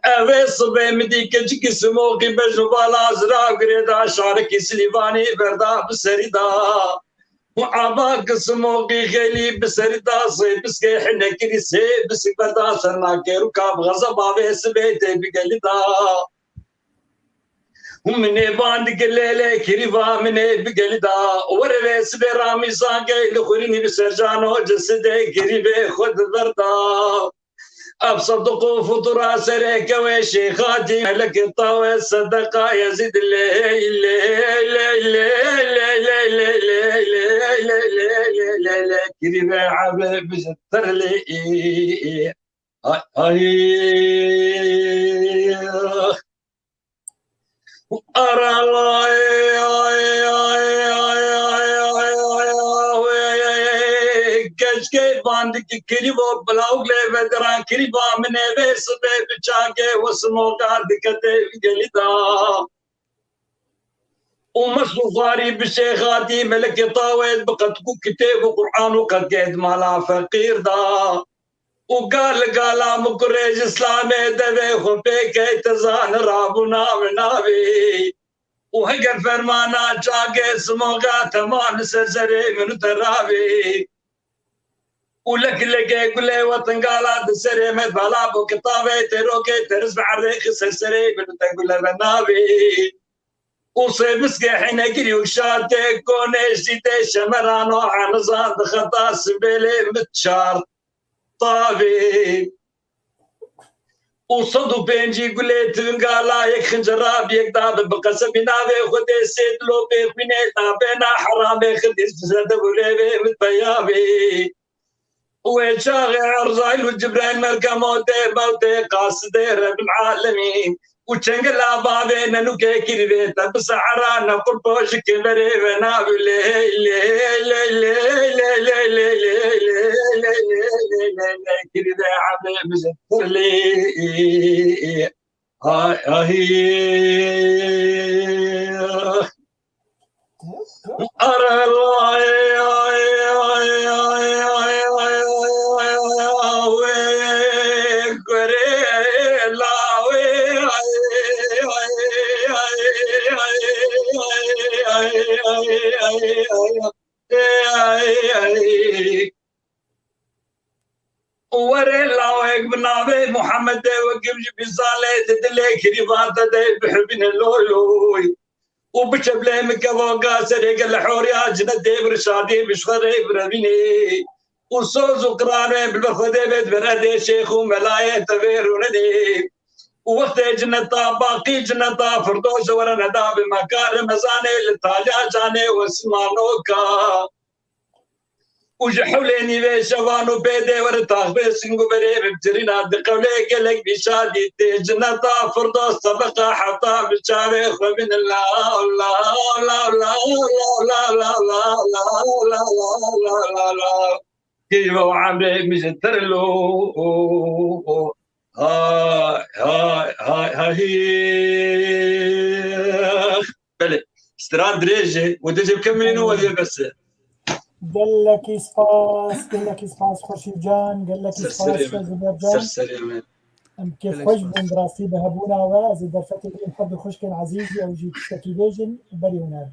اویس به مدی کچ سموقی بجوال ازرا گردا شارکی سلیوانی بردا بسریدا وعباك سموقي خيلي بسردا صيب بسكي حنا كريسي بس بردا سرنا كيرو كاب غضب ابيس بيتي بقلدا ومني باند قليله كريفا مني بقلدا وربيس برامي ساقي لخوريني بسرجانو جسدي قريبي خد بردا أبصدقوا فطرة سريك وشي خاتي لك الطاوة الصدقة يزيد الليل كريم عبد بستر لي أرى الله كشكي باندك كريبو بلاوغ لي بدران كريبا من بيس بچاگه وسموقار دكته جلدا ومصفاري بشيخاتي ملك طاويل بقتكو كتاب وقرآن وقد قيد مالا فقير دا وقال مكريج اسلامي دبي خبيك تزان رابنا منابي وهجر فرمانا جاگه سموقا تمام سرسري من ترابي ولك لقي كل وطن قالات السري مدبلا بو كطابي تروكي ترز بعريخ سرسري بنتقول البنابي وصيبسك حين اجري وشاتي كونيش دي شمرانو عنزان بخطا سبيلي متشار طابي وصدوا بينجي قلت قالا يك خنجراب يك داب بقسم نابي خدي سيد لو بيخبيني تابينا حرامي خدي سد وليبي متبيابي وشاغي عرزايل والجبرين ملكا موتي قاصدي رب العالمين وشنقلا بابينا نوكي كريبيتا بسعرانا قربوش كبري بنابي لي لي لي لي لي لي لي لي لي كريبي حبيب زفر لي أرى الله وريلا ويقبنا محمد وقف بصالة تدلي كريبات بحبنا اللولوي وبشبله مكبوقا سريق الحوريا جندي برشادي بشخري بربيني وصوز وقراني بالبخدي بيت بردي شيخ وملاية تبيروندي ووقت جنتا باقي جنتا فردوس ورندا بمكارم مزاني للتاليا جاني واسمانوكا وجحوليني بشوانو بيدي ورتاخ بسنقو بريب بجرينا دقولي قلق بشادي جنتا فردوس سبقا حطا بشاري خبين الله الله الله الله الله الله الله الله الله الله كيف وعمري مجتر له هاي بلي استراد دريجي ودجي بكملين ودي بس قال لك اسفاس خورشيد جان قال لك اسفاس زبير جان ام كيف خوش بون دراستي بهبونا وازي درفتي بين حد خوش كان عزيزي او جيت تشتكي بيجن بري ونار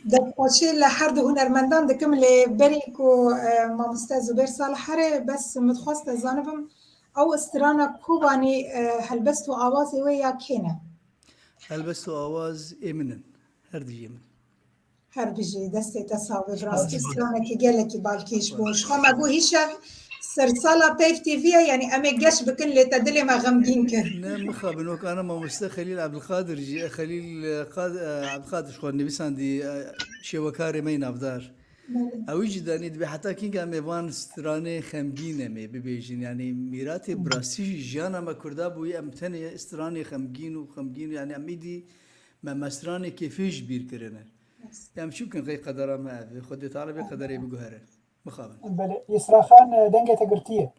دقاشي لحرد هنرمندان دكم اللي بريكو ما مستاذ زبير صالح حري بس متخصص زانبم او استرانا كوباني هلبستو اوازي ويا كينا هلبستو اوواز امنن هردي يمن هربجي دستي تصاوي براستي استرانا كي قالك بالكيش بوش خما بو هيشا سرسالة بيف تي في يعني امي قش بكن اللي تدلي ما غمقين كر نعم مخابنوك انا ما مست خليل عبد القادر خليل عبد القادر شو النبي ساندي شوكاري مين افدار او يجداني دبي حتى كين قام يبان استراني خمجين مي ببيجين يعني ميراتي براسي جانا ما كردا بوي امتني استراني خمجين يعني اميدي ما مستراني كيفيش بير كرنا يعني شو كان غير قدر ما في خدي طالب قدري بجوهره مخابن بله يسرا خان دنگه تگرتیه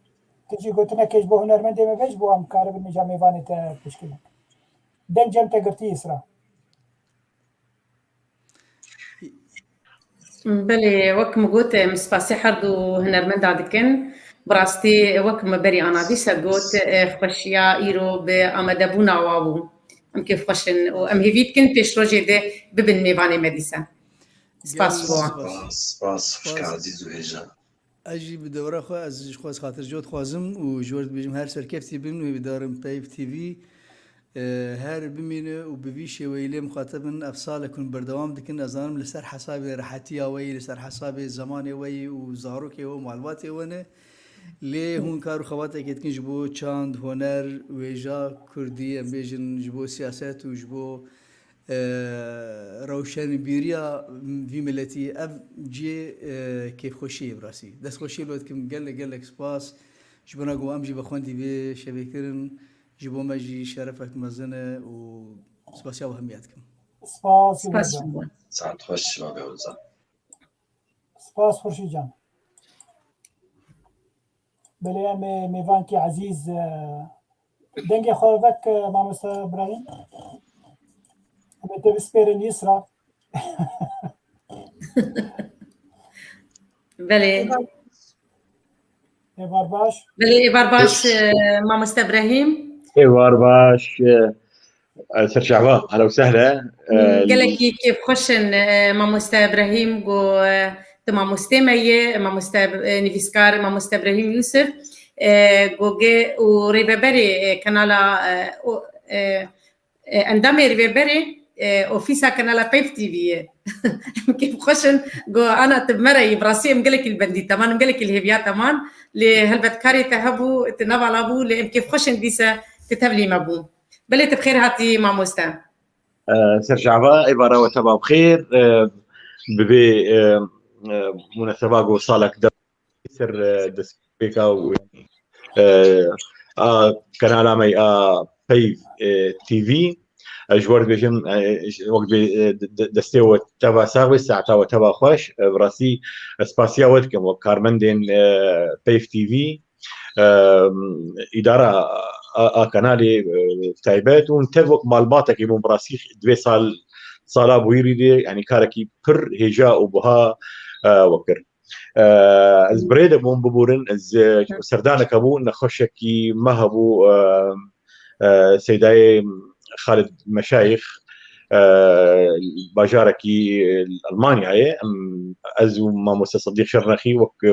تجي قلتنا كيش بو هنرمندي ما بيش بو ام كارب النجامي فاني تشكيله دنجم تگرتي يسرا بلي وكم قوت مسباسي حردو هنرمند عدكن براستي وكم بري انا ديسا قوت خشيا ايرو بامدبونا وابو ام كيف خشن وام هيفيت كنت بيش روجي دي ببن ميفاني مديسا سپاس خوش عزیز و هجا اجي بدوره خو از خواز خاطر جود خوازم و جورد بيجم هر سركفتي بمنو بدارم بيف تي في هر بمينه و بفيشي ويلي مخاطبن افصال كن بردوام دكن ازانم لسر حسابي راحتي وي لسر حسابي زماني وي و زاروكي و معلوماتي ونه لي هون كارو خواتي كتكن جبو چاند هنر ويجا كردي ام بيجن جبو سياست و جبو روشن بيريا في ملتي اف جي كيف خوشي براسي دس خوشي لو كم قال لك سباس جبنا قوام جيب اخوانتي في شبكرن جيبوا ماجي شرفك مزنه و سباس يا اهميتكم سباس ساعات خوش ما بيوزع سباس خورشيد جان بلي ميفانكي عزيز دنگه خوربك ماموس ابراهيم متى بسبيرن يسرا بلي ايوار باش بلي ايوار باش ماما است ابراهيم ايوار باش سرشعبا اهلا وسهلا قال لك كيف خشن ماما است ابراهيم جو تمام مستمعيه ماما است نيفيسكار ماما است ابراهيم يوسف جو وريبري كانالا اندامي ريبري اوفيسا كان على بيف تي في كيف خشن جو انا تبمري براسي مقلك البندي تمام مقلك الهبيا تمام لهالبتكاري تهبو تنبع لابو لام كيف خشن ديسا تتبلي مبو بلي تبخير هاتي مع مستا سرجعوا إبارة وتبا بخير ببي مناسبة جو صالك دب سر دسبيكا كان علامي بيف تي في اجور بيجم وقت دستيو تبع ساوي ساعتها وتبع خوش براسي سباسيا ودكم وكارمندين بيف تي في اداره كنالي تايبات ونتفق مالباتك يبون براسي دوي صال بويريدي يعني كاركي بر هجاء وبها وكر از بريد بون ببورن از سردانه كابو نخشكي مهبو سيداي خالد مشايخ باجاركي المانيا ازو ما مصدق شرنخي وك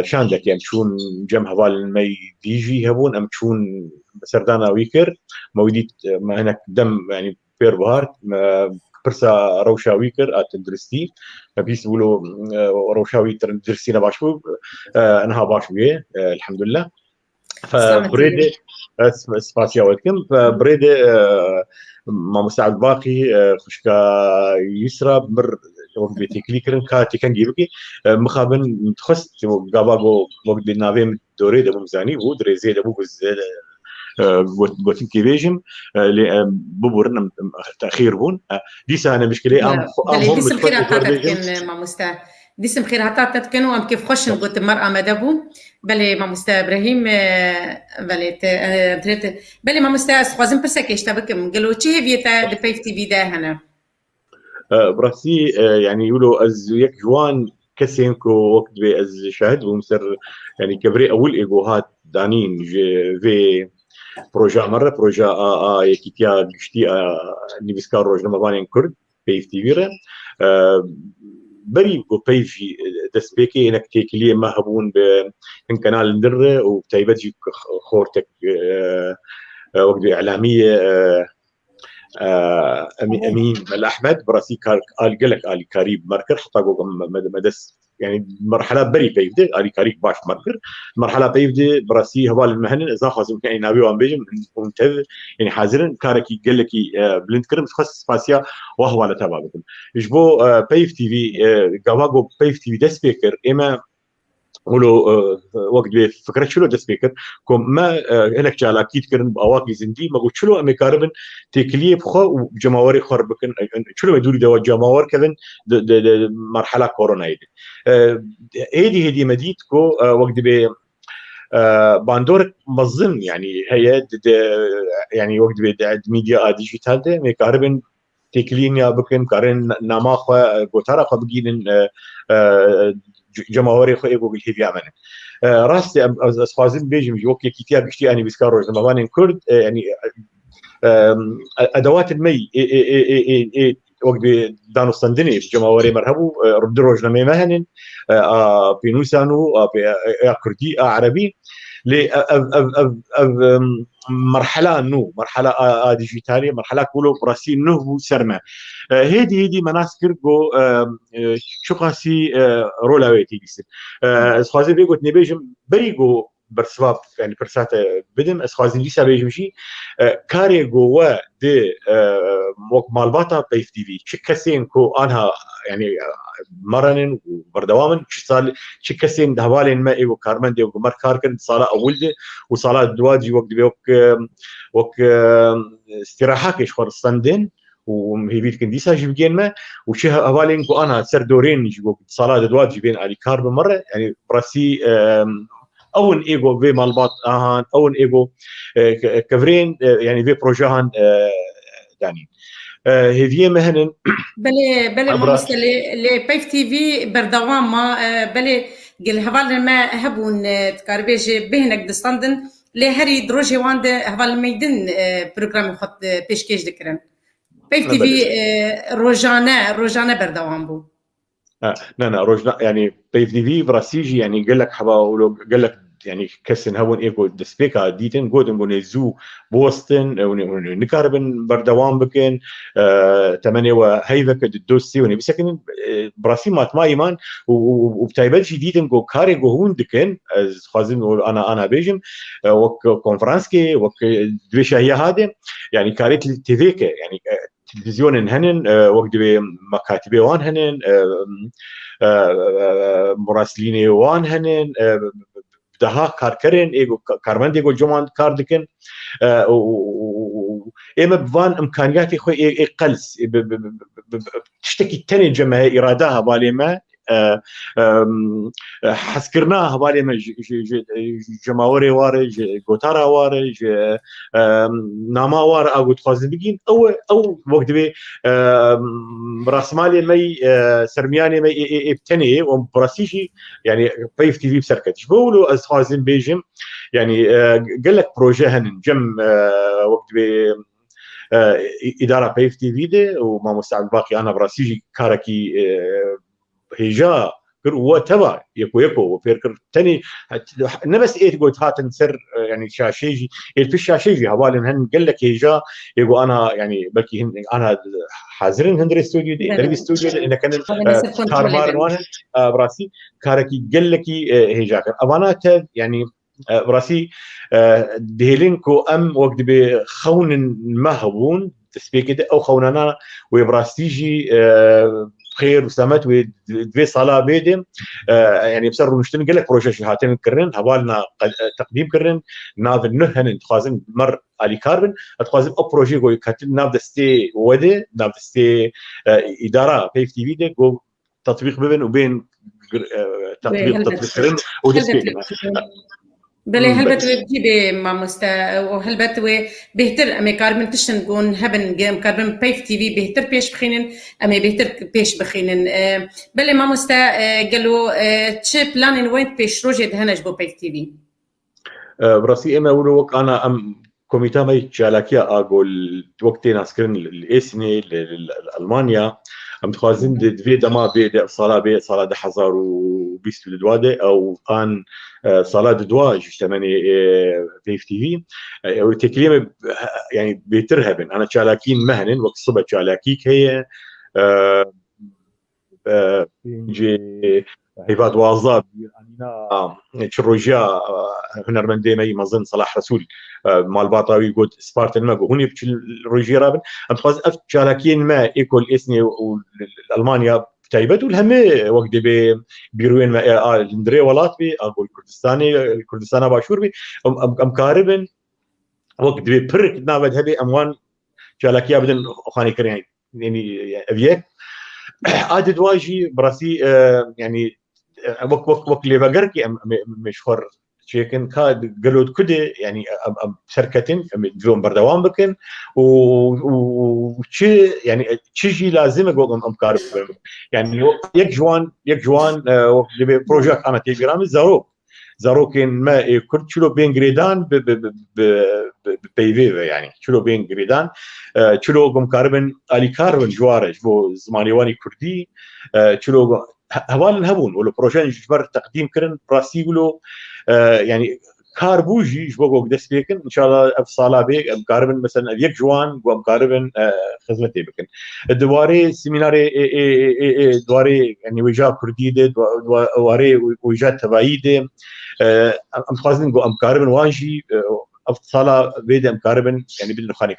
شاندك يعني شون جم هبال المي ديجي هبون ام شون سردانا ويكر مويديت ما هناك دم يعني بير بهارت برسا روشا ويكر اتدرستي بيس بيقولوا روشاوي تدرسينا باشو انها باشويه الحمد لله فبريدي سباسيا ولكم فبريدي ما مساعد باقي خشكا يسرى بمر وقت بتكليكرن كاتي كان جيبكي مخابن تخست قاباغو وقت بنافيم دوري دبو مزاني و دريزي دبو بزيد قوتين كيفيجم ببورن تاخير بون ديسا انا مشكله ام هم متخيل ما مستا ديسم خير هاتات كانوا ام كيف خش نقول المرأة مدبو بلي ما مستا ابراهيم بلي ما مستا خوازم برسك يشتبكم قالوا تشي فيتا دي بيف تي في ده هنا براسي يعني يقولوا از يك جوان كسينكو وقت بي از شاهد ومسر يعني كبري اول ايجوهات دانين في بروجا مره بروجا يكيتيا جشتي نيفسكار روجنا مبانين كرد بيف تي في بري جو بيجي دسبيكي انك تيكليه مهبون بين كنال ندر وتايبتجي خورتك وقت اعلاميه امين الاحمد براسي قال لك قال كاريب مركر حتى مدس يعني مرحله بري بيفدي قال كاريب باش مركر مرحله بيفدي براسي هبال المهن اذا خاصم كان نابي وان بيجم منتظ يعني حاضرين كاركي قال لك بلنت كرم تخصص سباسيا وهو على تبعكم يجبو بيف تي في قواغو بيف تي في ده سبيكر اما ولو وقت فكرت شلو ده سبيكر كم ما هناك جال اكيد كرن باواقي زندي ما قلت شلو امي كاربن تكليب خو وجماوري خربكن شلو يدوري دوا جماور كذن مرحله كورونا هيدي مديتكو وقت بي باندور مظن يعني هي يعني وقت بي ميديا ديجيتال ده مي كاربن تكلين يا بكن كارن ناماخ غوتارا خبجين جماهيري خو ايجو بالهيفيا من راستي اسخازم بيجي وكي كتاب بشتي اني بسكارو زمان كرد يعني ادوات المي وقت دانو صندني جماهيري مرهبو رد روجنا مهنن بينوسانو كردي عربي ل مرحله نو مرحله ديجيتاليه مرحله كله براسي نو سرمه هيدي مناسكر جو شو قاسي رولاويتي ديس اسخازي بيقول نبيجم بريغو برسباب يعني برسات بدم اسخازي ديسا بيجمشي كاري جوا دي مالباتا بيف تي في شكسين كو انها يعني مرنن وبردوامن صار شكسين دهوالين ما ايو كارمن دي ومر كاركن صاله اولده وصاله دواجي وقت بيوك وك استراحه كشخر صندن وهيبيت كنديسا جيبين ما وشي هوالين كو انا سر دورين جو صاله دواجي بين علي كارب مره يعني براسي اون ايجو في مالبات اون ايجو كفرين يعني في بروجاهن داني هذه مهن بلي ما مست لي بيف تي في بردوام ما بلي قال هبال ما هبون تكاربيج بهنك دستاندن لي هري دروجي واند هبال ميدن بروجرام خط بيشكيش دكرن بيف تي في روجانا بردوام بو لا روجنا يعني بيف تي في براسيجي يعني قال لك حبا قال لك يعني كسن هون ايكو دسبيكا ديتن جودن نزو بوستن نكاربن بردوام بكن تمني وهيفك الدوسي وني بسكن براسي مات ما ايمان وبتايبلش ديتن جو كاري جو هون دكن از خازن انا بيجم وك كونفرنسكي وك دويشا هي هذا يعني كاريت تيفيك يعني تلفزيون هنن وقت مكاتبي وان هنن مراسليني وان هنن دها كاركرين ايجو كارمندي جو جمان كاردكن اما بفان امكانياتي خو قلس تشتكي تاني جماهير ارادها بالي ما حسكرناها بالي ما جماوري وارج غوتارا وارج ناما وار او تخازن بيجين او وقت بي راس مالي مي سرمياني مي ابتني ومبراسيشي يعني بيف تي في بسركتش بقولوا از خازن بيجم يعني قال لك بروجي هن جم وقت بي اداره بيف تي في دي وما مستعد باقي انا براسيجي كاركي هيجا هو تبع يكو وفيركر تاني نبس ايه تقول هات نسر يعني شاشيجي في الشاشيجي هوالن هن قال لك هيجا يقول انا يعني بلكي انا حاضرين هندري استوديو دي دربي استوديو اللي كان كارمار وانا براسي كاركي قال لك هيجا امانات يعني براسي دهيلينكو ام وقت بخون مهبون تسبيك او خوننا وبراستيجي خير وسامت ودفي صلاة بيدم يعني بسر نشتن قال لك بروجي هاتين كرن هوالنا تقديم كرن ناظر نهن تخازن مر علي كاربن تخازن او بروجي جو كاتل نافدستي ودي نافدستي اداره بيف تي في دي جو تطبيق بين وبين تطبيق كرن ودسبيك بله هل بتوي بجيب مع مستا وهل بتوي بهتر أمي كاربن تشن جون هبن جيم كاربن بيف تي في بهتر بيش بخينن أمي بهتر بيش بخينن بله مع مستا قالوا تشيب لانين وين بيش روجد هنج بو بيف تي في براسي اما ولوك انا ام كوميتا ماي تشالاكيا اقول وقتي ناسكرن الاسني لالمانيا ام تخازن دفي دما بي صلاه ده حزار وبيستو لدواده او ان صلاه دوا جتمني في تي في او تكليم يعني بيترهبن انا تشالاكين مهنن وقت صبح تشالاكيك هي جي عباد واظاب انا تشروجيا هنرمندي مي مظن صلاح رسول مال باطاوي قلت سبارتن ما هوني بروجي رابن ام تخاز اف تشالاكين ما ايكول اسني والمانيا تايبت والهم وقت بيروين ما اندري ولات بي اقول كردستاني باشور بي ام كاربن وقت برك نابد هبي اموان تشالاكيا بدن خاني كريم يعني ابيك عادد واجي براسي يعني وك اللي بقركي مشهور شيكن كاد قالوا كده يعني شركتين بدون بردوام بكن وشي يعني تشي لازم اقول ام كارب يعني يك جوان اللي بروجكت انا تيجرام زارو كان ما كنت شلو بين جريدان بيفي يعني شلو بين جريدان شلو قم كاربن علي كاربن جوارج بو زمانيواني كردي شلو هوال هبون ولا بروجين جبر تقديم كرن براسيلو يعني كاربوجي جبوك دس بيكن ان شاء الله افصالا بيك ام كاربن مثلا يك جوان قم كاربن خدمتي بكن الدواري سيميناري دواري يعني وجا كردي دواري وجا تبايد ام خازن ام كاربن واجي افصالا بيد ام كاربن يعني بدنا خانيك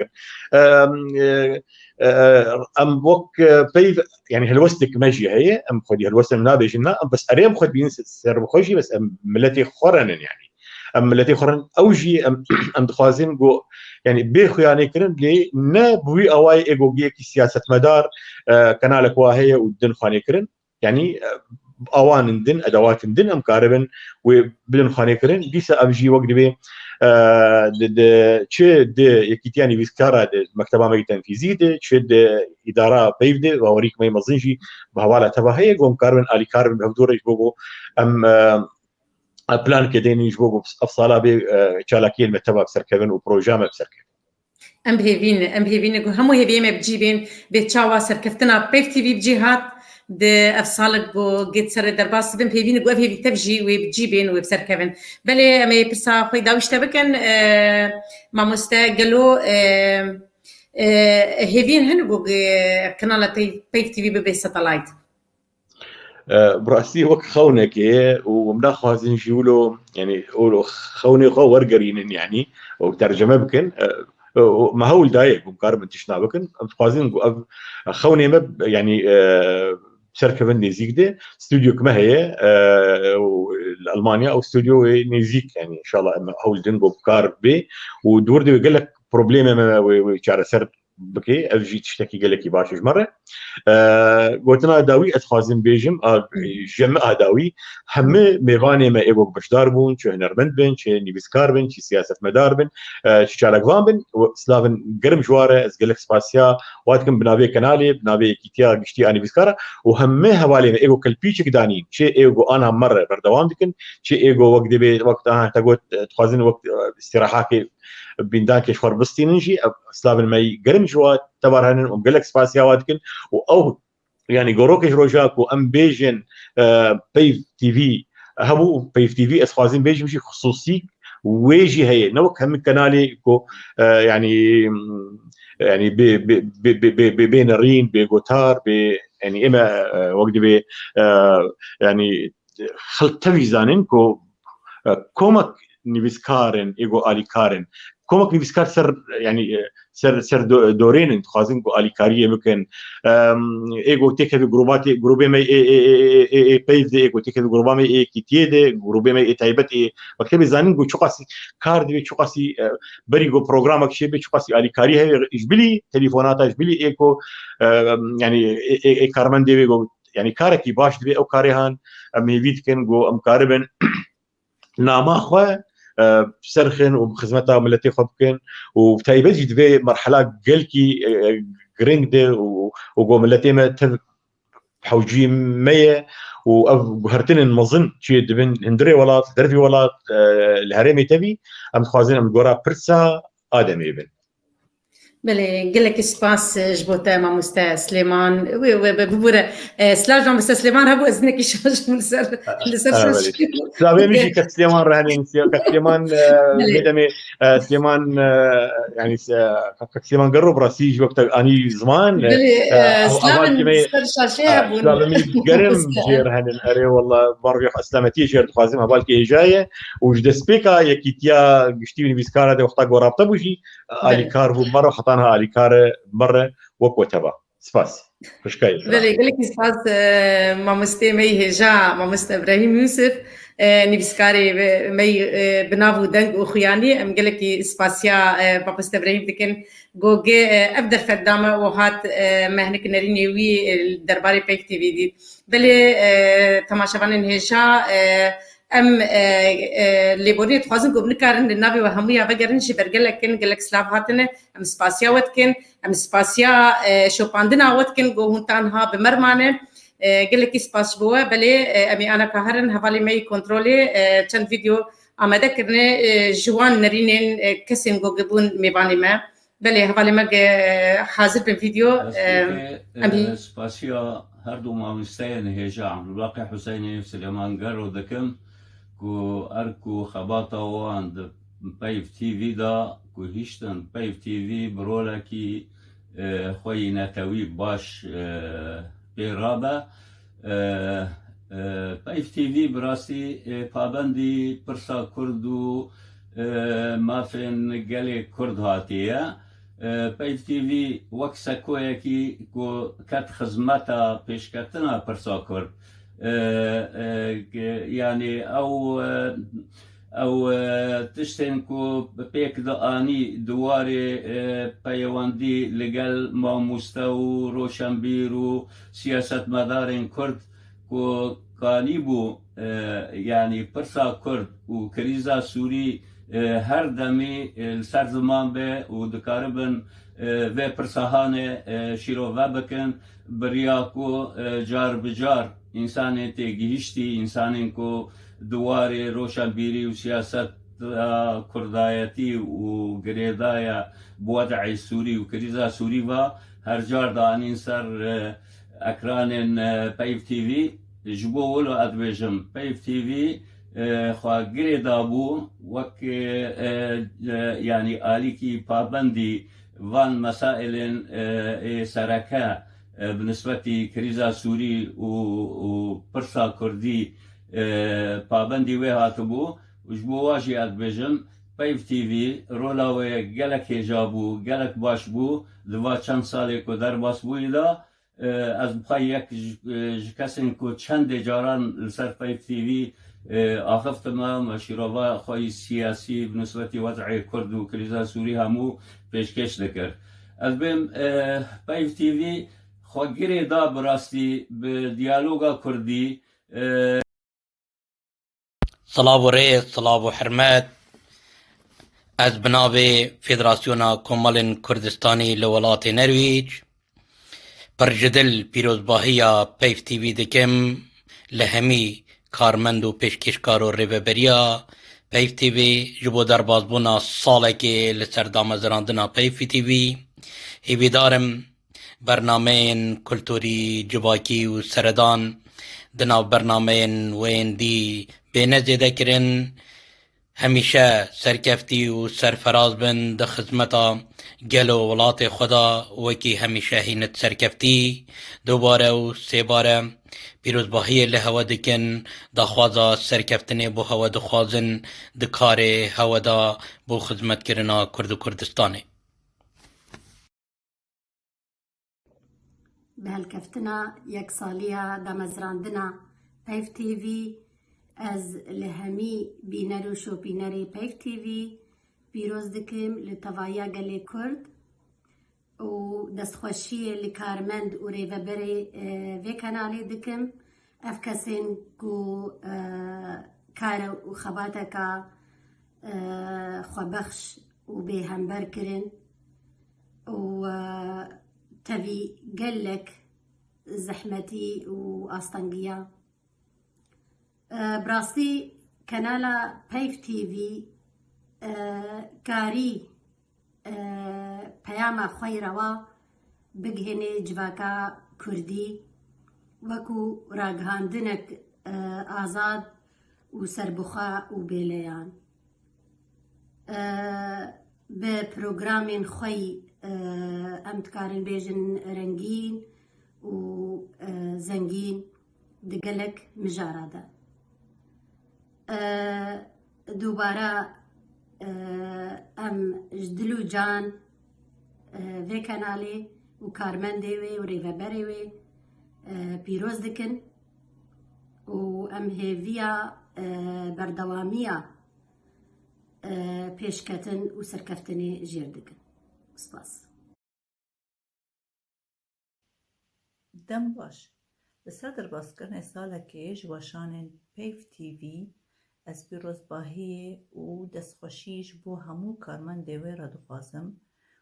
ام وك بيف يعني هلوستك ماشي هي ام خدي هلوست منابجنا ام بس اريم خد بين سر بخوشي بس ام ملتي خرن يعني ام ملتي خرن اوجي ام دخازين جو يعني بيخو يعني كرن لي نبوي اواي ايجوجي سياسه مدار كنالك واهي ودن خاني كرن يعني اوان دن ادوات دن ام كاربن وبدن خاني كرن بيسا امجي وقت بي تشي يكيتياني بيسكارا مكتبه مي تنفيذي تشي اداره بيفدي ووريك مي مزنجي بهواله تبعها قوم كاربن الي كاربن بهدور يجبوغو ام بلان كدين يجبوغو افصالا بي تشالاكي المتبع بسركبن وبروجرام بسركبن ام هيفين همو هيفين بجيبين بتشاوا سركفتنا بيف تي في بجهات ده أفصالك جو جيت سر درباس بين بيبين جو أفي بتفجي وبتجيبين وبسر كفن بلي أمي برسا خوي داوش تبكن ما مستقلو هيفين هنقو قناة بيف تي في ببي ساتلايت براسي وك خونك ومنا خوازين جيولو يعني قولوا خوني خو ورقرين يعني وترجمه بكن ما هو دايق ومقارب انتشنا بكن خوازين خوني مب يعني شركه من نيزيك دي استوديو كما هي المانيا او استوديو نيزيك يعني ان شاء الله هول دنجو بكار بي ودور دي يقول لك بروبليم وشار سر بكي اجي تشتكي قال لك باش مره قلت لنا داوي اتخازن بيجم جمع داوي هم ميغاني ما ايغو بشدار بون شو هنرمند بن شو نيبسكار بن شو سياسه مدار بن شو شارك بن سلافن قرم جواره از قال لك سباسيا واتكم بنابي كنالي بنابي كيتيا قشتي اني بسكاره وهم هوالي ما ايغو كلبيتش دانين شي ايغو انا مره بردوام دكن شي ايغو وقت دبي وقت انا تقول تخازن وقت استراحه بيندان كشفر بستينجي سلافن ماي قرم جوات تبرهن وقال لك سباسيا واتكن او يعني جوروكش روجاكو ام بيجن بيف تي في هبو بيف تي في اسخازين بيجي مشي خصوصي ويجي هي نوك هم كنالي كو يعني بين الرين بجوتار يعني اما وقت بي يعني خلط تفيزانين كو كومك نيفسكارن ايجو اليكارن كومك نيفسكار سر يعني سر دورين انت خازن كو اليكاريه ممكن ايجو تيكا في جروبات جروبي مي اي بيز ايجو تيكا في جروبا مي اي كيتيده جروبي مي تايبت اي مكتب زانين جو تشقاسي كارد بي تشقاسي بريغو بروجرامك شي بي تشقاسي اليكاريه اجبلي تليفونات اجبلي ايكو يعني اي كارمن دي جو يعني كاركي باش دبي او كاريهان ام فيت كان جو ام كاربن نعم اخوه بسرخن وبخدمتها ملتي خبكن وبتايبت جدبي مرحله قلكي جرينجد وقو ملتي ما حوجي مية وهرتن مظن شي دبن هندري ولا درفي ولا الهرمي تبي ام خوازين ام غورا برسا ادمي بن بله قلك سباس جبوتا ما مستا سليمان ببورة سلاجون مستا سليمان هبو ازنك يشاج من سر سلامي مشي كسليمان رهنين كسليمان ميدمي سليمان يعني كسليمان قرب راسي وقت اني زمان سلامي سلامي قرم جير هنن اري والله برجع اسلامتي جير خازم هبالكي جايه وجد سبيكا يكيتيا قشتي بيسكارا دي وقت قرابطه بوجي اليكار هو مره حطانها اليكار مره وكوتبا سباس خشكاي بله قلك سباس ما مستي مي هجا ما مست ابراهيم يوسف نيفسكاري مي بنافو دنگ وخياني ام قلك سباسيا بابا ابراهيم تكن جوجي افضل خدامه وهات مهنك نريني وي الدرباري بيك تي في دي بله تماشاوان هجا ام ليبوري تخازن قبل كارن النبي وهمية بقرن شي برجلكن جلك سلاف هاتنه ام سباسيا وتكن ام سباسيا شوباندنا وتكن جوهنتانها بمرمانه قلك سباس بوا بلي امي انا كهرن هفالي مي كنترولي كان فيديو اما ذكرنا جوان نرينين كسن جوجبون ميباني ما بلي هفالي ما حاضر بالفيديو امي سباسيا هردو ما مستين هيجا عبد الباقي حسيني سليمان قرو ذكم كو اركو خباطه واند بايف تي في دا كو هيشتن بايف تي في برولكي خوي ناتوي باش بيرابا بايف تي في براسي بابندي برسا كردو مافن قالي كرد هاتيه بايف تي في وكسا كويكي كو كات خزمتا بيشكتنا برسا كرد يعني او تشتنكو بيك داني دواري بيواندي لقال ما مستو روشنبيرو سياسة مدارين كرد كو كانيبو يعني برسا كرد وكريزا سوري هر دمي السر زمان به ودكاربن و برساهانه شيرو وبكن برياكو جار بجار انسان تيجيشتي انسان كو دواري روشنبيري وسياسة كردايتي وقريدايا بوضع سوري وكريزا سوري و هر جار دانين سر اکران پیف تیوی جبو ولو ادویجم پیف تیوی خواگری دابو وک يعني آليكي بابندي وان مسائل سركة بالنسبة كريزا سوري وبرسا كردي بابندي وهاتبو وجبو واجي ادبجم پیف تیوی رولاوی گلک هجابو گلک باش بو دوا چند سالی که در باس بویدا از بخواه یک کسی که چند جاران لسر پیف تیوی آخفت ما مشیروا خواهی سیاسی بنسبت وضع کرد و کریزا سوری همو پیشکش دکر از بیم پیف تیوی خواه گره دا براستی به دیالوگا کردی صلاة ورئيس صلاة وحرمات از بناو فدراسيون كومال كردستاني لولات نرويج برجدل پیروزباهی پیف تیوی دکم لهمی کارمند و پیشکشکار و ریوبریا پیف تیوی جبو در بازبونا ساله که لسردام زراندنا پیف تیوی هیوی دارم برنامه کلتوری جواکی و سردان دنا برنامه وین دی بینزیده کرن همیشه سرکفتی و سرفراز بن د خدمتا گلو ولات خدا وکی همیشه هینت سرکفتی دوباره و سه باره پیروزباهی لهوا دکن دخوازا سرکفتنی بو هوا دخوازن دکار هوا دا بو خدمت کرنا کرد و کردستانه به هالكفتنا یک سالية دمزراندنا پیف تیوی از لهمی بینروش و بینری پیف تیوی پیروز دکم لطوایا گلی کرد و دستخوشی لکارمند و ریوبری وی کانالی دکم اف کسین کو کار و خباتا کا خوابخش و به همبر کرن و تبي قالك زحمتي وأسطنقية براسي كنالا بيف تيفي كاري بياما خيروا بقهني جواكا كردي وكو راقهاندنك آزاد وسربخا وبيليان ببروغرامين خوي ام تكارن بيجن رنگين و زنگين دقلك مجارادا دوباره ام جدلو جان في كانالي و كارمندي وي و ريفابري وي بيروز دكن و ام هيفيا بردوامية پیشکتن و سرکفتنی جیر دکن. سپاس. دم باش. بسادر باسکرن سالکی جواشان پیف تیوی از پیروزباهی و دستخوشیش بو همو کارمند دوی را دخوازم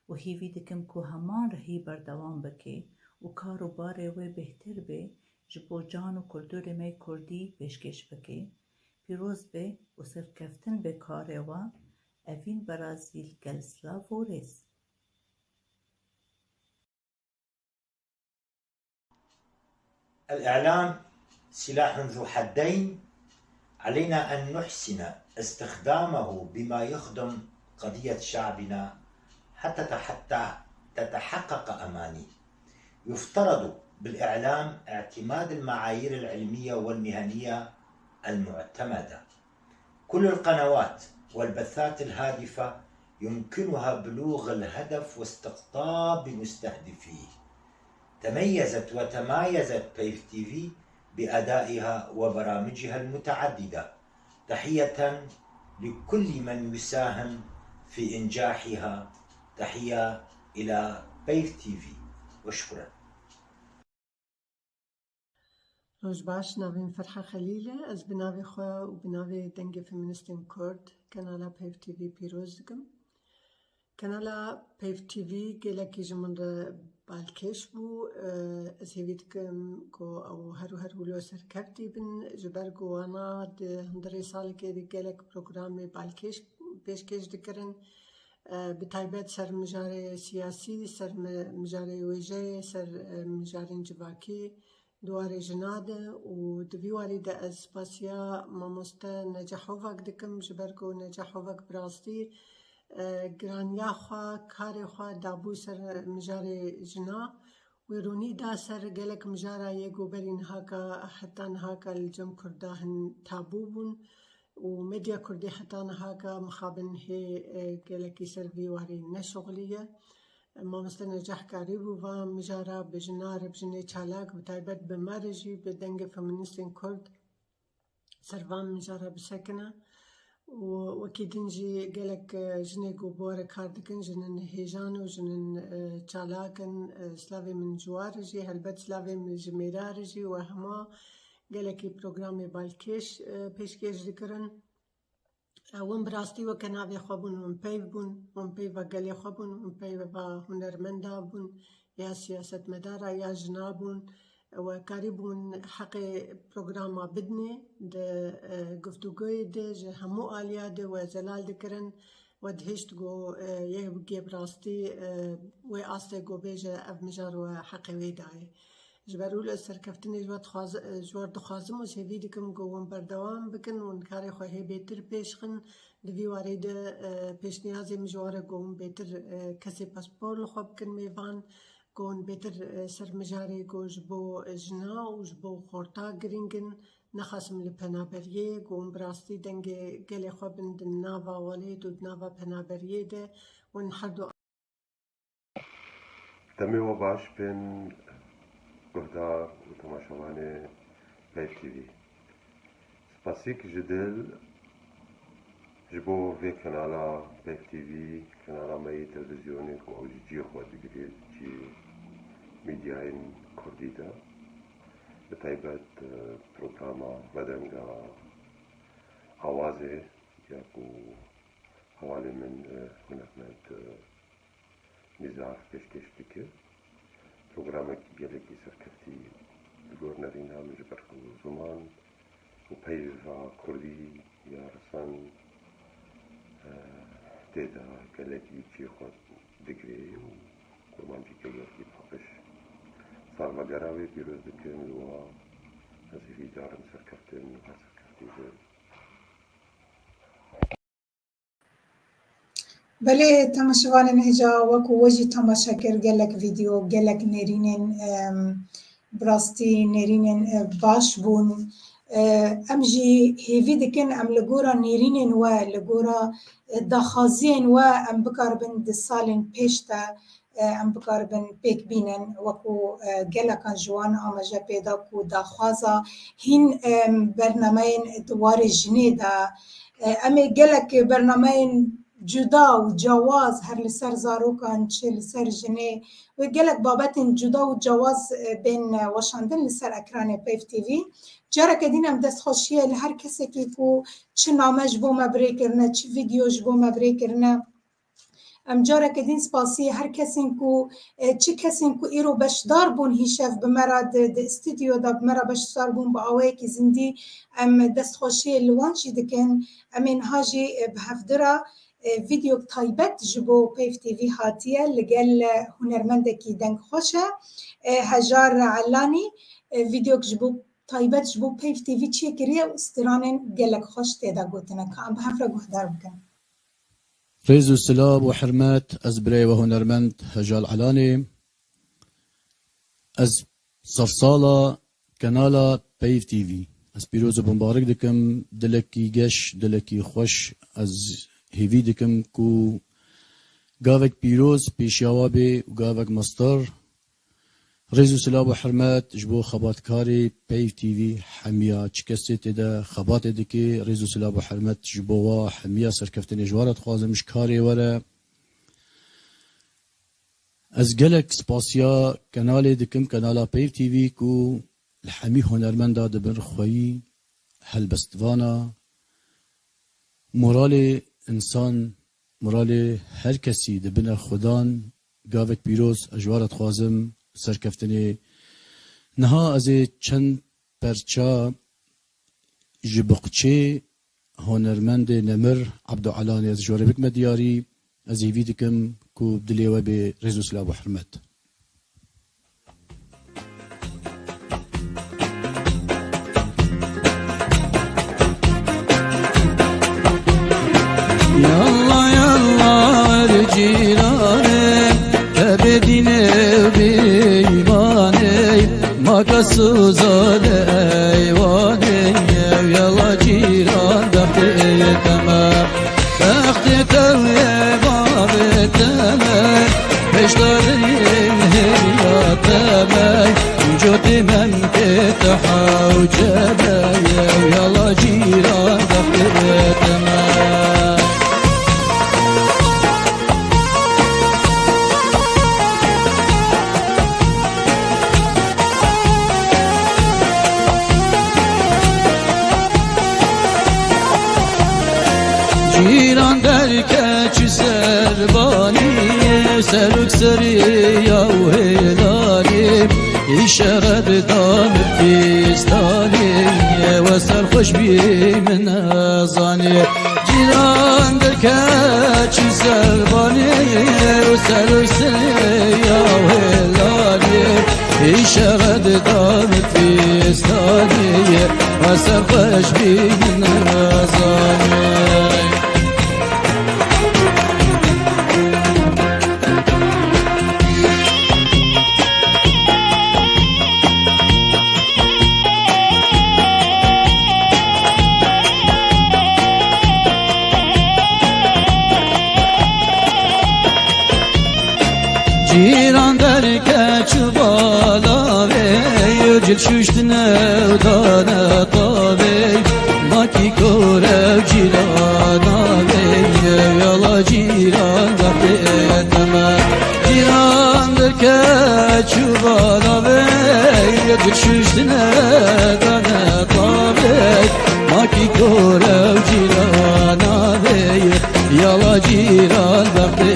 و هیوی دکم که همان رهی بردوام بکه و کارو باره و بهتر به جبو جان و کلتور می کردی پیشکش بکه پیروز به و سرکفتن به کاره و اوین برازیل گلسلاو و ریس. الإعلام سلاح ذو حدين علينا أن نحسن استخدامه بما يخدم قضية شعبنا حتى تتحقق أماني. يفترض بالإعلام اعتماد المعايير العلمية والمهنية المعتمدة. كل القنوات والبثات الهادفة يمكنها بلوغ الهدف واستقطاب مستهدفيه. تميزت وتمايزت بيف تيفي بأدائها وبرامجها المتعددة. تحية لكل من يساهم في إنجاحها. تحية إلى بيف تيفي وشكرا. روز باش ناوین فرحة خلیله از بناوی خواه و بناوی دنگ فمینستین کرد کانالا پیف تیوی پیروز دکم. کانالا پیف تیوی گلکی جمن را بالکش بو از هیوی دکم که او هر ولو سرکفتی بن جبر گوانا ده هندری سال که دی گلک پروگرام بالکش پیشکش دکرن بتایبەت سەر مژارێ سیاسی سەر مژارێ وێژەیە سەر مژارên civakî duwarê jinade û di vî warî de ez spasiya mamoste Neceh Hovak dikim ji ber ku Neceh Hovak bi rastî giraniya xwe karê xwe dabû ser mijarê jina wê ronî da ser gelek mijara yê goberî nihaka heta nihaka li cem Kurda hin tabû bûn û medya Kurdî heta nihaka mixabin hê gelekî ser vî warî neşoxiliye mamoste Neceh karî bû va mijara bi jina revjinê çalak bi taybet bi me jî bi dengê feministên Kurd ser van mijara bisekine û wekî din jî gelek jinê ku bi were kar dikin jinin hêjan û jinin çalakin slavê min ji war jî helbet slavê min ji mêra jî we hema gelekî programê balkêş pêşkêş dikirin wan bi rastî weke navê xwe bûn wan peyv bûn wan peyva gelê xwe bûn wan peyva hunermenda bûn ya siyasetmedara ya jina bûn we karî bûn heqê programa bidinê di guftûgoyê de ji hemû aliya de we zelal dikirin we dihêşt got yekê bi rastî wê astê got bêje ev mijar we heqê wê daye ji ber wî li serkeftinê ji war dixwazim û sêvî dikim ku wan berdewam bikin wan karê xwe hê bêtir pêşxin di vî warê de pêşniyazê min ji were ku wan bêtir kesê paspor li xwe bikin mêvan ku wan bêtir ser mijarê ku ji bo jina û ji bo xorta girîngin nexwasim li penaberiyê ku wan bi rastî dengê gelê xwe bin di nava welêt û di nava penaberiyê de wan her du Demê we baş bên guhdar û temaşevanê Peyv TV. Spasîk ji dil ji bo vê kanala Peyv TV, kanala me yê televizyonê ku ew ji ciyê xwe digire cî medyayên Kurdî de bi taybet programa Vedenga Awazê ya ku hevalê min hunermend Nizar pêşkêş dike programekî gelekî serkeftî li gor nêrîna min ji ber ku ziman û peyva Kurdî ya risan tê de gelekî ciyê xwe digire û kurmancî gelekî paqij salvegera wê pîroz dikim li wa ez ê vî carin serkeftin her serkeftî de بله تماشاوانên hêja wekû we jî temaşa kir gelek vîdeo gelek nêrînên bi rastî nêrînên baş bûn em jî hêvî dikin em li gora nêrînên we li gora daxwaziyên we em bikaribin di salên pêş de em bikaribin pêk bînin wekû gelekan ji wan amaje pêda ku daxwaza hîn bernameyên di warê jinê de em ê gelek bernameyên cuda û cewaz her li ser zarokan çi li ser jinê wê gelek babetên cuda û cewaz bên weşandin li ser ekranê Peyv TV careke din em destxweşiye li her kesekî ku çi name ji bo me birêkirine çi vîdeo ji bo me birêkirine em careke din spasiyê her kesên ku çi kesên ku îro beşdar bûn hîşev bi me re di stûdyoda bi me re beşdar bûn bi awayekî zindî em destxweşiyê li wan jî dikin em ê niha jî bi hevdira vîdeo taybet ji bo Peyv TV hatiye li gel hunermendekî dengxweş e Hejar Elanî vîdeok ji bo taybet ji bo Peyv TV çê kiriye û stranên gelek xweş tê de gotine ka em bi hev re guhdar bikin. ريز السلام وحرمات از بري وهنرمند هجال علاني از صفصالة كنالا بيف تي في از بيروز بمبارك دكم دلكي جش دلكي خوش از هيفي دكم كو قافك بيروز بيشيوابي وقافك مستر ريز السلام وحرمات جبو خبات كاري بيف تي في حمية چكستي تدا خبات دكي ريز السلام وحرمات جبوا حمية سركفتني جوارت خوازم مش كاري ورا از قلق سباسيا كنالي دكم كنالا بيف تي في كو الحمي هنرمندا دبر خوي هلبستوانا مورالي انسان مورالي هر کسی دبن خودان قافك بيروز اجوارت خوازم سرکفتنی نها از چند پرچا جبقچه هنرمند نمر عبدالعلانی از جواربک مدیاری از هیوی دکم کو بدلیوه به رزو سلاب و حرمت يلا يلا رجيلاني تبديني بيماني ما كسوزا ايواني يلا جيران دفتي تمام اختي توي بابي تمام بشتري هيا تمام جودي من كتحا وجبايا يلا جيران دفتي تمام جیران در کچ سربانی سرک سریا و هلالی اشارت دام پیستانی و سرخوش بی من ازانی جیران در کچ سربانی سرک سریا و هلالی اشارت دام پیستانی و سرخوش بی من ازانی جیران در کچ بالا وی جل شوشتنه و دانه طاوی ماکی کوره و جیرانا وی یالا جیران وقتی تمام جیران در کچ بالا وی جل شوشتنه دانه طاوی ماکی کوره و جیرانا وی یالا جیران وقتی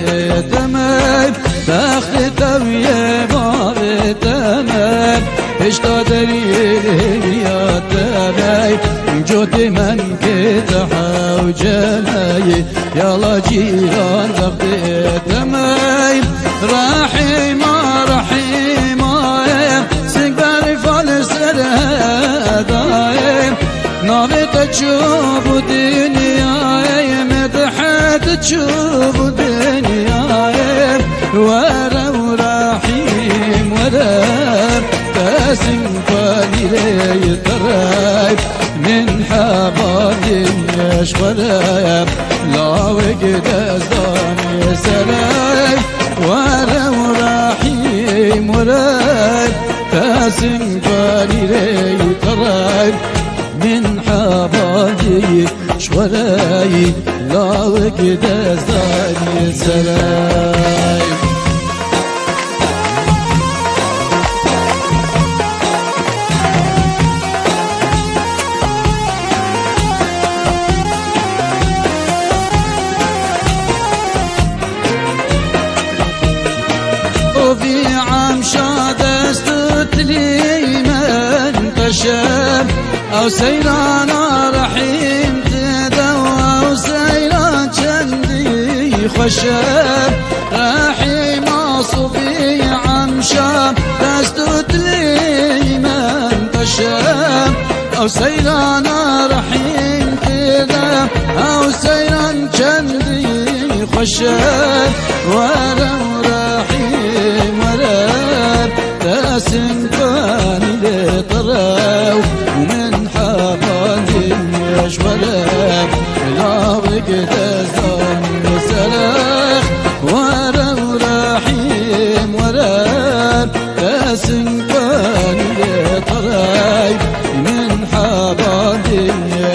تمام بخت تویه بار تمام اشتا دلیل یا تمام جود من که تحاو جمعی یالا جیران وقت تمام رحیما رحیما سنگبر فال سر هدایم ناویت چوب دنیای مدحت چوب دنیای ورا رحيم ولا باسم قليل ترايب من حباب يشغل لا وجد ازدان سلايب ورا رحيم ولا باسم قليل ترايب من حباب يشغل لا وجد ازدان سلايب وفي عام شادست تليمن تشم او سيران رحيم تدوى او سيران جندي خشب رحيم صوفي عام شادست تليمن تشم او سيران رحيم تدوى او سيران جندي خشب ورا رحيم وراب تاسم فاني لطراو ومن حقان يشغلاب لا وقت الزان سلاخ ورا رحيم وراب تاسم فاني لطراو من حقان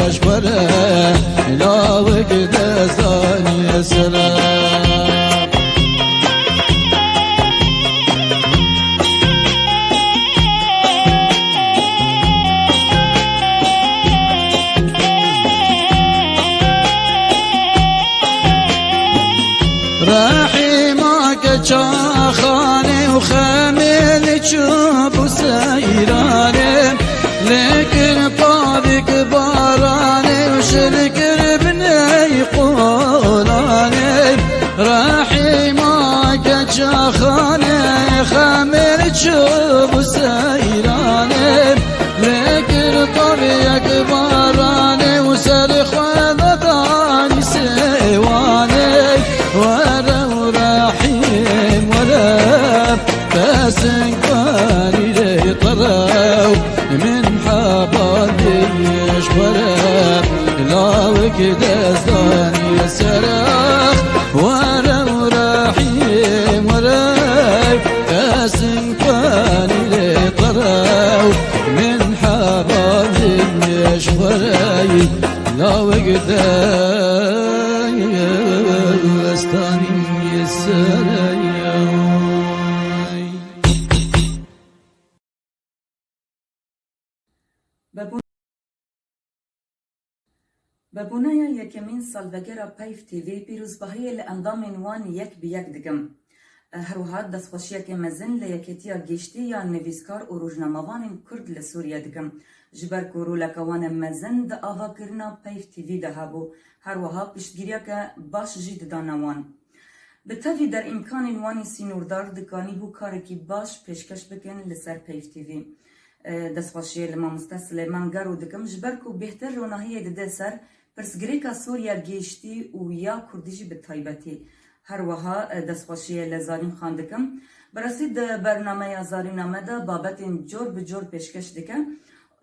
يشغلاب لا وقت الزان سلاخ رحيمك شاخاني وخامل تشوف وسيراني لكن طابق باراني وشرك بني قولاني راحي ماك شاخاني خامر تشوف سيراني لكن طبيعك باراني وسرخ وضاني سيواني ورا ورحيم ولا باسن كاني لي طراو من حبالي يشبرا لا وكدس داني سرخ ورا ورحيم ولا باسن كاني لي طراو من حبالي يشبرا لا وكدس داني سرخ ببونایا یکمین سالوگرا پیف تیوی پیروزباهی لأندامین وان یک بیک دگم. هروها دستخوشیه که مزن لیکتیا گشتی یا نویسکار و روزنامه‌وان کرد لسوریا دگم. جبر کرو لکوان مزن د آوا کرنا پیف تیوی ده هبو. هروها پشتگیریا که باش جید دانوان. به تاوی در امکان وانی سینوردار دکانی بو کاری که باش پیشکش بکن لسر پیف تیوی. دستخوشیه لما مستسلمان گرو دگم جبر کو بهتر روناهی دده سر پرسگریکا سوریا گشتی و یا کردیجی به تایبتی. هر وها دستخوشیه لزارین خاندکم براسید برنامه زارینامه دا بابت جور به جور پیشکش دکم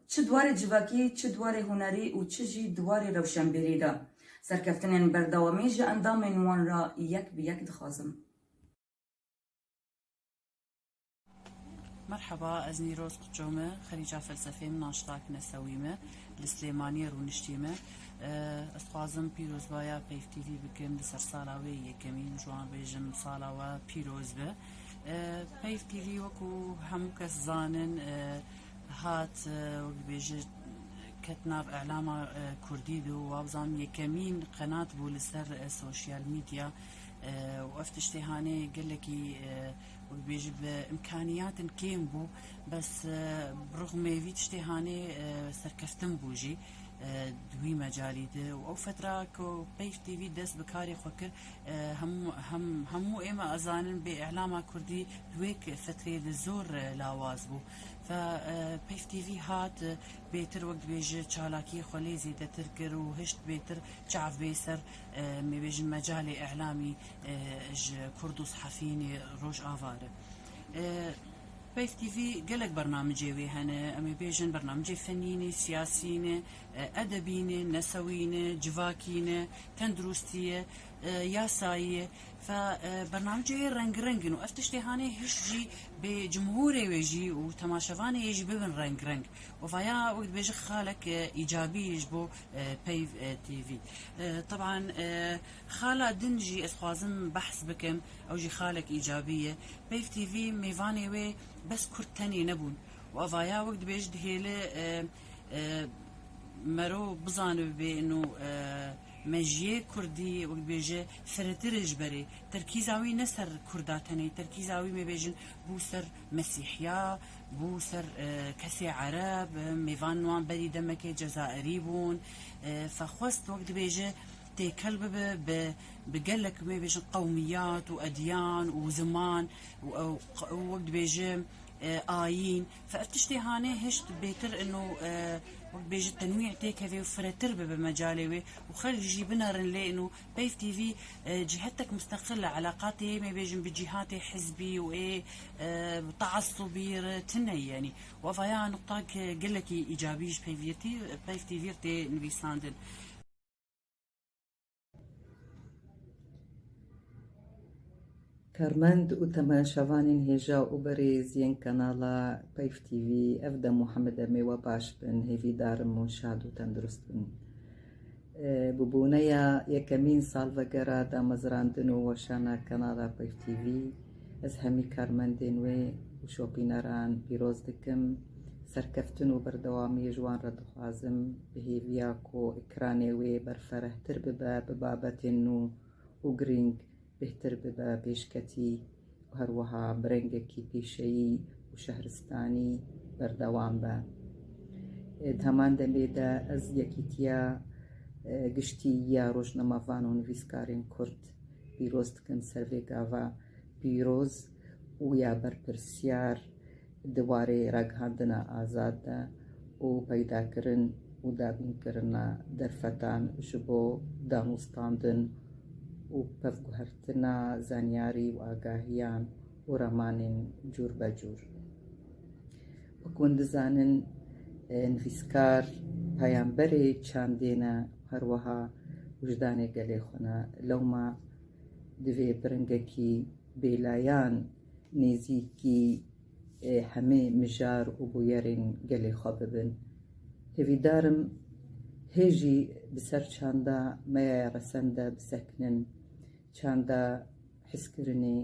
چه دوار جواکی چه دوار هنری و چه جی دوار روشنبری دا سرکفتنین بردوامی جا اندام نوان را یک به یک دخوازم. مرحبا از نیروز قجومه خریجه فلسفه من ناشطاک نسویمه لسلیمانی رونشتیمه استخوازم پیروز بایا پیف تیوی بکم لسر سالاوی یکمین جوان بیجم سالاوه پیروز به پیف تیوی وکو همو کس زانن هات وکو بیجه كتناف اعلام كردي دو وابزام يكمين قناه بو لسر سوشيال ميديا وافتشتهاني قال لك وبيجي بامكانيات كيم بو بس برغم في تشتهاني سركفتم بوجي دوي مجالي او فتره كو بيف تي في دس بكاري خوكر هم اما ازانن باعلام كردي دويك فتره الزور لاواز بو ف بيف تي في هات بيتر وقت بيجي تشالاكي خلي زيده تركر وهشت بيتر شعب بيسر مي بيجي مجال اعلامي كردو صحفيني روج افاره بيف تي في قالك برنامجي ويهنا امي بيجن برنامجي فنيني سياسيني ادبيني نسويني جواكيني تندروستيه ياسايه فبرنامجي رنگ رنگن وافتشتي هاني هشجي بجمهوري ويجي وتماشفاني يجي ببن رنگ رنگ وفيا وقت بيجي خالك ايجابي يجبو بيف تي في طبعا خاله دنجي اسخوازم بحث بكم او جي خالك ايجابيه بيف تي في ميفاني وي بس كرتني نبون وفيا وقت بيجي هيله مرو بزانو بانه مجيه كردي وقت بيجي فرترج بري تركيزاوي نسر كرداتني تركيزاوي ما بيجن بوسر مسيحيا بوسر كسي عرب ميفان وان بري دمك جزائري بون فخوست وقت بيجي تيكلب بقلك ما بيجن قوميات واديان وزمان ووقت بيجي آيين فافتشتي هاني هشت بيتر انه بيجي التنويع تيك هذي وفرتر بمجالي وخلي يجيبنا رنلي انه بيف تي في جهتك مستقله علاقاتي ما بيجن بجهاتي حزبي وايه تعصبي تني يعني وفيا نقطه قال لك ايجابي بيف تي في تي نبي ساندن كارمند وتماشوانين هجا وبريز ين كانالا بيف تي في افدا محمد ميوا باش بن هيفي دار مشاهد وتندرست بن ببونيا يكمين سالفا دا مزراندنو وشانا كانالا بيف تي في از همي كارمندين وي وشوبيناران بيروز دكم سركفتنو بردوامي جوان ردخوازم بهيفياكو اكراني وي برفره ترببا ببابتنو وغرينج بهتر ببا بيشكتي وهروها برنگكي بيشي وشهرستاني بردوام با تمان دميدا از يكيتيا گشتي يا روشنامه‌وان و نویسکارên کورد پیرۆز دکەم سەرێ گاوا پیرۆز و یا بەرپرسیار دوارێ ڕگهاندنە ئازادە و پەیداکردن و دابینکردنە دەرفەتان ji بۆ داموستاندن و پەفگوهرتنە زانیاری و ئاگاهیان و ڕەمانین جوور بە جوور. وەکوون دەزانن نویسکار پەیامبەرێ چاندێنە هەروەها وجدانێ گەلێ خۆنە لەوما divê biringekî bêlayan nêzîkî hemê mijar û bûyerên gelê xwe bibin. Hêvîdarim hêjî bi ser çanda meya resem de bisekinin, çanda hiskirinê,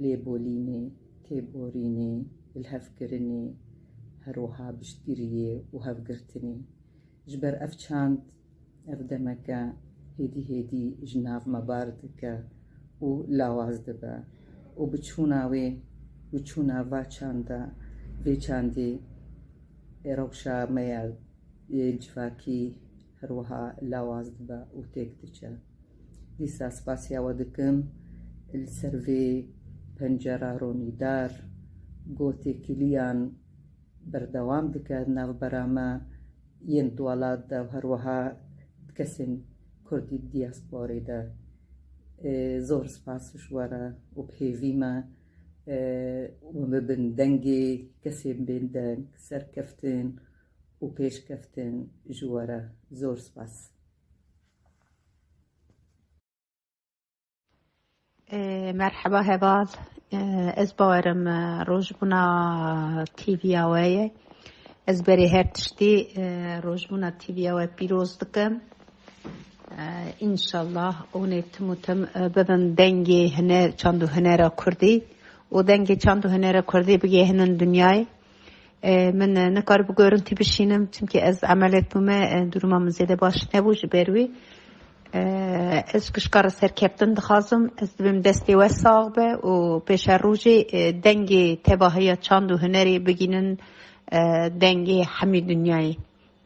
lêbolînê, têborînê, bilhevkirinê, herwiha piştgiriyê û hevgirtinê. Ji ber ev çand ev demeke hêdî hêdî ji nav me bar dike û lawaz dibe û bi çûna wê û çûna va çanda vê çandê rewşa me ya civakî herwiha lawaz dibe û têk diçe. Dîsa spasiya we dikim li ser vê pencera ronîdar gotêkiliyan berdewam dike navbera me yên dualat de herwiha kesên Kurdî diasporê de. Zor spas ji we re û pêvî me bibin dengê kesên bên deng serkeftin û pêşkeftin ji we re. Zor spas. مرحبا هبال از باورم روزبونا تیویا وایه از بری هر تشتی روزبونا تیویا وای پیروز دکم انشالله اونه تموتم ببن دنگی هنر چندو هنر کردی و دنگی چندو هنر کردی بگه هنن دنیای من نکار بگورن تی بشینم چونکه از عملت بومه durumam زیاده باش نبوش بروی از کشکار سرکپتن دخوازم از بیم دستی و ساغبه و پیش روزی دنگی تباهی چند و هنری بگینن دنگی همی دنیای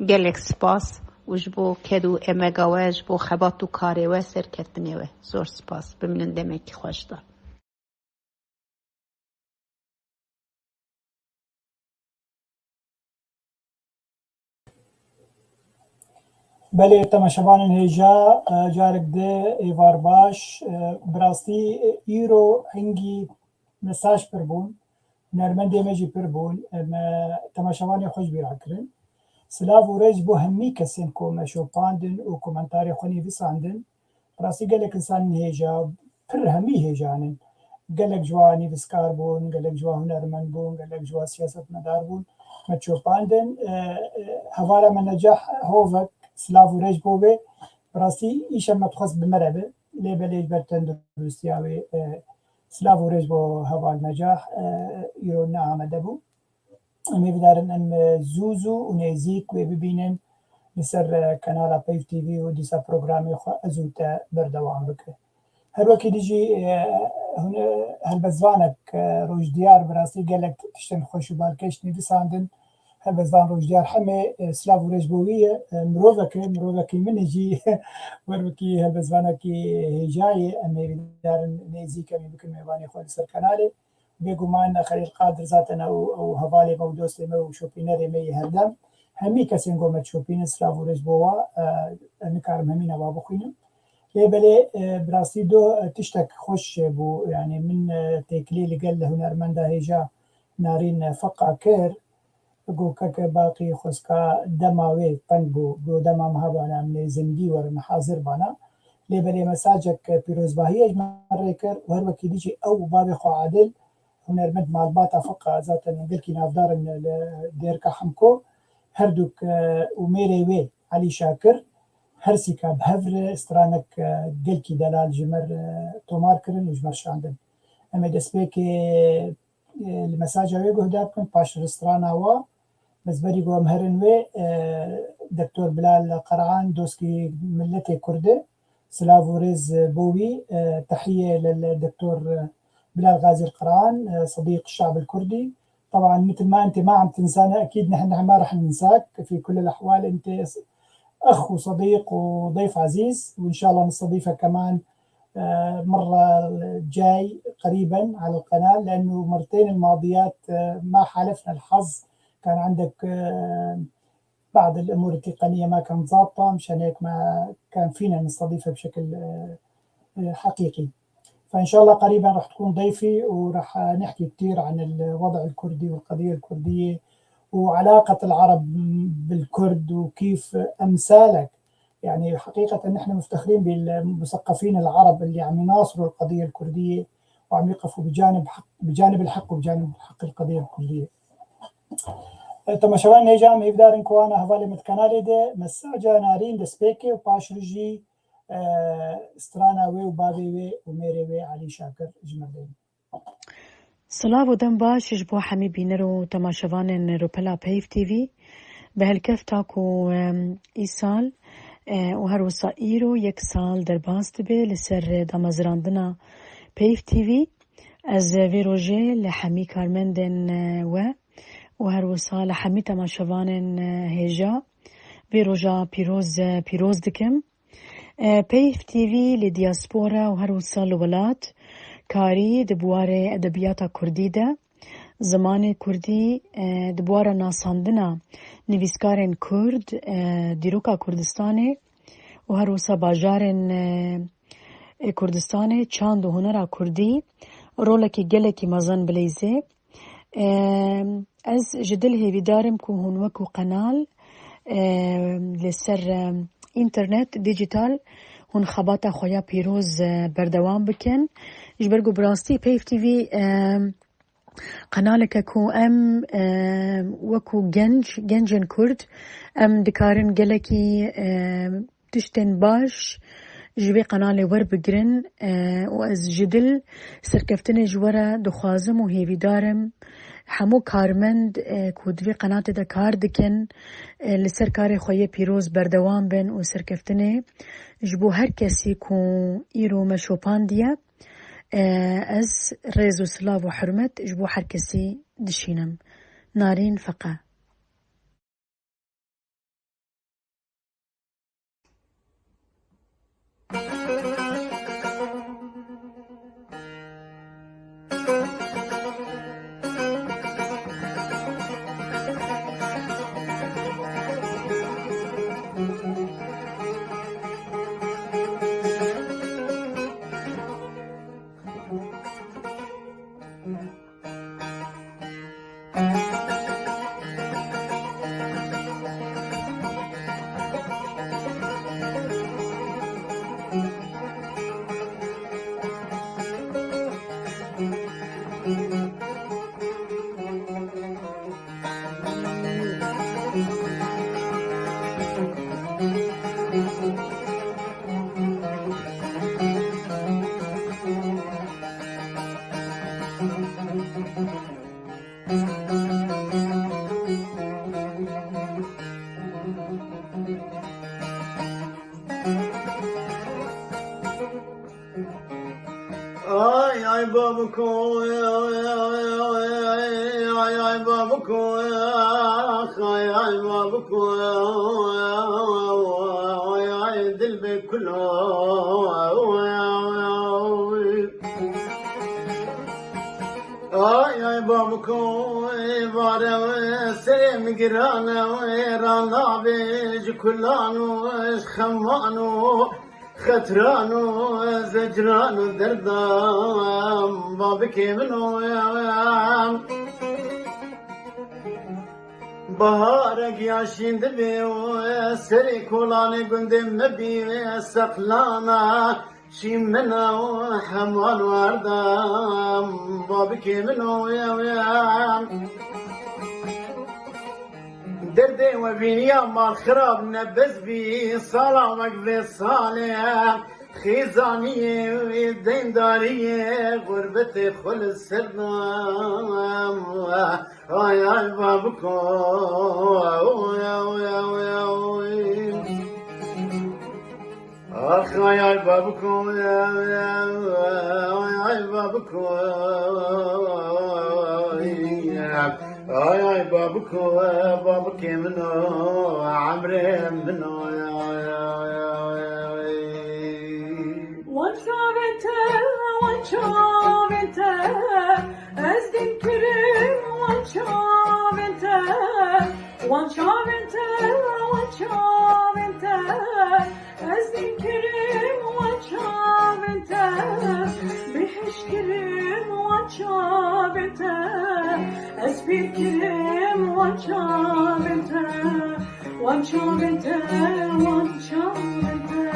گلک سپاس و جبو کدو امگا و جبو خبات و کاری و سرکپتنی و زور سپاس بمینن دمکی خوش دا. بله تماشاوانên hêja carek de êvar baş bi rastî îro hingî mesaj pir bûn hunermendê me jî pir bûn me temaşavanê xwe ji bîr kirin silav û rê ji bo hemî kesên ku me şopandin û komentarê xwe nivîsandin bi rastî gelek insanên hêja pir hemî hêjanin gelek ji wan nivîskar bûn gelek ji wan hunermend bûn gelek ji wan siyasetmedar bûn me çopandin hevala me necah hovek سلاو و رج بوده براستی ایشم متخصص بمربه لیبلی برتن روسیاوی سلاو و رج بو هوال نجاح ایران نعمده بو امی بدارن ام زوزو و نزیک و ببینن لسر کانال پیف تی وی و دیسا پروگرامی خو ازوتا بردوام بکره هر وکی دیجی هل بزوانک روش دیار براستی گلک تشتن خوشو بالکش نویساندن هەبەزان ڕۆژدیار هەمێ سلااو و ڕێژبوویە مرۆڤەکەی منێژی وەروەکی هەلبەزوانێکی هێژایە ئەمێدارن نێزیکەمی بکن میێوانی خۆ لەسەر کەنالێ بێگومان خەلیل قادر زاتەنە ئەو هەواڵێ بە و دۆستێمە و شۆپینەرێمەی هەردەم هەمی کەسێن گۆمە شۆپینە سلااو و ڕێژبەوە نکارم هەمینەوا بخوێنم لێبەلێ براستی دۆ تشتێک خۆش بوو یعنی من تێکلێ لەگەل لە هونەرمەندا هێژا نارین فەقا کرد گوکەکە باقی خۆسکا دەماوێ پەنگ بوو بۆ دەمام هەبانە منێ زندی وەرن حاضر بانە لێبەرێ مەساجێک پیرۆزباهیەش مەڕێ کرد وەروەکی دیجی ئەو بابێ خۆ عادل هونەرمەند مالباتە فەقا زاتەن گەلکی ناودارن لە دێرکە حەمکۆ هەردووک ومێرێ وێ عەلی شاکر هەرسیکا بهەڤر سترانەک گەلکی دەلال ژمەر تۆمار کردن و ژمەر شاندن ئەمێ دەستپێکێ المساجة ويجو هدابكم باش رستراناوا بس بري قوام هرن وي دكتور بلال قرعان دوسكي ملتي كردة سلاف وريز بوي تحية للدكتور بلال غازي القرعان صديق الشعب الكردي طبعا مثل ما انت ما عم تنسانا اكيد نحن ما رح ننساك في كل الاحوال انت اخ وصديق وضيف عزيز وان شاء الله نستضيفك كمان مرة جاي قريبا على القناة، لأنه مرتين الماضيات ما حالفنا الحظ، كان عندك بعض الأمور التقنية ما كانت ضابطة، مشان هيك ما كان فينا نستضيفها بشكل حقيقي. فإن شاء الله قريبا راح تكون ضيفي، وراح نحكي كتير عن الوضع الكردي والقضية الكردية وعلاقة العرب بالكرد وكيف أمثالك. يعني حقيقة نحن مفتخرين بالمثقفين العرب اللي عم يناصروا القضية الكردية وعم يقفوا بجانب الحق وبجانب حق القضية الكردية. تماشوان نيجام هيفدارن كوانا هفالي متكنالي دي مساجا نارين دي سبيكي وباشرجي استرانا وي وبابي وي وميري وي علي شاكر جمالين. سلاف ودم باش جبو حمي بينرو تماشوان روبلا بيف تي في بهالكف تاكو إيسال وهر وصائيرو يك سال درباست بي لسر دامزراندنا بيف تي في از فيروجي لحمي كارمندن وهر وصا لحمي تماشوان هيجا فيروجا بيروز دكم بيف تي في لدياسبورا وهر وصا لولات كاري دبوار أدبياتا كرديدة زمان كردي دبوار ناساندنا نویسکارن کرد دیروکا کردستانه و هر وسا باجارن کردستانه چاند و هنرا کردی رولکی گلکی مزن بلیزه از جدل هیوی دارم که هنوکو قنال لسر اینترنت دیجیتال هن خباتا خویا پیروز بردوام بکن جبرگو براستی پیف تي في قنالك كو وكو جنجن كرد دكارن جلكي تشتن باش جبي قنالي ور بقرن وأز جدل سركفتني جورا دخوازم وهيفي دارم حمو كارمند كودوي قناة دا كار دكن لسر كاري خوية بيروز بردوان بن وسركفتني جبو هر كسي كو إيرو مشوبان ديا از ريز وسلاف وحرمت جبو حركسي دشينم نارين فقا ay babako ay babako ay babako ay dil be kullo ay babako vare sem girana rana be kulano khamano خطرانو زجرانو دردام بابك منو بهارك ياشين دبي سري كولاني قندم مبي سقلانا شي منا حمال وردام بابك منو دردي وبينيا مال خراب نبز بي صلامك في صالح خيزانية دين دارية غربتي خل السلام آي آي بابكو آخ آي آي بابكو آي بابكو آي آي بابكو بابك منو عمري منو وانشاري وان شابنتر وان شابنتر أزدين كريم وان شابنتر بحش كريم وان شابنتر أزبير كريم وان شابنتر وان شابنتر وان شابنتر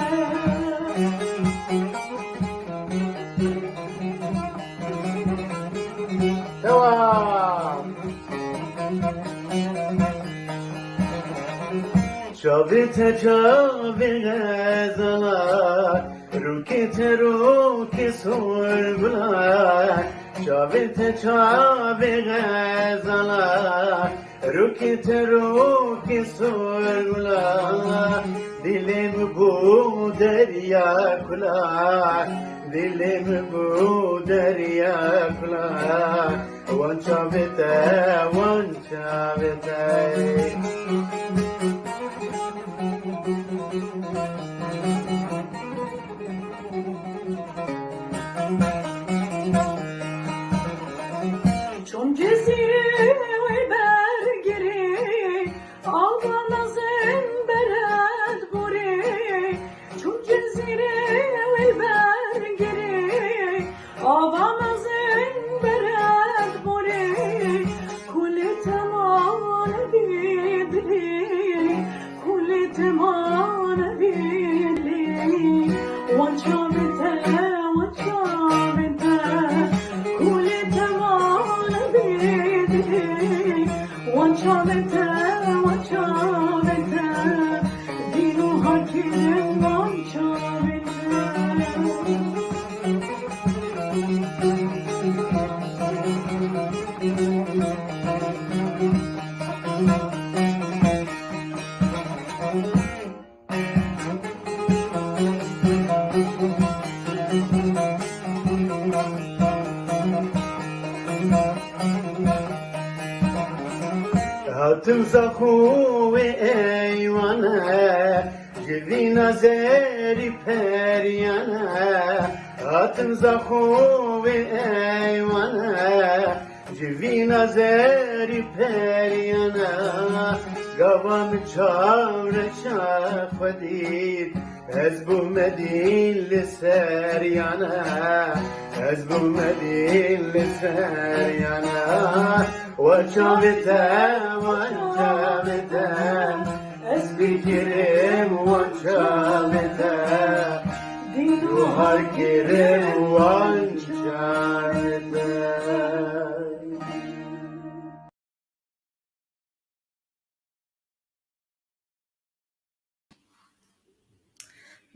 شابت جابه غزالات روکت روک سرگلات شابت جابه غزالات روکت روک سرگلات دلم بو دریا کلات دلم بو دریا کلات وان شابت وان شابت چون جزیره و برگری آبان ازم برد بوری چون جزیره و برگری آبان ازم برد بوری کل تمان بیدلی کل تمان بیدلی وان شابته وان شابته کل تمان وان شابته وان شابته دینو حکیم وان هاتم زخو ایوانه جوینا زری پریانه هاتم زخو ایوانه جوینا زری پریانه قوام چاور شخدید از بومدین لسریانه از بومدین لسریانه وشابته وشابته از بگیرم وشابته روحار گیرم وشابته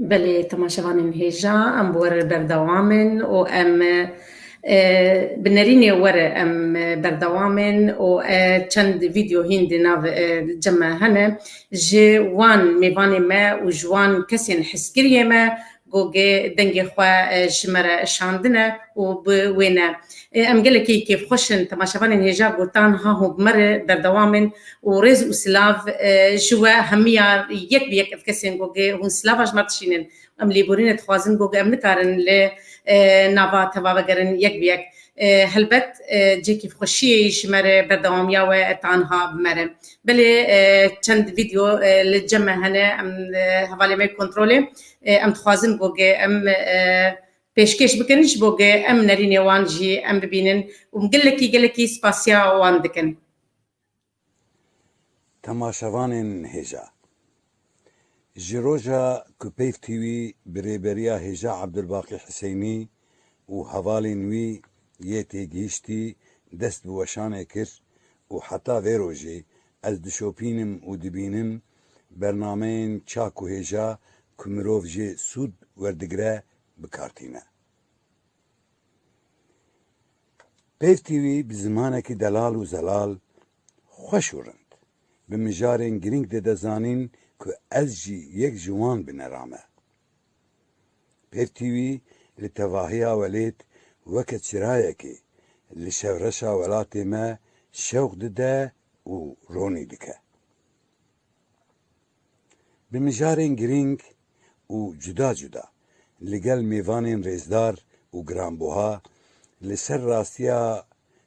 بله تماشاوان هیجا ام بور بردوامن و ام بنرینی ور ام بردوامن و چند ویدیو هند ناو جمع هنه جوان میوانی ما و جوان کسی حسگیری ما گوگه دنگی خواه جمره شاندنه و بوینه ام گله کی کیف خوشن تماشاوان هیجا گوتان ها هم بمر بردوامن و ریز و سلاف جوا همیا یک بیک افکسین گوگه هون سلافش مرتشینن ام لیبورین تخوازن گوگه ام نکارن ل ناوا تبا گرن یک بیک هلبت جی کیف خوشی جمره بردوامیا و تانها بمره بله چند ویدیو لجمع هنه ام حوالی می کنترله ام تخوازن گوگه ام پیشکش بکنیش بوگه ام نرینی وان جی ام ببینن و گلکی سپاسیا وان دکن تماشاوان هیجا جروجا كوبيف تيوي بريبريا هجا عبد الباقي حسيني و حوالي نوي يتي جيشتي دست بوشانه كر و حتى فيروجي از دشوبينم و دبينم برنامين چاكو هجا كمروف جي سود وردگره بكارتينه بيف تيوي بزمانك دلال و زلال خوشورند بمجارين گرنگ ددزانين که از جی یک جوان بنرامه. پیف تیوی لتواهیا ولید وقت شرایه که لشورشا ولات ما شوق دده و رونی دکه. بمجارین گرینگ و جدا جدا لگل میوانین ریزدار و گرانبوها لسر راستیا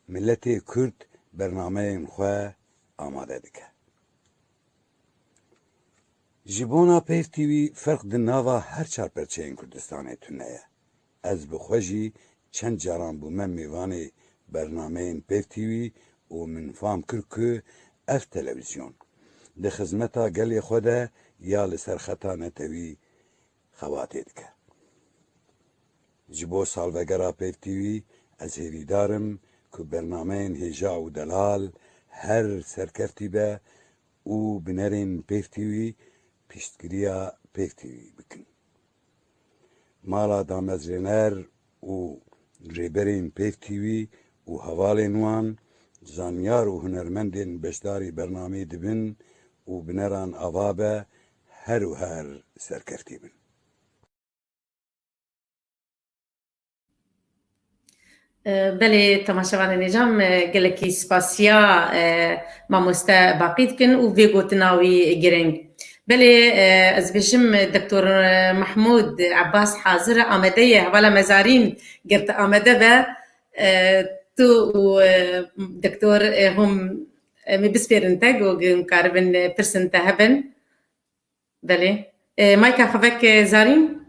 ملت کرد برنامه خواه آماده دکه. جبونا پیف تیوی فرق دن ناوا هر چار پرچین کردستانه تونهیه. از بخواجی چند جاران بومن میوانه برنامه پیف تیوی و من فهم کرد که اف تلویزیون ده خدمتا گلی خوده یا لسر خطا نتوی خواته دکه. جبو سالوگرا پیف تیوی از هیوی دارم که برنامه هجا و دلال هر سرکفتی به و بنرین پیف تیوی پیشتگیریا پیف تیوی بکن. مالا دامزرینر و ریبرین پیف تیوی و حوالین وان زانیار و هنرمندین بشداری برنامه دبن و بنران آوابه هر و هر سرکفتی بن. بله تماشاوان نجام گلکی سپاسیا ماموستا باقی دکن و وی گوتناوی گرنگ. بله از بشم دکتر محمود عباس حاضر آمده حوالا مزارین گرت آمده به تو و دکتر هم مبسپیرن تگ و مقاربن پرسنت هبن. بله مایکا خوفک زارین؟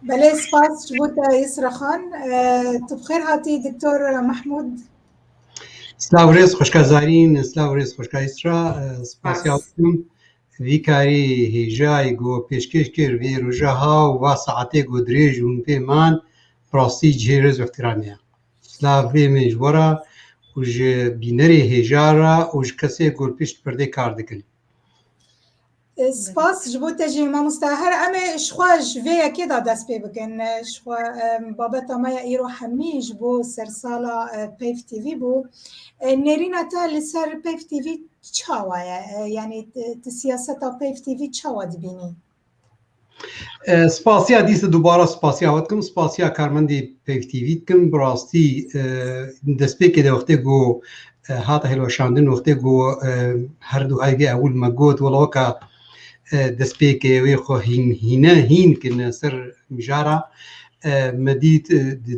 بله سپاس جبوت يسرا خان تو بخير هاتي دكتور محمود. سلاوريز خوشكا زارين سلاوريز خوشكا يسرا سپاسياتكم في كاري هيجاي جو بيشكش كير في رجاها و ساعتي جو دريج ون بيمان براستي جيرز واحتراميا سلاوي مجبورا وج بينري هيجارا وج كسي جو بيشت بردي كار دكن. سپاس جبوت جي ما مستاهر اما شخواج في كده داس بي بكن شخوا بابتا ما يرو حمي جبو سرسالا بيف تي في بو نيرينا تا لسر بيف تي في تشاوايا يعني سياسة بيف تي في تشاوا دبيني. سپاسیا دیس دوباره سپاسیا واتکم سپاسیا کارمندی پیف تی وی کم براستی دسپی که وقتی گو هات هلو شاندن وقتی گو هر دو هایگی اول مگوت ولا وکا دسپی که وی خو هین کن سر مجارا مدید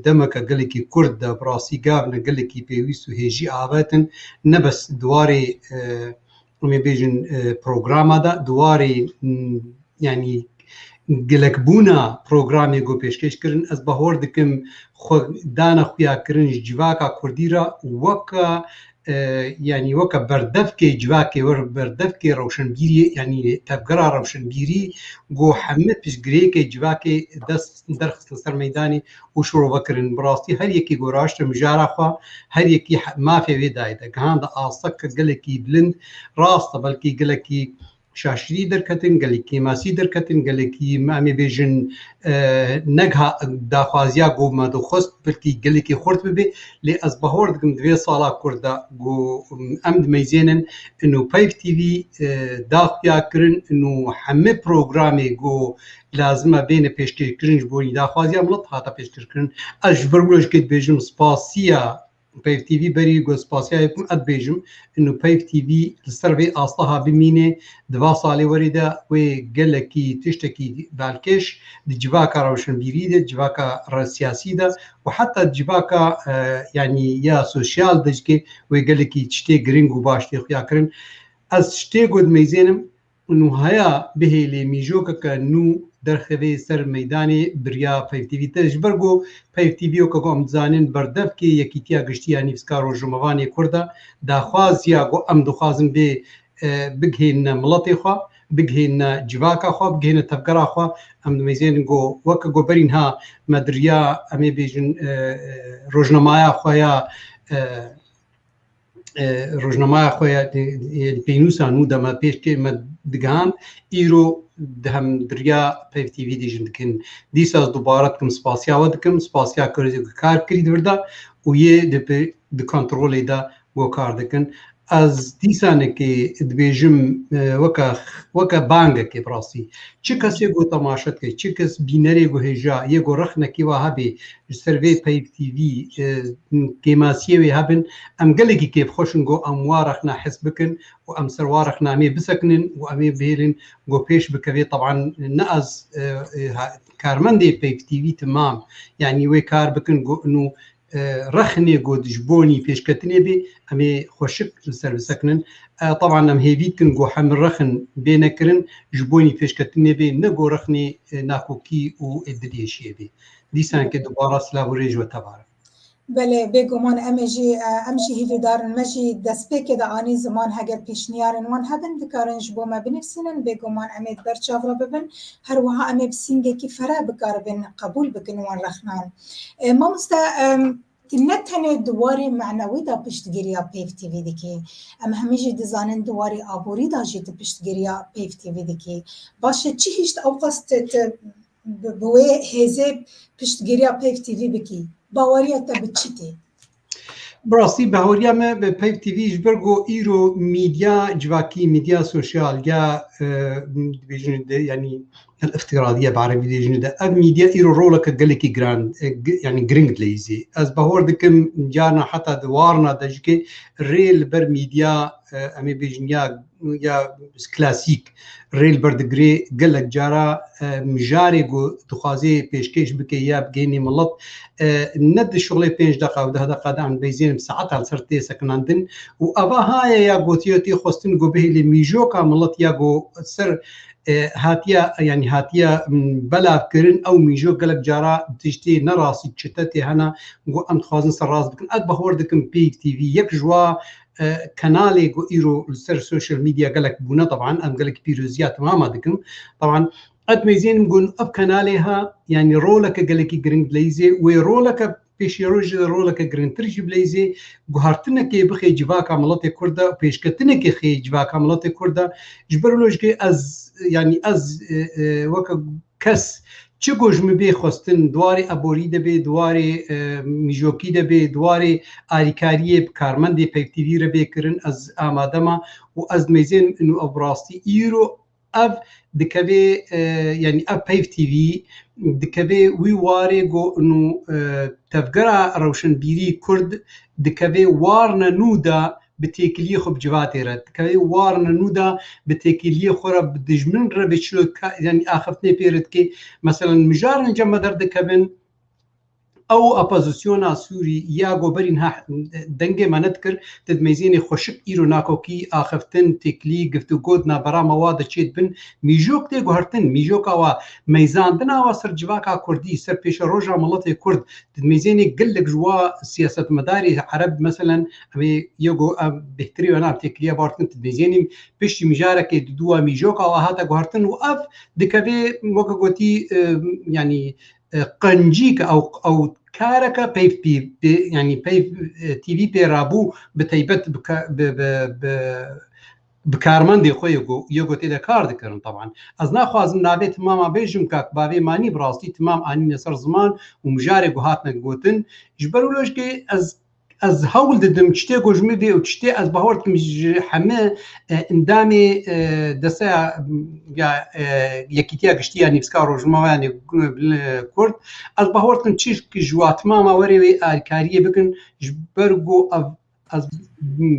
دمک گلکی کرد براستی گاون گلکی پیویس و هیجی آواتن نبس دواری می بیجن پروگرام دا دواری يعني گلک بونا پروگرامی گو پیشکش کرن از بهور دکم خو دانا خویا کرن جواکا کردی را وکا يعني وكا بردفكي جواكي ور بردفكي روشنبيري يعني تفقرا روشنبيري جو حمد بيش جريكي جواكي دس درخص لسر ميداني وشورو بكرن براستي هر يكي جو راشت مجارا خوا هر يكي ما في ويدايدا كهان دا آصك قلكي بلند راست بلكي قلكي شاشری درکتن گلکی ماسی درکتن گلکی مامی بیجن نگها داخوازیا گو ما دو خست بلکی گلکی خورد ببی لی از بهور دکم دوی سالا کرده گو امد میزینن انو پیف تیوی داخیا کرن انو همه پروگرامی گو لازمه بین پیشکش کرنج بونی داخوازیا ملت هاتا پیشکش کرن از برگوش کد بیجم سپاسیا پیف تی وی بری گو سپاسیا کم اد بیجم انو پیف تی وی لسروی اصلها بمینه دوا سالی وریده و گلکی تشتکی بالکش دی جواکا روشنبیری ده جواکا سیاسی ده و حتی جواکا يعني یا سوشیال دجکه و گلکی تشتی گرینگ و باشتی خویا کرن از تشتی گود میزینم انو هیا به لی میجوکا که نو درخوی سر میدانی بریا پیف تی وی تش برگو پیف تی وی که گم زانین بردف که یکی تیا گشتی نیفسکار و جمعوانی کرده داخوازیا گو ام دخوازم به بگهین ملتی خوا بگهین جواکا خوا بگهین تفکر خوا ام میزین گو وک گو برین ها مدریا امی بیجن روزنامه خوا یا روزنامه خوا پینوسا نو دما پیش که مدگان ایرو دهم دریا پیف تی وی دیجن دکن دیس از دوباره کم سپاسیا ودکم سپاسیا کردی کار کرید وردا و یه د کنترل دا گو کار دکن از دیسانه که دبیجم وکا بانگه که براستی چه کسی گو تماشد که چه کس بینره گو هجا یه گو رخ نکی و هبه سروی پیف تی وی که ماسیه وی هبن ام گلگی که بخوشن گو ام وارخ نا حس بکن و ام سر وارخ نا امی بسکنن و امی بهیلن گو پیش بکوی طبعا ناز کارمنده پیف تی وی تمام یعنی وی کار بکن گو انو رخنێ گۆ دژبۆنی پێشکەتنێ بێ ئەمێ خۆشک لەسەر بسەکنن طبعا ئەم هێویتکن گۆ هەم رەخن بێ نەکردن ji بۆنی پێشکەتنێ بێ نەگۆ رەخنێ ناکۆکی و ئێدرێشیە بێ دیسان کە دوبارە سلااو و ڕێژوە تەبارە بله بێگومان ئەمژی هیویدارن مەژی دەستپێکێدا ئانی زمان هەگەر پێشنیارن وان هەبن دکارن ji بۆ me binivîsînin bêguman em ê berçavra bibin herwiha em ê bi sîngekî fere bikaribin qebûl bikin wan rexnan mamoste ne tenê diwarê menewî da piştgiriya Peyv TV dikê em hemî jî dizanin diwarê aborî da jî di piştgiriya Peyv TV dikê baş e çi hîşt ew qas bi wê hêzê piştgiriya Peyv TV bikî باوریه تا به چی تی؟ براستی باوریا ما به پیف تیویش برگو ایرو میدیا جواکی میدیا سوشیال یا بیجنده یعنی الافتراضیه بعربی بیجنده اف میدیا ایرو رولا که گلی کی گراند یعنی گرینگ لیزی از باور دکم جانا حتی دوارنا دجکی ریل بر میدیا امی بیجنیا یا کلاسیک ریل بردگری گلک جارا مجاری گو دخوازی پیشکش بکی یا بگینی ملت ند شغل 5 دقیقه و 10 دقیقه دان بیزیم ساعت al سرتی سکناندن و آوا های یا گوتیاتی خواستن گو بهلی میجو کا ملت یا گو سر هاتیا یعنی هاتیا بلا کرن او میجو گلک جارا تشتی نراسی چتتی هنا گو ام خوازن سر راز بکن اد بهور دکم پی تی وی یک جوا كنالي جو ايرو السر سوشيال ميديا قالك بونا طبعا ام قالك بيروزيات تماما دكم طبعا قد ميزين نقول اب كناليها يعني رولك قالك جرين بليزي ورولك بيشيروج رولك جرين ترجي بليزي غارتنك بخي جواك عملات كرده بيشكتنك خي جواك عملات كرده جبرلوج از يعني از وك كس چه گوش می خواستن دواری ابوری دبی دواری میجوکی دبی دواری آریکاری کارمند پیف تیوی رو بکرن از آماده ما و از میزین انو ابراستی ایرو اف دکبه یعنی اف پیف تیوی دکبه وی واری گو انو تفگرا روشن بیری کرد دکبه وارنا نودا بتێکیلی خۆ بجواتێرە کەی وارنە نودا بتێکیلی خۆرە بدژمن ڕە بچلو ینی ئاخفتنێ پێرتکێ مەسەلەن مژارن جەمە دەردەکەبن ئەو ئەپۆزیسیۆنا سووری یا گۆبەرین دەنگێ مەنەت کرد دەدمەیزێنی خۆشک ئیرۆ ناکۆکی ئاخفتن تێکلی گفتوگۆت نابەرامەوا دەچێت بن میژۆک تێ گوهرتن میژۆکەوە مەیزاندناوە سەر جواکا کوردی سەر پێشە ڕۆژە مڵەتی کورد دەدمەیزێنی گەلێک ژوا سیاسەتمەداری عەرەب مەسەلەن ئەوێ یەگۆ بهتری وەنا تێکلیە باردن دەدمەیزێنی پشتی میژارەکەی دووە میژۆکەوە هاتە گوهرتن و ئەف دەکەوێ وەکە گوتی ینی قنجيك او كاركا يعني بيف تي في بيرابو بتيبت بكارمندي خو يوغو تيدا كار دكرن طبعا از ناخوازم نابي تماما بيجم كاك بابي ماني براستي تمام اني نصر زمان ومجاري هاتنا گوتن جبرولوش كي از هول ددم چتي گوجمي بي او چتي از باورت همه اندامي دسا يا يكيتيا گشتي يعني بسكارو جما يعني كورد از باورت چيش كي جوات ماما وري الكاريه بكن جبرغو از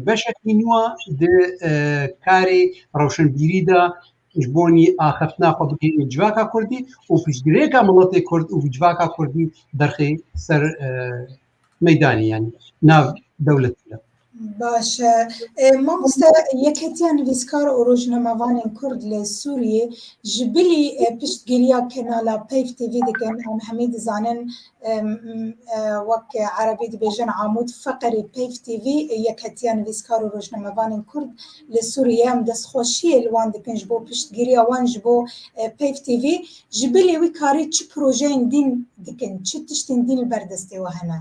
بشكل نوا د كاري روشن بيريدا جبوني اخفتنا خو بكي جواكا كردي وفيشغريكا ملاتي كرد وجواكا كردي درخي سر ميداني يعني ناو دولتنا باش مامۆستا یەکێتیان نویسکار و ڕۆژنەمەوانên کورد لە سووریێ ji bilî piştgiriya kenala Peyv TV dikin em hemî dizanin wek Erebî dibêjin Amûd Feqerê Peyv TV yeketiya nivîskar û rojnamevanên Kurd li Sûriyê em destxweşiyê li wan dikin ji bo piştgiriya wan ji bo Peyv TV ji bilî wî karî çi projeyên dîn dikin çi tiştên dîn li ber destê we hene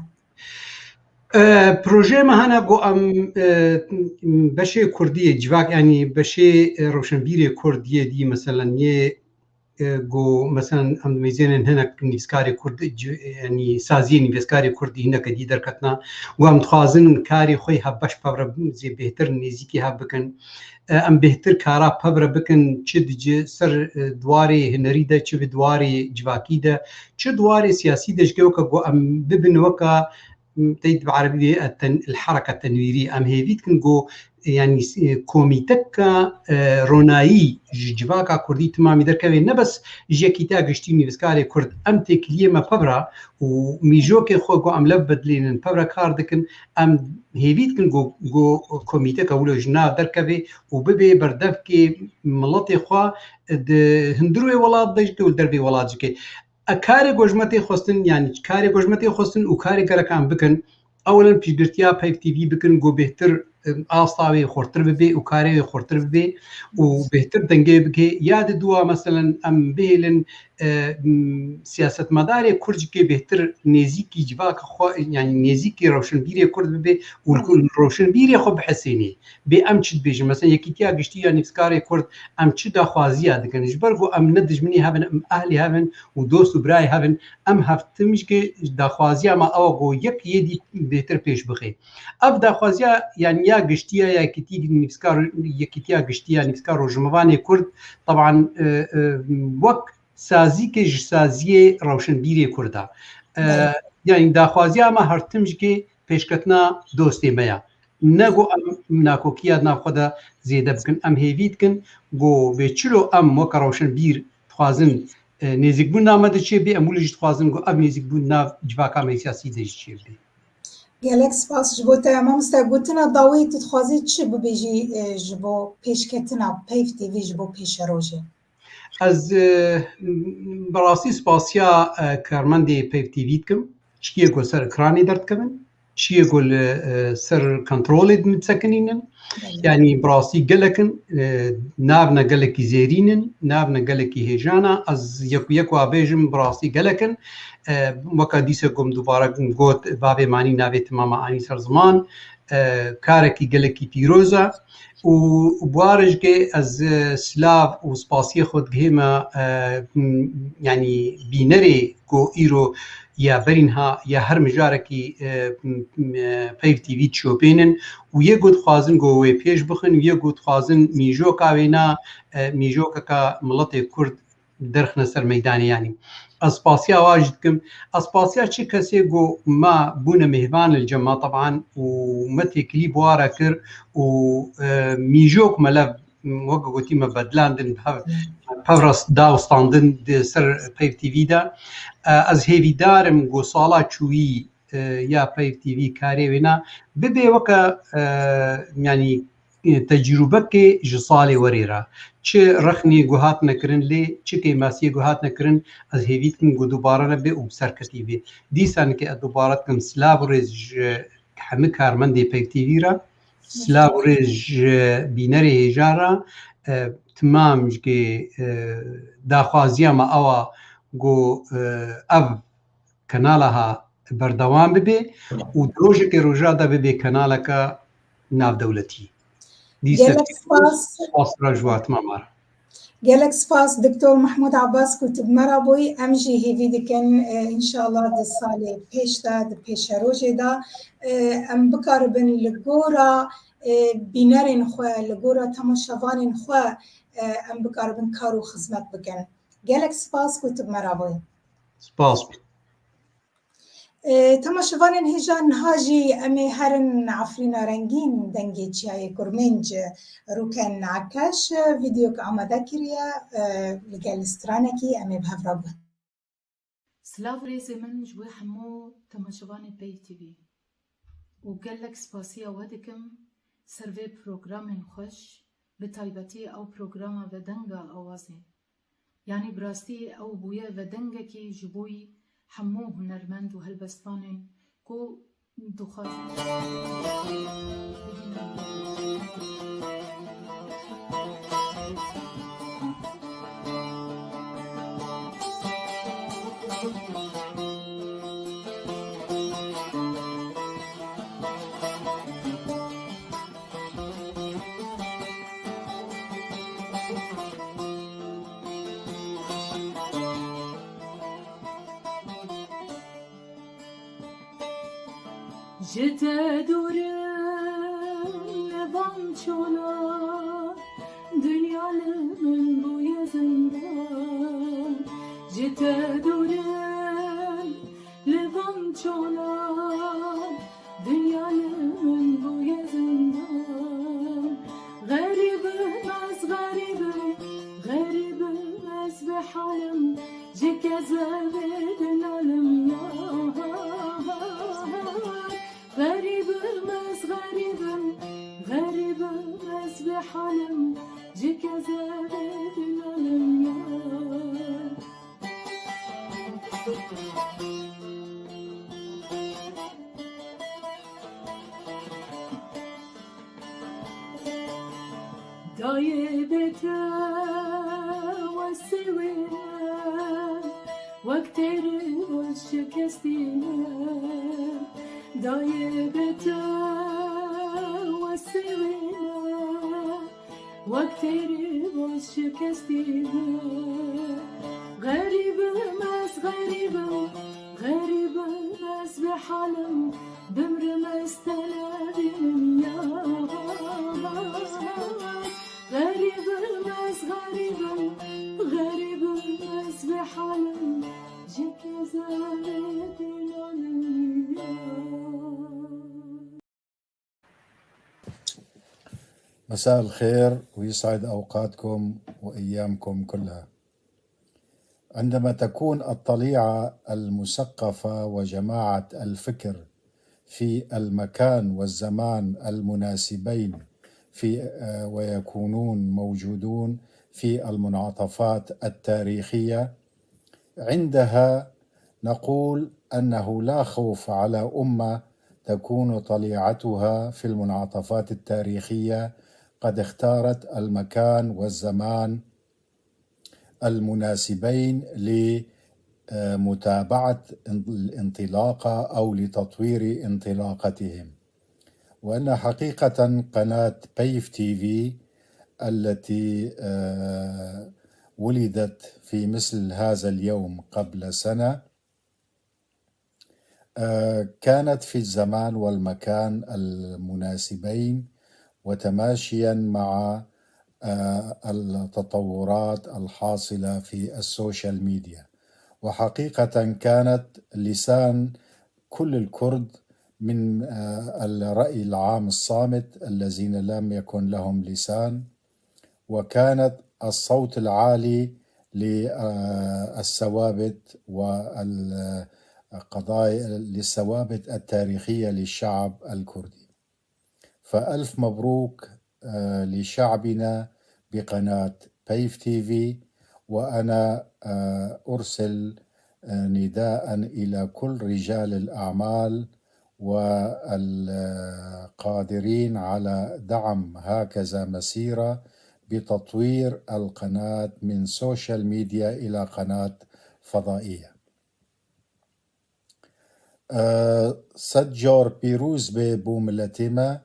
پروژه ما هنا گو ام بشه کردیه جواک یعنی بشه روشنبیر کردیه دی مثلا یه گو مثلا ام میزنن هنا نویسکار کرد یعنی سازی نویسکار کردی هنا کدی در کتنا و ام خوازن کاری خوی هبش پاور زی بهتر نزیکی هب بکن ام بهتر کارا پاور بکن چه دیگه سر دواری هنری ده چه دواری جواکی ده چه دواری سیاسی ده جو که گو ام ببین وکا تيد بعربي الحركة التنويرية أم هيفيت كنجو يعني كوميتك رونايي جواكا كردي تمامي دركوي نبس جاكيتا قشتيني بسكاري كرد أم تكليما ببرا وميجوكي خوغو أم لبدلين ببرا كاردكن أم هيفيت كنجو كوميتك أولو جنا دركوي وببي بردفكي ملطي خوا هندروي ولاد دجكي والدربي ولاد جكي کاری گۆژمەتی خۆستن یعنی کاری گۆژمەتی خۆستن و کاری گەرەکان بکەن ئەوەن پیشگرتیا پایف تیوی بکەن گۆ بهتر ئاستاوی خۆرتر ببێ و کارێوی خۆرتر ببێ و بهتر دەنگێ بکێ یاد دووە مەسەلەن ئەم بهێلن سیاستمەدارێ کورجکێ بهتر نێزیکی جواکە خۆ یعنی نێزیکی ڕەوشنبیرێ کورد ببێ و ڕەوشنبیرێ خۆ بحەسێنێ بێ ئەم چت بێژن مەسەن یەکیتیا گشتی یا نفسکارێ کورد ئەم چ داخوازیە دەکەن ژ بەرگۆ ئەم نە دژمنی هەبن ئەم ئاهلی هەبن و دۆست و برای هەبن ئەم هەفتمشکێ داخوازیە مە ئەوە بۆ یەک یەدی بهتر پێش بخێ ئەف داخوازیە یان یا گشتیە یەکیتی نفسکار یەکیتیا گشتیە نفسکار ڕۆژمەوانی کورد طبعا وەک سازیکە ژ سازیێ ڕەوشنبیرێ کووردا یعنی داخوازیە ئەمە هەرتمشکێ پێشکەتنا دۆستێ مەیە نەگۆ ئەم ناکۆکیە ناخۆدا زێدە بکەن ئەم هێوی بکەن بۆ بێچلۆ ئەم وەکە ڕەوشنبیر خوازن نێزیکبوون نامە دەچێ بێ ئەمولیش خوازن گۆ ئەم نێزیکبوون ناو جواکامەی سیاسی دەچێ بێ gelek spas ji bo te mamoste gotina dawê tu dixwazî çi bibêjî ji bo pêşketina Peyv TV ji bo pêşerojê Ez بەڕاستی سپاسیا کارمەندێ پێیف تیوی دکەم چیە گۆ سەر ئەکرانی دەردکەون چیە گۆ سەر کۆنتڕۆڵێ دسەکنینن یعنی بڕاستی گەلەکن نابنە گەلێکی زێرینن نابنە گەلێکی هێژانە ئەز یەک وابێژم بڕاستی گەلەکن وەکە دیسە گۆم دووبارە گۆت بابێمانی ناوێت تمامە ئانی سەر زمان کارێکی گەلێکی پیرۆزە و بوارژگێ ئەز سلااف و سپاسی خۆت گهێمە ینی بینەرێ گۆ ئیرۆ یا بەرینها یا هەر مژارێکی پەیف تیوی چۆپێنن و یە گوت خوازن گۆ وێ پێش بخن و یە گوت خوازن میژۆکاوێنا میژۆکەکە مڵەتێ کورد دەرخنە سەر مەیدانیانی ئەسپاسیا واژ دکم ئەسپاسیا چی کەسێ گۆ ما بوونە میهمان الجەما طبعا و مەتێکلی بوارە کرد و میژۆک مەلە وەکە گوتیمە بەدلاندن پەڕست داوستاندن سەر پەیف تیویدا ئەز هێویدارم گۆ ساڵا چووی یا پەیف تیوی کارێ وێنا ببێ وەکە ینی تەجروبەکێ ji salê werê re çi rexnê guhat nekirin lê çi kêmasiyê guhat nekirin ez hêvî dikim got dubare re bê û serketî bê dîsanekê ez dubare dikim silav û rêz ji hemû karmendê Peyv TV re silav û rêz ji bînerê hêja re timam jikê daxwaziya me ewa got ev kanalaha berdewam bibe û rojekê roja de bibe kanaleka navdewletî gelek spas Diktor Mahmud Abbas ku tu merabûyî em jî hêvî dikin înşallah di salê pêş de di pêşerojê de em bikaribin li gora bînerên xwe li gora temaşevanên xwe em bikaribin kar û xizmet bikin gelek spas ku tu merabûyî spas تماشاوانên hêja niha jî em ê herin efrîna rengîn dengê çiyayê Kurmenc rûken Ekeş vîdeoyek amade kiriye li gel stranekî em ê bi hev re bûn. Silav rêzê min ji bo hemû temaşavanên Peyv TV û gelek spasiya we dikim ser vê programên xweş bi taybetî ew programa vedenga awazê yanî bi rastî ew bûye vedengekî ji bo hemû hunermend û helbestanên ku dixwazin Jete durum levan çola dünyanın bu yazından Jete durum levan çola كذابت العالم يا غريبة بس بحالم جي كذابت العالم يا دايبتا والسوينا وكتر والشكستينا دايبتا والسوينا وكتر والشكستينا غريبة ماس بحالم بمر مستلابين يا غريبة ماس بحالم جيك زايد العالم مساء الخير ويسعد أوقاتكم وأيامكم كلها. عندما تكون الطليعة المثقفة وجماعة الفكر في المكان والزمان المناسبين ويكونون موجودون في المنعطفات التاريخية، عندها نقول أنه لا خوف على أمة تكون طليعتها في المنعطفات التاريخية قد اختارت المكان والزمان المناسبين لمتابعة الانطلاقة أو لتطوير انطلاقتهم. وأن حقيقة قناة بايف تي في التي ولدت في مثل هذا اليوم قبل سنة كانت في الزمان والمكان المناسبين وتماشيا مع التطورات الحاصلة في السوشيال ميديا. وحقيقة كانت لسان كل الكرد من الرأي العام الصامت الذين لم يكن لهم لسان، وكانت الصوت العالي للثوابت والقضايا للثوابت التاريخية للشعب الكردي. فألف مبروك لشعبنا بقناة بايف تي في. وأنا أرسل نداء إلى كل رجال الأعمال والقادرين على دعم هكذا مسيرة بتطوير القناة من سوشيال ميديا إلى قناة فضائية. سجار بيروز بو ملتما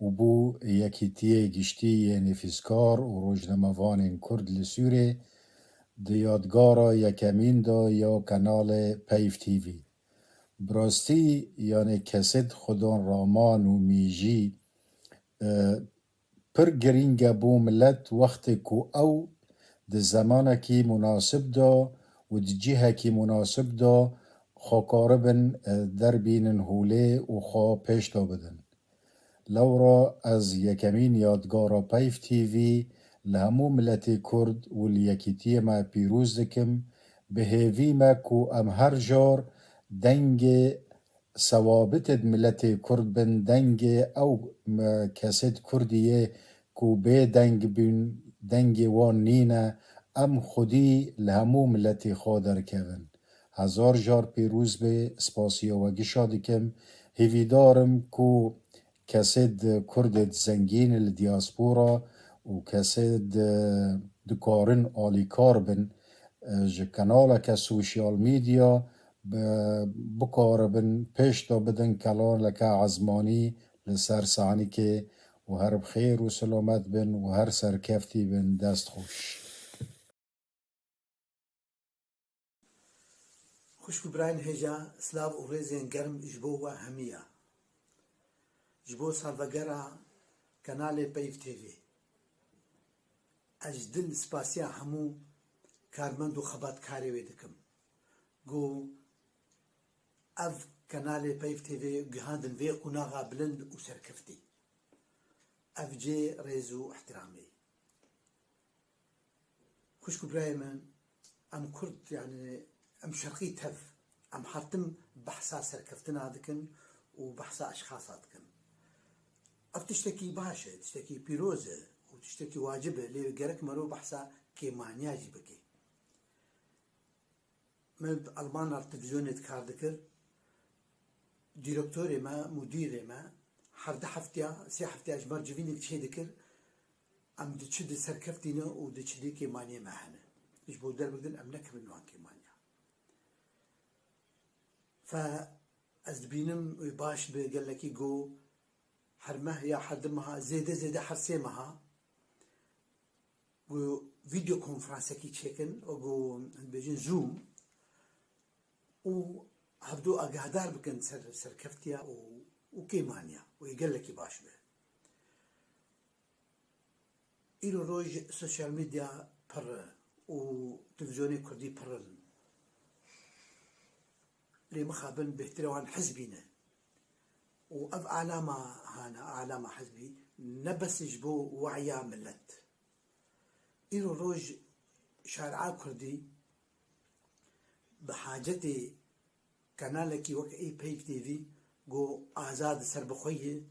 وبو يكيتيه گشتی نفیسکار و روزنامه‌وان کرد لسوره دیادگارا یکمین دا یا کانال پیف تی وی. براستی یعنی کسید خودان رامان و میجی پر گرینگه بو ملت وقت کو او ده زمانه کی مناسب دا و ده جهه کی مناسب دا خاکاربن در بینن هوله و خواه پیش دا بدن. لورا از یکمین یادگارا پیف تی وی لهمو ملت کرد و لیکیتی ما پیروز دکم به هیوی ما کو ام هر جار دنگ ثوابت ملت کرد بن دنگ او کسید کردیه کو به دنگ بین دنگ وان نینه ام خودی لهمو ملت خادر کون. هزار جار پیروز به سپاسیا و گشا دکم هیوی دارم کو کسید کرد زنگین الدیاسپورا و کسید دکارن آلی کاربن کانالا که سوشیال میدیا بکاربن پیش دا بدن کلان لکه عزمانی لسر سانی که و هر بخیر و سلامت بن و هر سرکفتی بن دست خوش. خوشکو براین هجا سلاو و ریزین گرم جبو و همیه جبو سالوگرا کانال پیف تی وی. اجدل سپاسیا همو کارمند و خبات کاری ویدکم گو اف کانال پیف تی وی گهاندن وی قناغا بلند و سرکفتی اف جي ريزو احترامي. خوشكو براي من ام كرد يعني ام شرقي تف ام حرتم بحثا سركفتنا دكن وبحثا اشخاصات دكن اف تشتكي باشا تشتكي بيروزه وتشتكي واجبه اللي جرك مرو بحثا كيمانيا جيبكي من المان التلفزيون تكار ذكر ديركتوري ما مديري ما حرد حفتيا سي حفتيا اجبار جفينك شي ذكر ام دتشد سركفتينا ودتشدي كيمانيا معنا ايش بودر بدل ام نكب نوع كيمانيا فأزبينم باش بقال لك يجو حرمه يا حدمها زيادة حرسيمها وفيديو كونفرنس كي تشيكن وجو بيجين زوم وهبدو أقهدار بكن سركفتيا وكيمانيا ويقال لك باش به إلو روج سوشيال ميديا بر وتلفزيوني كردي بر لي مخابن بهتروان حزبينا وأف علامة هانا علامة حزبي نبس جبو وعيا ملت إلو روج شارع كردي بحاجتي كانالكي وك اي بيف تي في جو آزاد سربخوية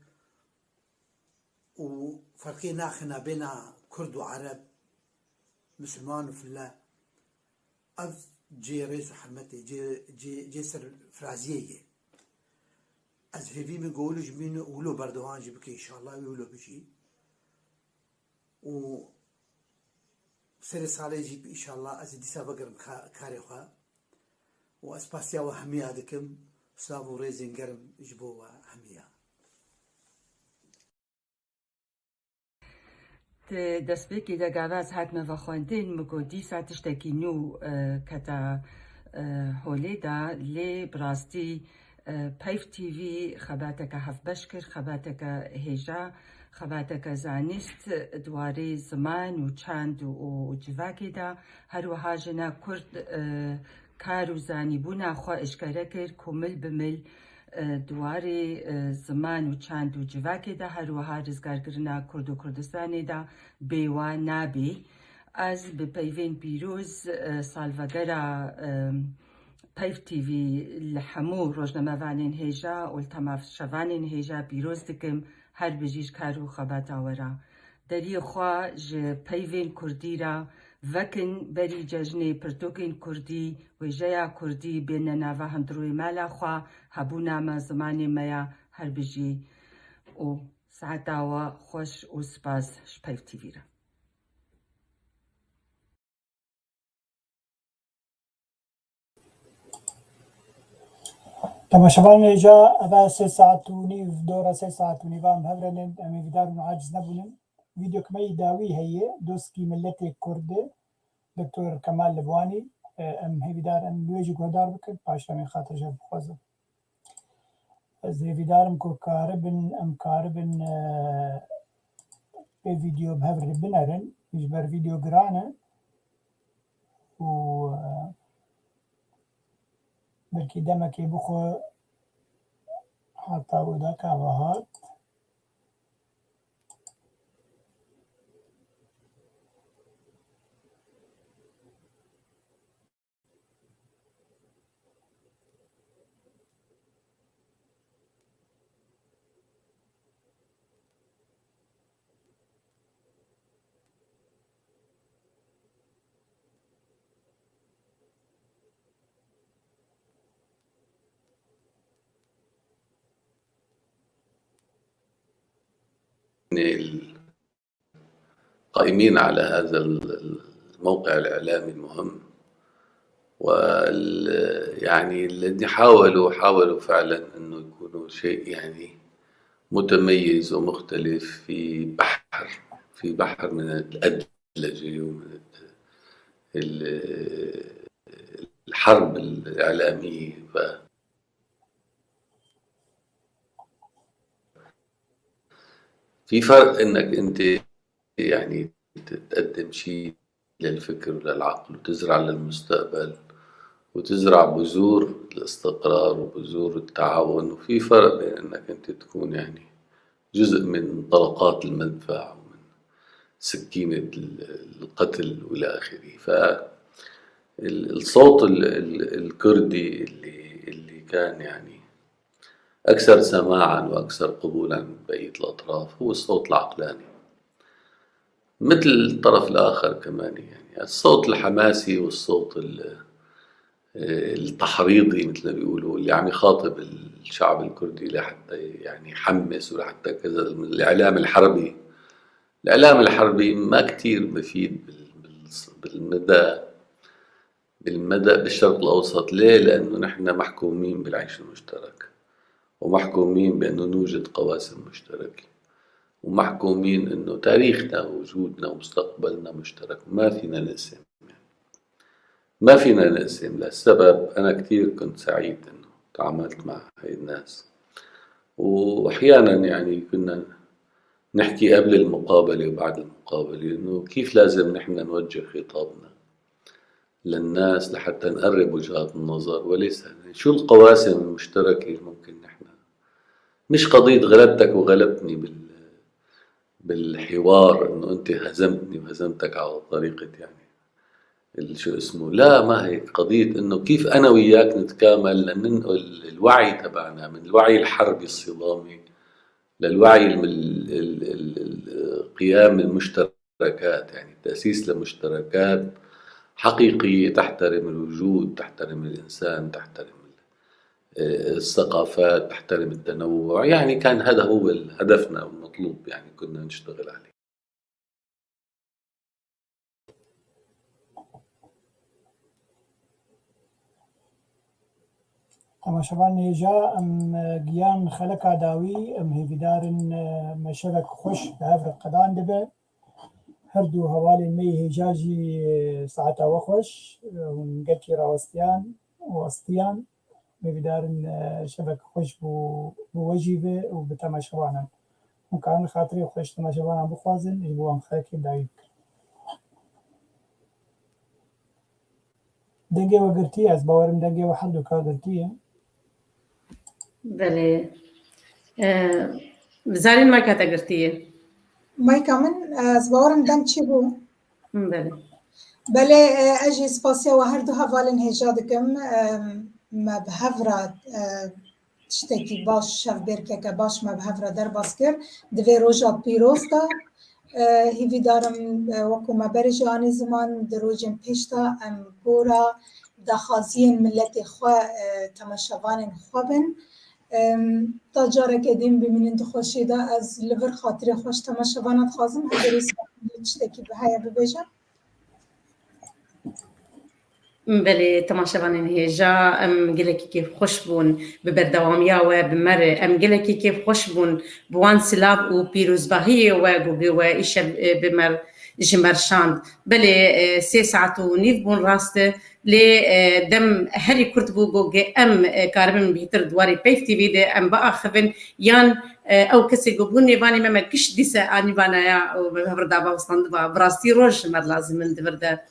وفرقي ناخنا بين كرد وعرب مسلمان وفلا أف جي رئيس حرمتي جي سر فرازية از في من قولوا جمينو ولو بردوان جبكي إن شاء الله يولو بشي و سر صالح جيب إن شاء الله از ديسا بقرم كاريخوا وأسباسيا وهمية دكم سلافو ريزين قرم جبوا همية دەستپێکی دەگاواز هاتمەوە خوێندن مگۆ دیسا تشتێکی نو کەتا هۆلێدا لێ بڕاستی پەیف تیڤی خەباتەکە هەف بەش کرد خەباتەکە هێژا خەباتەکە زانست دوارەی زمان و چاند و جڤاکێدا هەروەها ژنە کورد کار و زانیبوونا خوا ئشکەرە کرد کومل بمل دوارێ زمان و چاند و جڤاکێدا هەروەها ڕزگارکردنا کورد و کوردستانێدا بێوا نابێ ئەس بپەیڤێن پیرۆز سالڤەگەرە پەیف تیڤی لە هەموو ڕۆژنەمەڤانێن هێژا و تەماشەڤانێن هێژا پیرۆز دکم هەر بژیش کار و خەباتاوەرە دەریە خوا ji peyvên Kurdî ra vekin berî cejnê pirtûkên Kurdî wêjeya Kurdî bêne nava hundirûyê mala xwe hebûna me zimanê me ya her bijî û saeta we xweş û spas ji Peyv TV re. تماشاوان اینجا اول 3 ساعت و نیو دوره 3 ساعت و نیو هم هفرنن امی ویدارون عاجز نبونن ویدیو کمی داوی هیه دوسکی ملت کرده دکتور کمال لبوانی ام هیویدار ام لویجی گودار بکن پاشتا من خاطر جب بخوازم از هیویدارم که کاربن به ویدیو بهفر بنرن یجبر ویدیو گرانه و بلکی دمکی بخو حتی ودا کابهات القائمين على هذا الموقع الإعلامي المهم يعني الذي حاولوا فعلا أنه يكونوا شيء يعني متميز ومختلف في بحر من الأدلجة ومن الحرب الإعلامية في فرق انك انت يعني تقدم شيء للفكر وللعقل وتزرع للمستقبل وتزرع بذور الاستقرار وبذور التعاون، وفي فرق بين انك انت تكون يعني جزء من طلقات المدفع ومن سكينة القتل والى اخره. ف الصوت الكردي اللي كان يعني أكثر سماعا وأكثر قبولا من بقية الأطراف هو الصوت العقلاني، مثل الطرف الآخر كمان يعني الصوت الحماسي والصوت التحريضي مثل ما بيقولوا، اللي عم يخاطب الشعب الكردي لحتى يعني يحمس ولحتى كذا. الإعلام الحربي ما كتير مفيد بالمدى بالشرق الأوسط. ليه؟ لأنه نحن محكومين بالعيش المشترك، ومحكومين بأنه نوجد قواسم مشتركة، ومحكومين أنه تاريخنا ووجودنا ومستقبلنا مشترك. ما فينا نقسم للسبب. أنا كتير كنت سعيد أنه تعاملت مع هاي الناس، وأحيانا يعني كنا نحكي قبل المقابلة وبعد المقابلة إنه كيف لازم نحن نوجه خطابنا للناس لحتى نقرب وجهات النظر، وليس شو القواسم المشتركة اللي ممكن نحن، مش قضية غلبتك وغلبتني بالحوار إنه أنت هزمتني وهزمتك على طريقة يعني شو اسمه، لا ما هيك. قضية إنه كيف أنا وياك نتكامل لننقل الوعي تبعنا من الوعي الحربي الصدامي للوعي قيام المشتركات، يعني تأسيس لمشتركات حقيقية تحترم الوجود، تحترم الإنسان، تحترم الثقافات، تحترم التنوع. يعني كان هذا هو هدفنا والمطلوب يعني كنا نشتغل عليه. تماشاوان هێژا ئەم گیان خەلەکا داوی ئەم هێویدارن مەشەوێک خۆش بە هەڤرە قەدان دەبێ هەردوو هەواڵێن مەی هێژاژی سەعاتاوە خۆش هون گەلکی ڕاوەستیان هێویدارن شەوێک خۆش بۆ وەژی بێ و بە تەماشاوانان وکان خاتری خۆش تەماشاوانان بخوازن بۆ ئەم خەلکی داوی بکەن. دەنگێوە گرتی ئەس باوەرم دەنگێوە هەردووکا گرتیە. بله زارین مایکا تا گرتیه مایکا من از باورم دم چی بو؟ بله بله اجی سپاسیا و هر دو هوالین هجا دکم ما به هفرا تشتکی باش شف برکه که باش ما به هفرا در باز کر دوی روژا پیروز دا هیوی دارم وکو ما برجانی زمان در روژن پیشتا ام بورا دخازین ملت خواه تماشاوان خوابن تا جاره که دیم ببینین تو خوشی دا از لور خاطر خوش تماشاوانت خوازم هدری تشتکی به هیا ببیجم. بله تماشاوانین هیجا ام گلکی که خوش بون به بردوامیا و بمر ام گلکی که خوش بون بوان سلاب و پیروزباهی و گوگه و ایش بمر جمرشاند. بله 3 ساعت و نیف بون راسته لی دم هری کرد بو گوگه ام کاربن بیتر دواری پیف تی وی ده ام با آخفن یان او کسی گوبون نیوانی مم کش دیسه آنی بانایا و بفردا باوستند با براستی روش مر لازم الدورده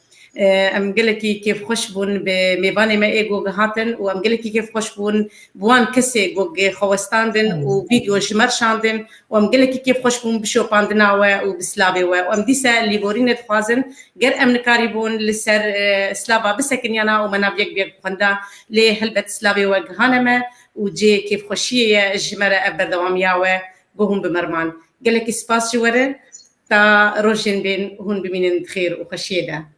ام گلکی کیف خوش بون به میوانی ما ایگو هاتن و ام گلکی کیف خوش بون بوان کسی گوگه خواستاندن و ویدیو شمر شاندن و ام گلکی کیف خوش بون بشو پاندنا و بسلاوی و ام دیسه لیبورین خوازن گر ام نکاری بون لسر سلاوا بسکنیانا و مناب یک بیگ خندا لی هلبت سلاوی و گهانمه و جی کیف خوشیه جمره بردوامیا و بهم بمرمان گلکی سپاس جوره تا روشن بین هون ببینن خیر و خوشیه ده.